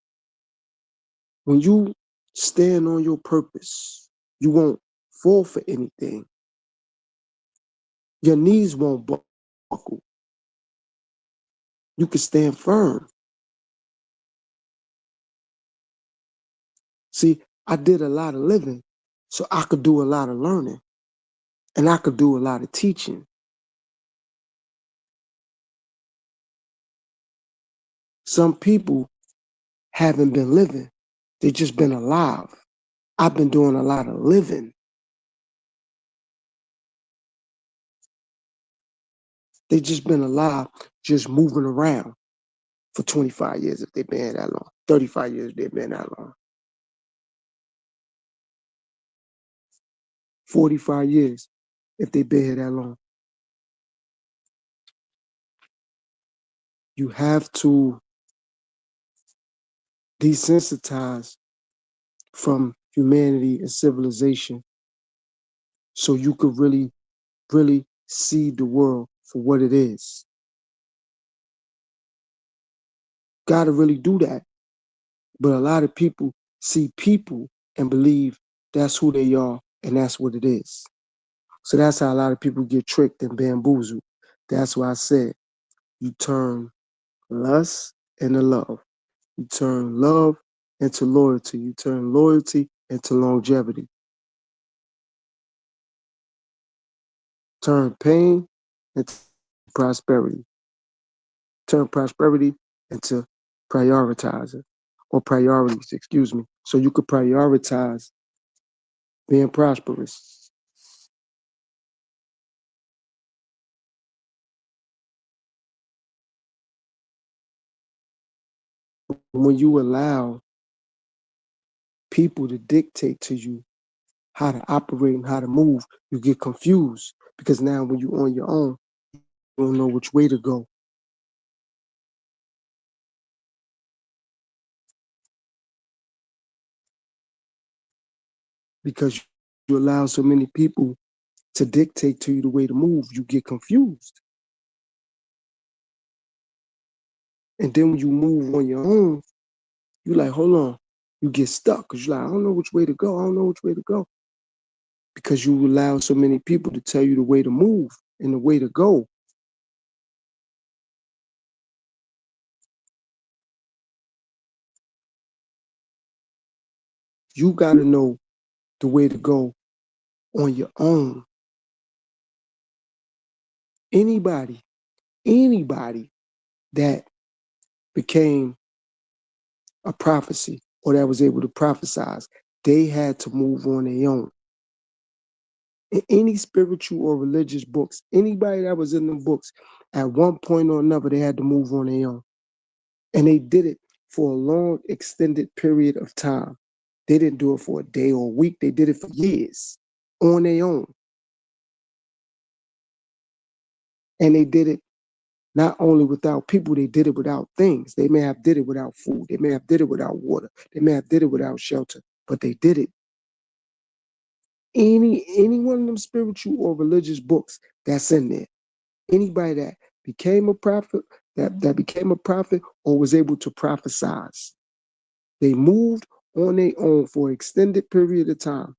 when you stand on your purpose, you won't fall for anything. Your knees won't buckle. You can stand firm. See, I did a lot of living, so I could do a lot of learning, and I could do a lot of teaching. Some people haven't been living. They just been alive. I've been doing a lot of living. They just been alive, just moving around for 25 years if they've been here that long. 35 years if they've been that long. 45 years if they've been here that long. You have to desensitize from humanity and civilization so you could really, really see the world for what it is. Got to really do that. But a lot of people see people and believe that's who they are and that's what it is. So that's how a lot of people get tricked and bamboozled. That's why I said you turn lust into love. You turn love into loyalty. You turn loyalty into longevity. Turn pain into prosperity. Turn prosperity into prioritizing or priorities, excuse me. So you could prioritize being prosperous. When you allow people to dictate to you how to operate and how to move, you get confused because now when you're on your own, you don't know which way to go. Because you allow so many people to dictate to you the way to move, you get confused. And then when you move on your own, you're like, hold on, you get stuck because you're like, I don't know which way to go. I don't know which way to go. Because you allow so many people to tell you the way to move and the way to go. You got to know the way to go on your own. Anybody that became a prophecy or that was able to prophesize, they had to move on their own. In any spiritual or religious books, anybody that was in the books, at one point or another, they had to move on their own. And they did it for a long, extended period of time. They didn't do it for a day or a week. They did it for years on their own. And they did it not only without people, they did it without things. They may have did it without food. They may have did it without water. They may have did it without shelter, but they did it. Any one of them spiritual or religious books that's in there, anybody that became a prophet, that became a prophet or was able to prophesize, they moved on their own for an extended period of time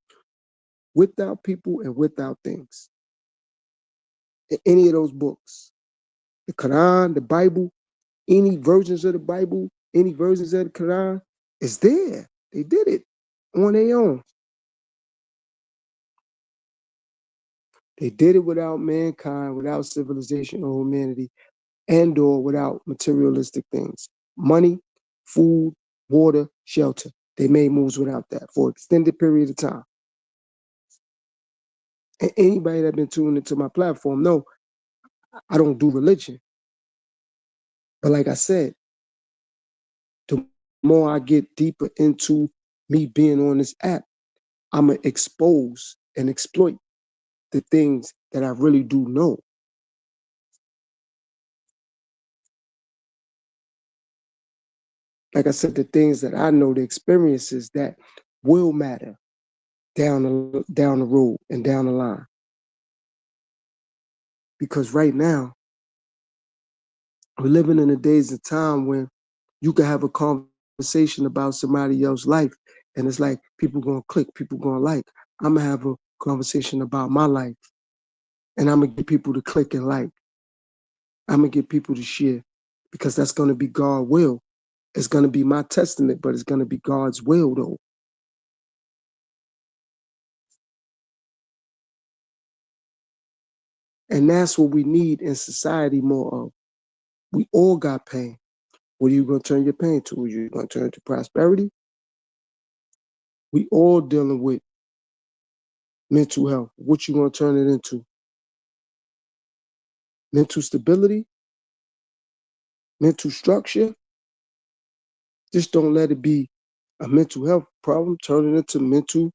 without people and without things. In any of those books, the Quran, the Bible, any versions of the Bible, any versions of the Quran, it's there. They did it on their own. They did it without mankind, without civilization or humanity, and or without materialistic things. Money, food, water, shelter. They made moves without that for an extended period of time. And anybody that's been tuned into my platform know I don't do religion. But like I said, the more I get deeper into me being on this app, I'm going to expose and exploit the things that I really do know. Like I said, the things that I know, the experiences that will matter down the road and down the line. Because right now, we're living in the days of time when you can have a conversation conversation about somebody else's life, and it's like people gonna click, people gonna like. I'm gonna have a conversation about my life, and I'm gonna get people to click and like. I'm gonna get people to share, because that's gonna be God's will. It's gonna be my testament, but it's gonna be God's will though. And that's what we need in society more of. We all got pain. What are you gonna turn your pain to? Are you gonna turn it to prosperity? We all dealing with mental health. What you gonna turn it into? Mental stability, mental structure. Just don't let it be a mental health problem. Turn it into mental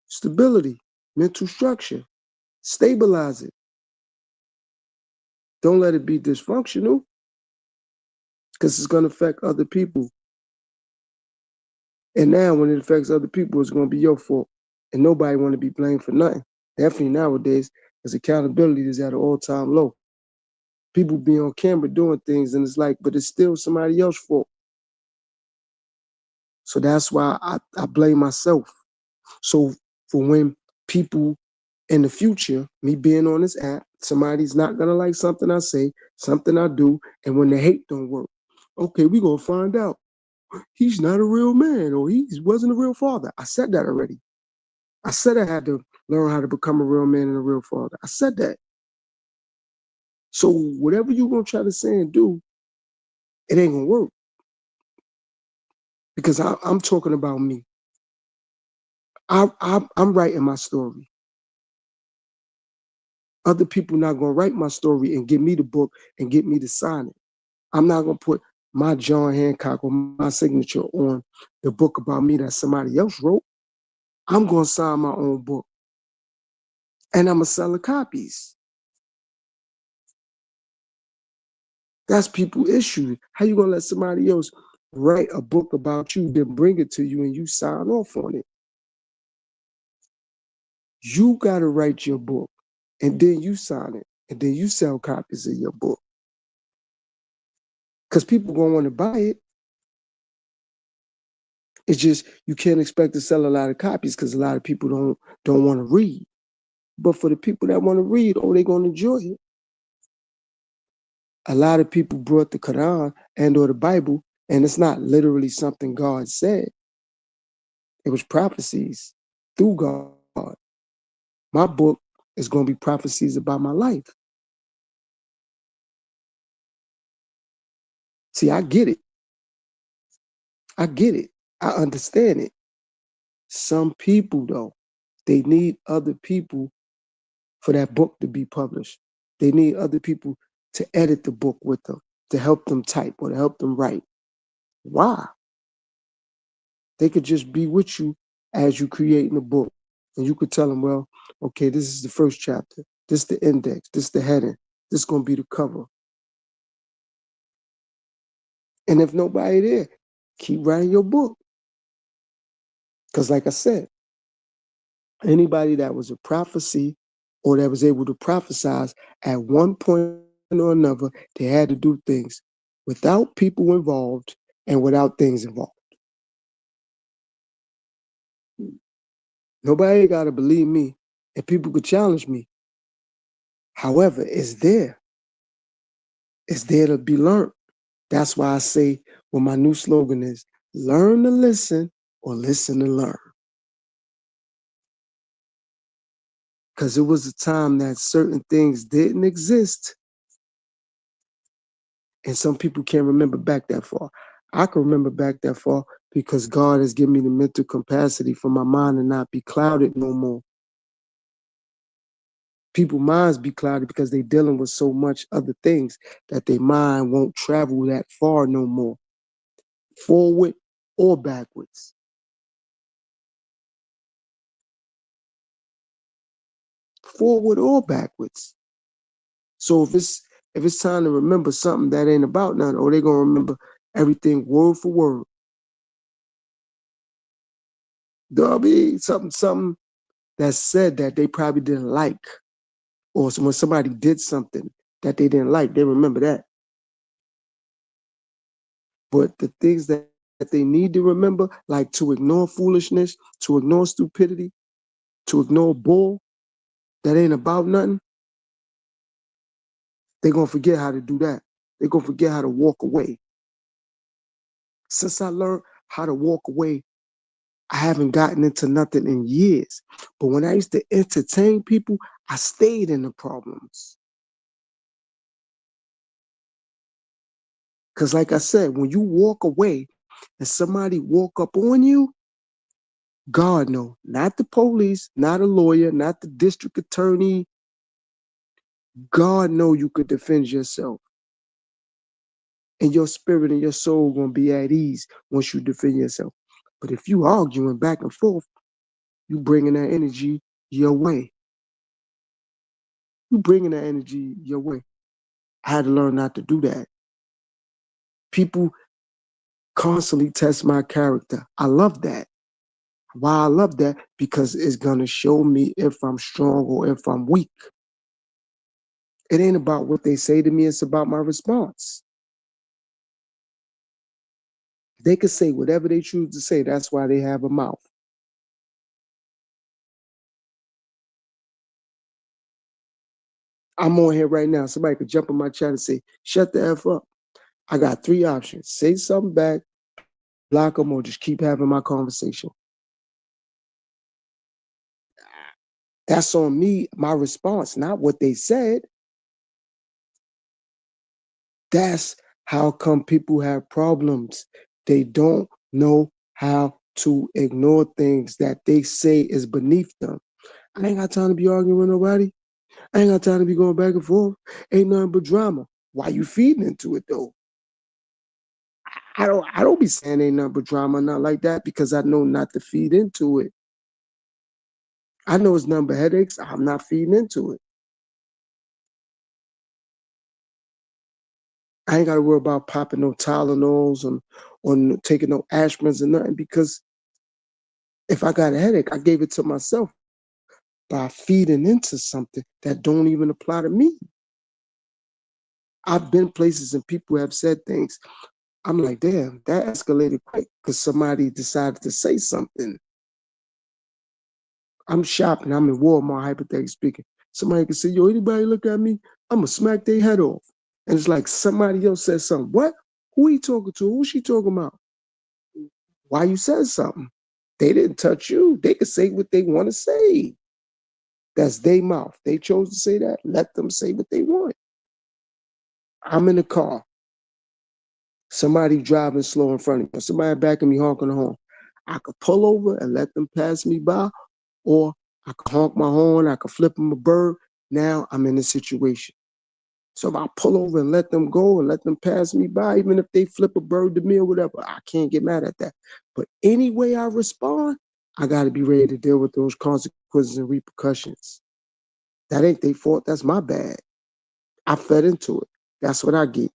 stability, mental structure. Stabilize it. Don't let it be dysfunctional, because it's gonna affect other people. And now when it affects other people, it's gonna be your fault. And nobody wanna be blamed for nothing. Definitely nowadays, because accountability is at an all-time low. People be on camera doing things, and it's like, but it's still somebody else's fault. So that's why I blame myself. So for when people in the future, me being on this app, somebody's not gonna like something I say, something I do, and when the hate don't work, okay, we gonna find out he's not a real man, or he wasn't a real father. I said that already. I said I had to learn how to become a real man and a real father. I said that. So whatever you're gonna try to say and do, it ain't gonna work, because I'm talking about me. I'm writing my story. Other people not gonna write my story and give me the book and get me to sign it. I'm not gonna put my John Hancock or my signature on the book about me that somebody else wrote. I'm gonna sign my own book, and I'm gonna sell the copies. That's people issue. How you gonna let somebody else write a book about you, then bring it to you, and you sign off on it? You gotta write your book, and then you sign it, and then you sell copies of your book, because people gonna want to buy it. It's just you can't expect to sell a lot of copies, because a lot of people don't want to read. But for the people that want to read, oh, they're gonna enjoy it. A lot of people brought the Quran and or the Bible, and it's not literally something God said. It was prophecies through God. My book is going to be prophecies about my life. See, I get it. I get it. I understand it. Some people, though, they need other people for that book to be published. They need other people to edit the book with them, to help them type or to help them write. Why? They could just be with you as you creating the book. And you could tell them, well, okay, this is the first chapter. This is the index. This is the heading. This is going to be the cover. And if nobody there, keep writing your book. Because like I said, anybody that was a prophecy or that was able to prophesize at one point or another, they had to do things without people involved and without things involved. Nobody got to believe me, and people could challenge me. However, it's there. It's there to be learned. That's why I say what my new slogan is: learn to listen or listen to learn. Because it was a time that certain things didn't exist, and some people can't remember back that far. I can remember back that far because God has given me the mental capacity for my mind to not be clouded no more. People's minds be clouded because they're dealing with so much other things that their mind won't travel that far no more, forward or backwards. Forward or backwards. So if it's time to remember something that ain't about nothing, or they're gonna remember everything word for word. There'll be something that said that they probably didn't like, or when somebody did something that they didn't like, they remember that. But the things that that they need to remember, like to ignore foolishness, to ignore stupidity, to ignore bull that ain't about nothing, they're going to forget how to do that. They're going to forget how to walk away. Since I learned how to walk away, I haven't gotten into nothing in years. But when I used to entertain people, I stayed in the problems. Because like I said, when you walk away and somebody walk up on you, God no, not the police, not a lawyer, not the district attorney. God know you could defend yourself. And your spirit and your soul going to be at ease once you defend yourself. But if you arguing back and forth, you bringing that energy your way. You bringing that energy your way. I had to learn not to do that. People constantly test my character. I love that. Why I love that? Because it's going to show me if I'm strong or if I'm weak. It ain't about what they say to me. It's about my response. They could say whatever they choose to say. That's why they have a mouth. I'm on here right now. Somebody could jump in my chat and say, shut the F up. I got 3 options. Say something back, block them, or just keep having my conversation. That's on me, my response, not what they said. That's how come people have problems. They don't know how to ignore things that they say is beneath them. I ain't got time to be arguing with nobody. I ain't got time to be going back and forth. Ain't nothing but drama. Why you feeding into it though? I don't be saying ain't nothing but drama, not like that, because I know not to feed into it. I know it's nothing but headaches. I'm not feeding into it. I ain't got to worry about popping no Tylenols or taking no aspirins or nothing, because if I got a headache, I gave it to myself by feeding into something that don't even apply to me. I've been places and people have said things. I'm like, damn, that escalated quick because somebody decided to say something. I'm shopping. I'm in Walmart, hypothetically speaking. Somebody can say, yo, anybody look at me, I'm going to smack their head off. And it's like somebody else said something. What? Who he talking to? Who's she talking about? Why you said something? They didn't touch you. They could say what they want to say. That's their mouth. They chose to say that. Let them say what they want. I'm in the car. Somebody driving slow in front of me. Somebody backing me honking the horn. I could pull over and let them pass me by, or I could honk my horn. I could flip them a bird. Now I'm in a situation. So if I pull over and let them go and let them pass me by, even if they flip a bird to me or whatever, I can't get mad at that. But any way I respond, I got to be ready to deal with those consequences and repercussions. That ain't their fault. That's my bad. I fed into it. That's what I get.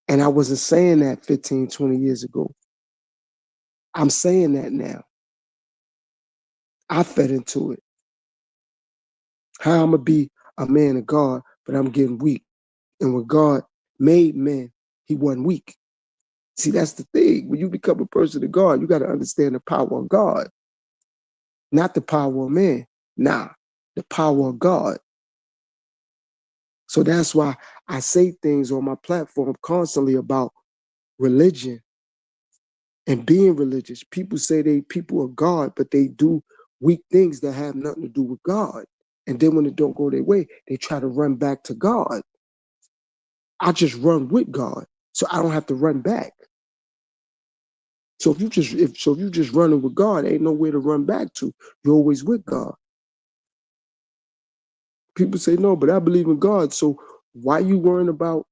And I wasn't saying that 15, 20 years ago. I'm saying that now. I fed into it. How I'm going to be a man of God, but I'm getting weak. And when God made men, he wasn't weak. See, that's the thing. When you become a person of God, you got to understand the power of God, not the power of man. Nah, the power of God. So that's why I say things on my platform constantly about religion and being religious. People say they people of God, but they do weak things that have nothing to do with God. And then when it don't go their way, they try to run back to God. I just run with God, so I don't have to run back. So if you just running with God, ain't nowhere to run back to. You're always with God. People say no, but I believe in God. So why you worrying about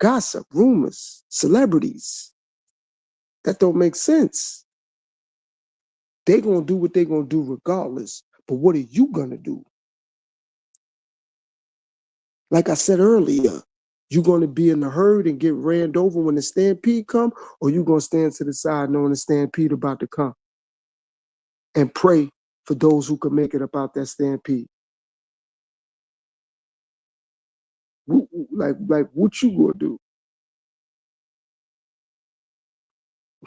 gossip, rumors, celebrities? That don't make sense. They gonna do what they gonna do regardless. But what are you gonna do? Like I said earlier, you gonna be in the herd and get ran over when the stampede come, or you gonna stand to the side knowing the stampede about to come and pray for those who can make it up out that stampede? Like what you gonna do?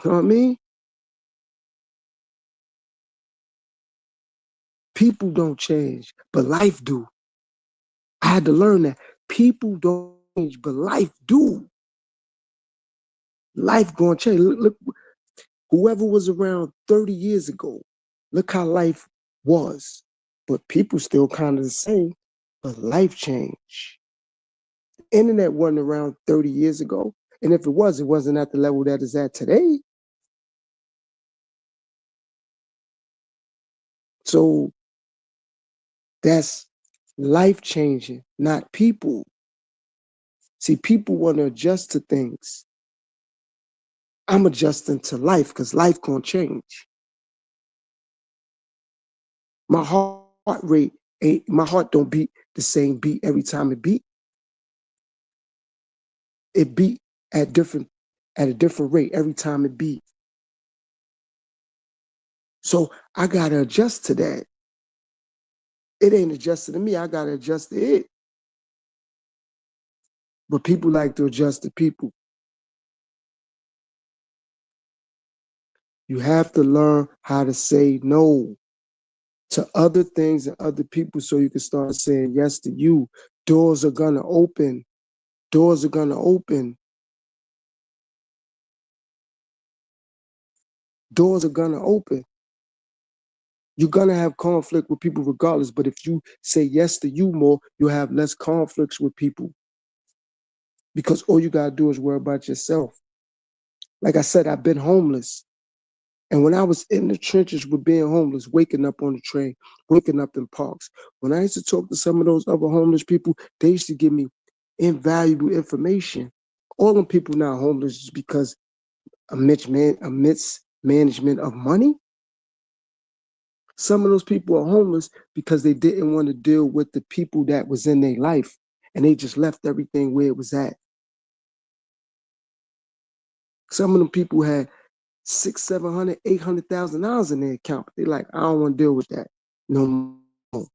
You know what I mean? People don't change, but life do. I had to learn that. People don't change, but life do. Life gonna change. Look, whoever was around 30 years ago, look how life was. But people still kind of the same, but life changed. Internet wasn't around 30 years ago. And if it was, it wasn't at the level that it's at today. So that's life changing, not people. See, people want to adjust to things. I'm adjusting to life because life gonna change. My heart rate ain't, my heart don't beat the same beat every time it beat. It beat at different at a different rate every time it beat. So I gotta adjust to that. It ain't adjusted to me. I gotta adjust to it. But people like to adjust to people. You have to learn how to say no to other things and other people so you can start saying yes to you. Doors are gonna open. Doors are gonna open. Doors are gonna open. You're gonna have conflict with people regardless, but if you say yes to you more, you'll have less conflicts with people because all you gotta do is worry about yourself. Like I said, I've been homeless. And when I was in the trenches with being homeless, waking up on the train, waking up in parks, when I used to talk to some of those other homeless people, they used to give me invaluable information. All them people now homeless is because of mismanagement of money. Some of those people are homeless because they didn't want to deal with the people that was in their life and they just left everything where it was at. Some of them people had six, 700, $800,000 in their account. They're like, I don't want to deal with that no more.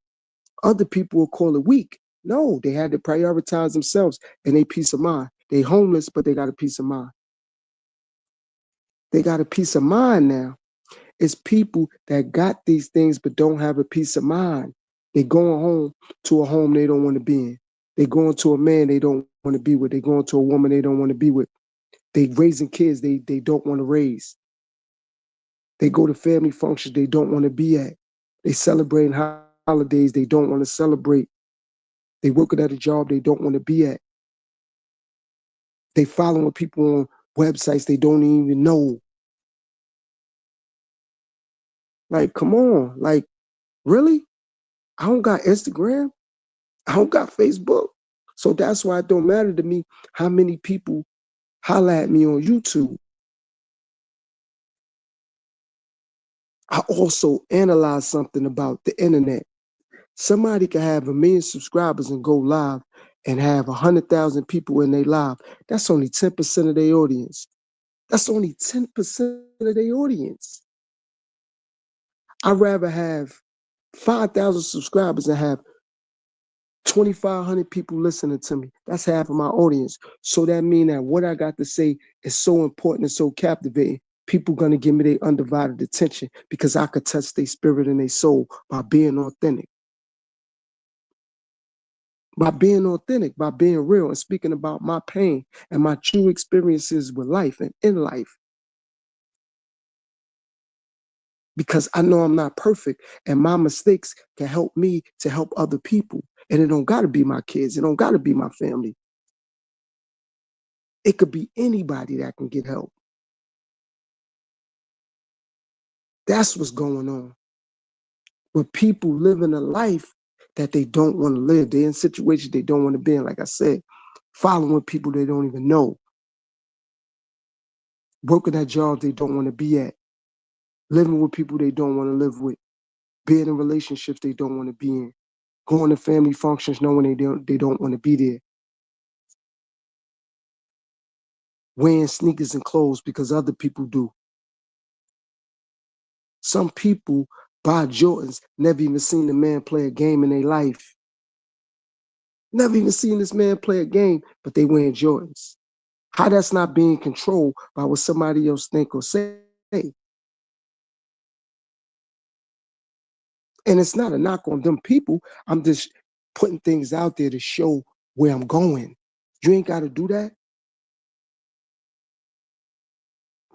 Other people will call it weak. No, they had to prioritize themselves and their peace of mind. They homeless, but they got a peace of mind. They got a peace of mind now. It's people that got these things but don't have a peace of mind. They going home to a home they don't want to be in. They going to a man they don't want to be with. They going to a woman they don't want to be with. They raising kids they don't want to raise. They go to family functions they don't want to be at. They celebrating holidays they don't want to celebrate. They working at a job they don't want to be at. They following people on websites they don't even know. Like, come on. Like, really? I don't got Instagram. I don't got Facebook. So that's why it don't matter to me how many people holler at me on YouTube. I also analyze something about the internet. Somebody can have 1 million subscribers and go live and have 100,000 people in their live. That's only 10% of their audience. That's only 10% of their audience. I'd rather have 5,000 subscribers and have 2,500 people listening to me. That's half of my audience. So that means that what I got to say is so important and so captivating. People gonna give me their undivided attention because I could touch their spirit and their soul by being authentic. By being authentic, by being real and speaking about my pain and my true experiences with life and in life. Because I know I'm not perfect and my mistakes can help me to help other people. And it don't gotta be my kids, it don't gotta be my family. It could be anybody that can get help. That's what's going on. With people living a life that they don't want to live. They're in situations they don't want to be in, like I said, following people they don't even know, working at jobs they don't want to be at, living with people they don't want to live with, being in relationships they don't want to be in, going to family functions knowing they don't want to be there, wearing sneakers and clothes because other people do. Some people buy Jordans, never even seen a man play a game in their life. Never even seen this man play a game, but they wearing Jordans. How that's not being controlled by what somebody else think or say. And it's not a knock on them people. I'm just putting things out there to show where I'm going. You ain't got to do that.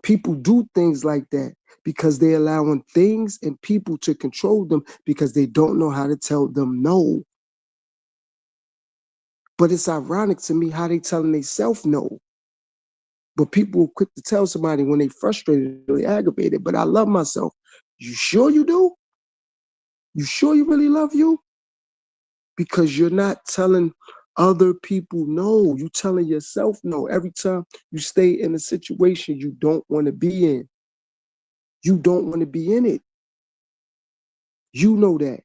People do things like that because they're allowing things and people to control them because they don't know how to tell them no. But it's ironic to me how they telling themselves no. But people are quick to tell somebody when they frustrated or they aggravated, but I love myself. You sure you do? You sure you really love you? Because you're not telling other people no. You telling yourself no. Every time you stay in a situation you don't want to be in, you don't want to be in it. You know that.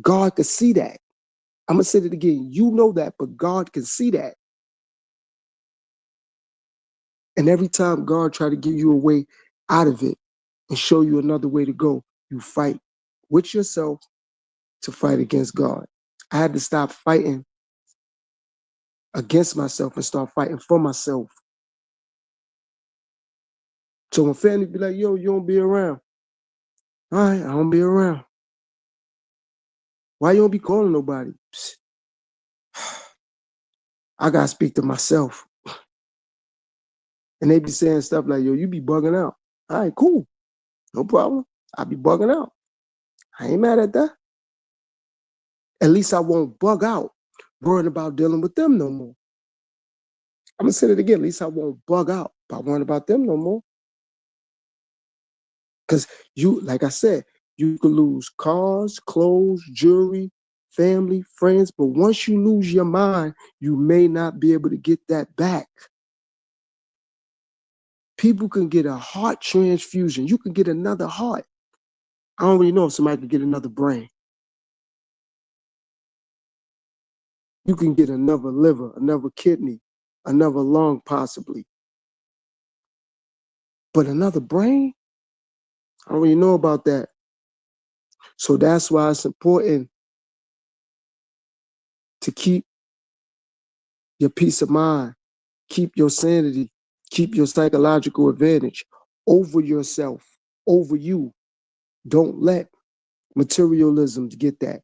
God can see that. I'm going to say it again. You know that, but God can see that. And every time God try to give you a way out of it and show you another way to go, you fight with yourself to fight against God. I had to stop fighting against myself and start fighting for myself. So when family be like, yo, you don't be around. All right, I don't be around. Why you don't be calling nobody? Psst. I got to speak to myself. And they be saying stuff like, yo, you be bugging out. All right, cool. No problem. I be bugging out. I ain't mad at that. At least I won't bug out worrying about dealing with them no more. I'm going to say it again. At least I won't bug out by worrying about them no more. Because you, like I said, you could lose cars, clothes, jewelry, family, friends. But once you lose your mind, you may not be able to get that back. People can get a heart transfusion. You can get another heart. I don't really know if somebody can get another brain. You can get another liver, another kidney, another lung possibly. But another brain? I don't really know about that. So that's why it's important to keep your peace of mind, keep your sanity, keep your psychological advantage over yourself, over you. Don't let materialism get that.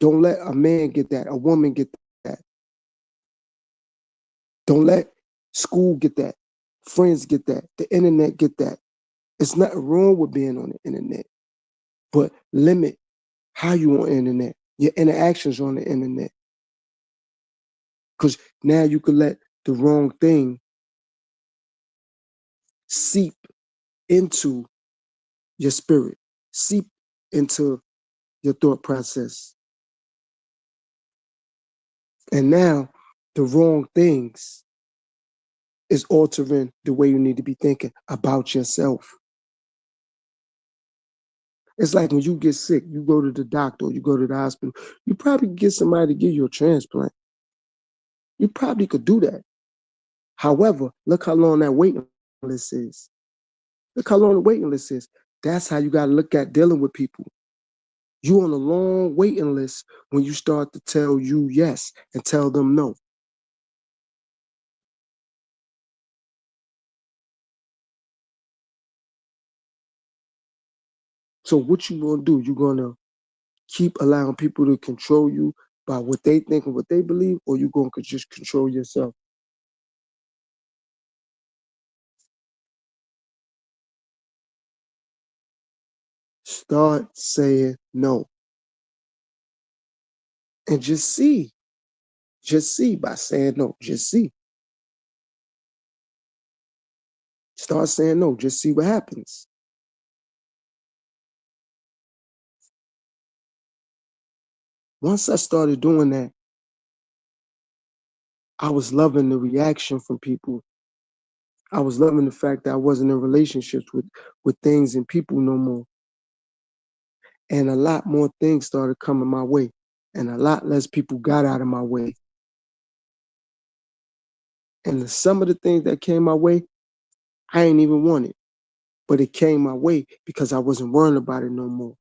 Don't let a man get that, a woman get that. Don't let school get that, friends get that, the internet get that. It's nothing wrong with being on the internet, but limit how you on the internet, your interactions on the internet. Because now you can let the wrong thing seep into your spirit, seep into your thought process. And now the wrong things is altering the way you need to be thinking about yourself. It's like when you get sick, you go to the doctor, you go to the hospital, you probably get somebody to give you a transplant. You probably could do that. However, look how long that waiting list is. Look how long the waiting list is. That's how you got to look at dealing with people. You on a long waiting list when you start to tell you yes and tell them no. So what you gonna do? You gonna keep allowing people to control you by what they think and what they believe, or you gonna just control yourself? Start saying no and just see. Just see by saying no. Just see. Start saying no. Just see what happens. Once I started doing that, I was loving the reaction from people. I was loving the fact that I wasn't in relationships with things and people no more. And a lot more things started coming my way. And a lot less people got out of my way. And some of the things that came my way, I ain't even want it. But it came my way because I wasn't worrying about it no more.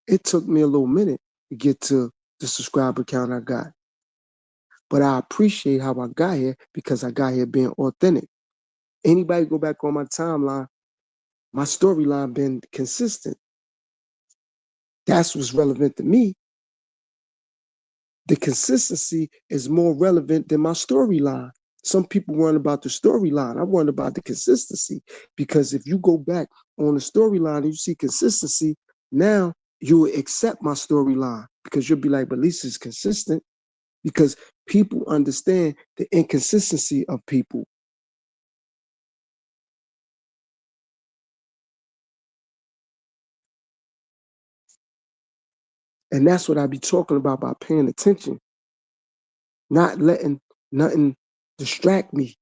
It took me a little minute to get to the subscriber count I got. But I appreciate how I got here because I got here being authentic. Anybody go back on my timeline, my storyline been consistent. That's what's relevant to me. The consistency is more relevant than my storyline. Some people worry about the storyline. I'm worried about the consistency because if you go back on the storyline and you see consistency, now you will accept my storyline because you'll be like, but Lisa's consistent because people understand the inconsistency of people. And that's what I be talking about by paying attention, not letting nothing distract me.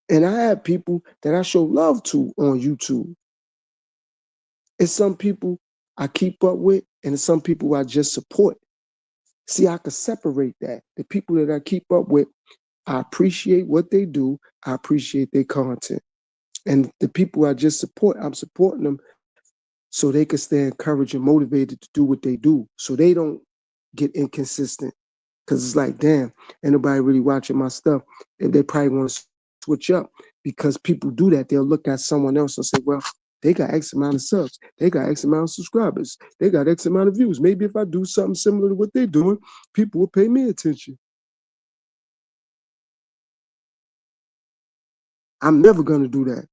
And I have people that I show love to on YouTube. It's some people I keep up with, and it's some people I just support. See, I can separate that. The people that I keep up with, I appreciate what they do. I appreciate their content. And the people I just support, I'm supporting them so they can stay encouraged and motivated to do what they do. So they don't get inconsistent. Because it's like, damn, ain't nobody really watching my stuff. And they probably want to switch up because people do that. They'll look at someone else and say, well, they got X amount of subs. They got X amount of subscribers. They got X amount of views. Maybe if I do something similar to what they're doing, people will pay me attention. I'm never going to do that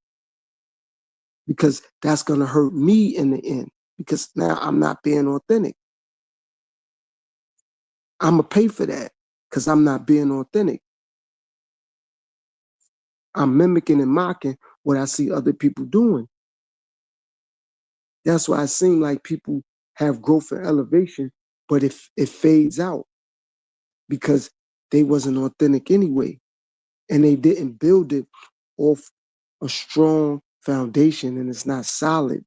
because that's going to hurt me in the end because now I'm not being authentic. I'm going to pay for that because I'm not being authentic. I'm mimicking and mocking what I see other people doing. That's why it seems like people have growth and elevation, but it fades out because they wasn't authentic anyway. And they didn't build it off a strong foundation and it's not solid.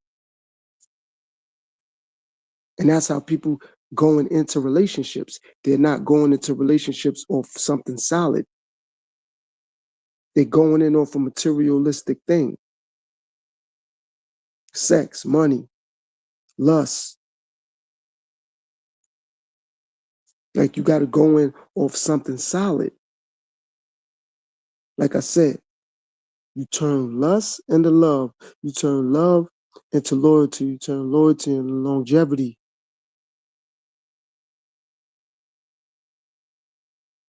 And that's how people going into relationships. They're not going into relationships off something solid. They're going in off a materialistic thing. Sex, money, lust. Like you got to go in off something solid. Like I said, you turn lust into love. You turn love into loyalty. You turn loyalty into longevity.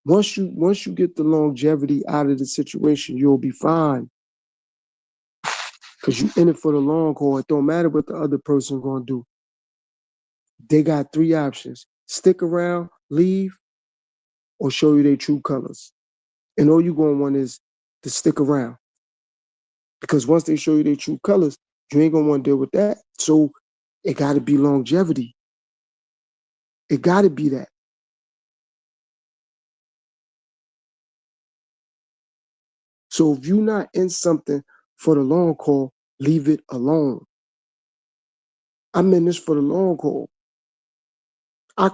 Once you get the longevity out of the situation, you'll be fine. Because you in it for the long haul. It don't matter what the other person gonna do. They got three options: stick around, leave, or show you their true colors. And all you gonna want is to stick around. Because once they show you their true colors, you ain't gonna want to deal with that. So it gotta be longevity. It gotta be that. So if you're not in something for the long haul, leave it alone. I'm in this for the long haul. I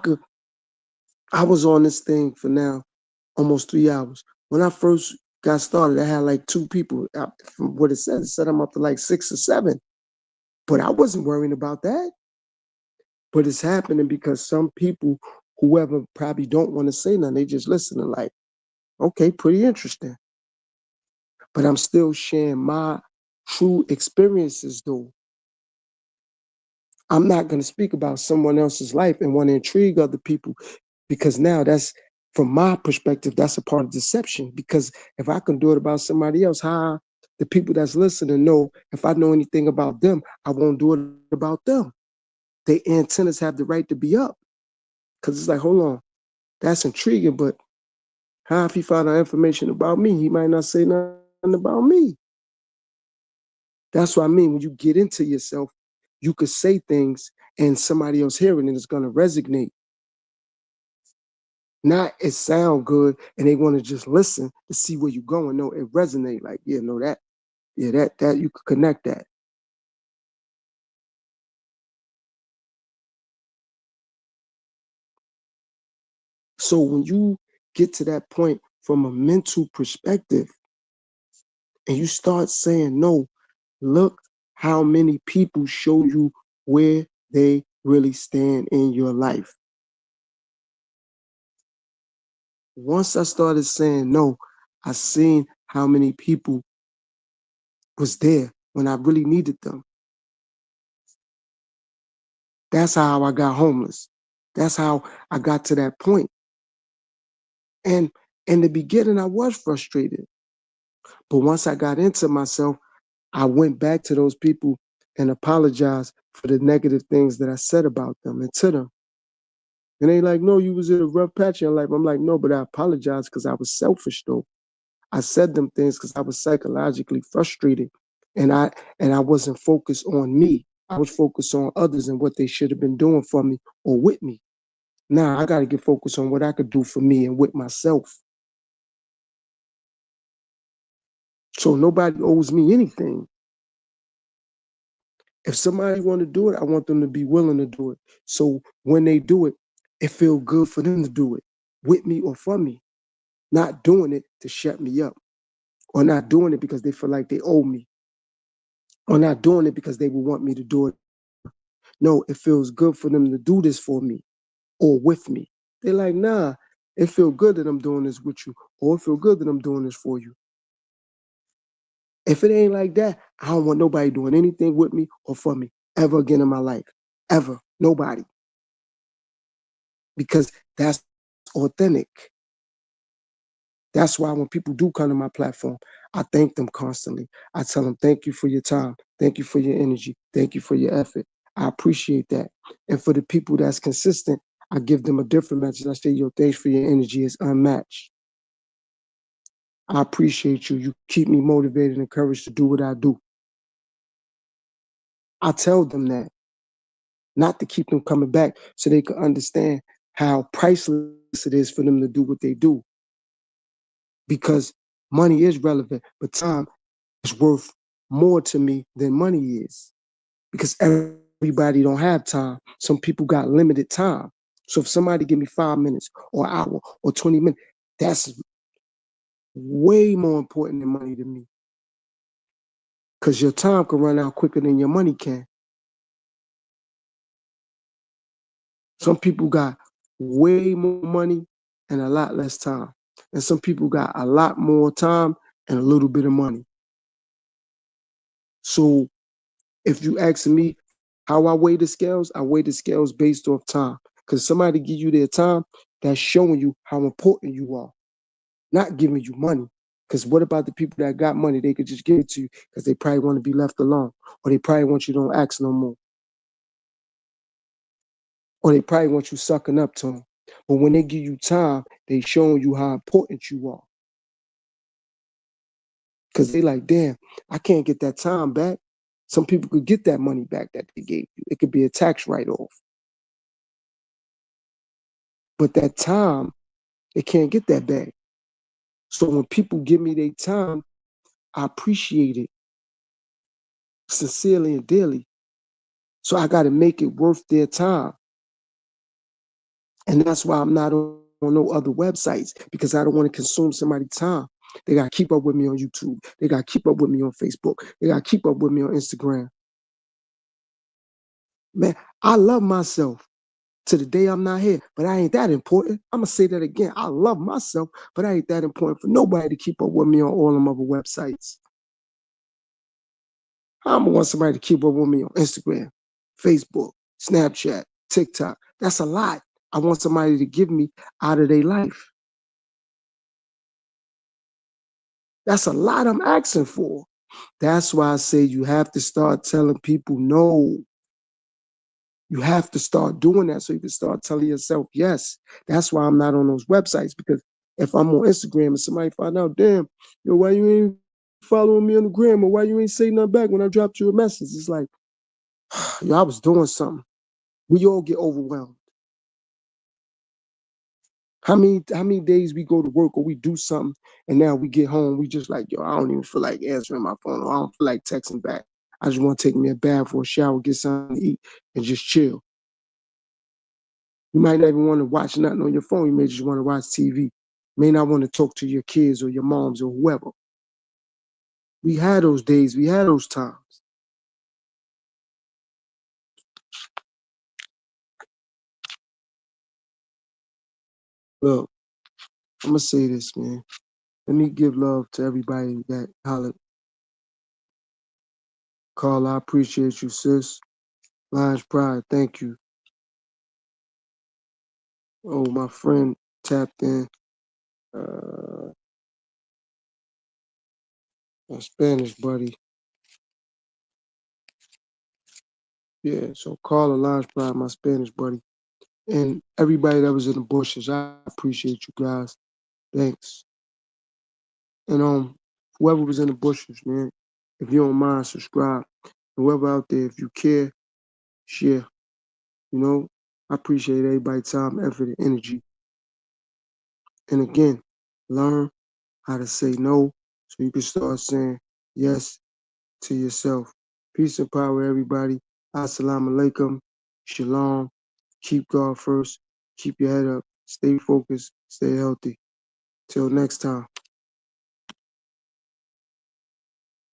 was on this thing for now almost 3 hours. When I first got started, I had like two people. From what it said I'm up to like 6 or 7. But I wasn't worrying about that. But it's happening because some people, whoever probably don't want to say nothing, they just listening like, okay, pretty interesting. But I'm still sharing my true experiences though. I'm not going to speak about someone else's life and want to intrigue other people because now that's, from my perspective, that's a part of deception. Because if I can do it about somebody else, how the people that's listening know if I know anything about them, I won't do it about them. Their antennas have the right to be up because it's like, hold on, that's intriguing, but how if he found out information about me, he might not say nothing about me. That's what I mean. When you get into yourself, you could say things and somebody else hearing it is going to resonate. Not it sound good and they want to just listen to see where you're going. No, it resonate like, yeah, no, that, yeah, that you could connect that. So when you get to that point from a mental perspective and you start saying, no, look how many people show you where they really stand in your life. Once I started saying no, I seen how many people was there when I really needed them. That's how I got homeless. That's how I got to that point. And in the beginning, I was frustrated. But once I got into myself, I went back to those people and apologized for the negative things that I said about them and to them. And they like, no, you was in a rough patch in your life. I'm like, no, but I apologize because I was selfish though. I said them things because I was psychologically frustrated, and I wasn't focused on me. I was focused on others and what they should have been doing for me or with me. Now I got to get focused on what I could do for me and with myself. So nobody owes me anything. If somebody want to do it, I want them to be willing to do it. So when they do it, it feels good for them to do it with me or for me. Not doing it to shut me up, or not doing it because they feel like they owe me, or not doing it because they will want me to do it. No, it feels good for them to do this for me or with me. They're like, nah, it feels good that I'm doing this with you, or it feels good that I'm doing this for you. If it ain't like that, I don't want nobody doing anything with me or for me ever again in my life. Ever. Nobody. Because that's authentic. That's why when people do come to my platform, I thank them constantly. I tell them, thank you for your time. Thank you for your energy. Thank you for your effort. I appreciate that. And for the people that's consistent, I give them a different message. I say, yo, thanks for your energy. It's unmatched. I appreciate you. You keep me motivated and encouraged to do what I do. I tell them that, not to keep them coming back so they can understand how priceless it is for them to do what they do. Because money is relevant, but time is worth more to me than money is, because everybody don't have time. Some people got limited time. So if somebody give me 5 minutes or an hour or 20 minutes, that's way more important than money to me, because your time can run out quicker than your money can. Some people got way more money and a lot less time. And some people got a lot more time and a little bit of money. So if you ask me how I weigh the scales based off time. Because somebody give you their time, that's showing you how important you are, not giving you money. Because what about the people that got money? They could just give it to you because they probably want to be left alone, or they probably want you don't ask no more, or they probably want you sucking up to them. But when they give you time, they showing you how important you are. Because they like, damn, I can't get that time back. Some people could get that money back that they gave you. It could be a tax write-off. But that time, they can't get that back. So when people give me their time, I appreciate it sincerely and dearly. So I got to make it worth their time. And that's why I'm not on no other websites, because I don't want to consume somebody's time. They got to keep up with me on YouTube. They got to keep up with me on Facebook. They got to keep up with me on Instagram. Man, I love myself to the day I'm not here, but I ain't that important. I'm going to say that again. I love myself, but I ain't that important for nobody to keep up with me on all them other websites. I'm gonna want somebody to keep up with me on Instagram, Facebook, Snapchat, TikTok. That's a lot. I want somebody to give me out of their life. That's a lot I'm asking for. That's why I say you have to start telling people no. You have to start doing that so you can start telling yourself yes. That's why I'm not on those websites, because if I'm on Instagram and somebody find out, damn, yo, why you ain't following me on the gram, or why you ain't saying nothing back when I dropped you a message? It's like, yo, I was doing something. We all get overwhelmed. How many days we go to work or we do something and now we get home, we just like, yo, I don't even feel like answering my phone, or I don't feel like texting back. I just want to take me a bath or a shower, get something to eat, and just chill. You might not even want to watch nothing on your phone. You may just want to watch TV. You may not want to talk to your kids or your moms or whoever. We had those days, we had those times. Look, I'm gonna say this, man. Let me give love to everybody that hollered. Carla, I appreciate you, sis. Lions Pride, thank you. Oh, my friend tapped in. Uh, my Spanish buddy. Yeah, so Carla, Lions Pride, my Spanish buddy. And everybody that was in the bushes, I appreciate you guys. Thanks. And whoever was in the bushes, man, if you don't mind, subscribe. Whoever out there, if you care, share. You know, I appreciate everybody's time, effort, and energy. And again, learn how to say no so you can start saying yes to yourself. Peace and power, everybody. Assalamu alaikum. Shalom. Keep God first. Keep your head up. Stay focused. Stay healthy. Till next time.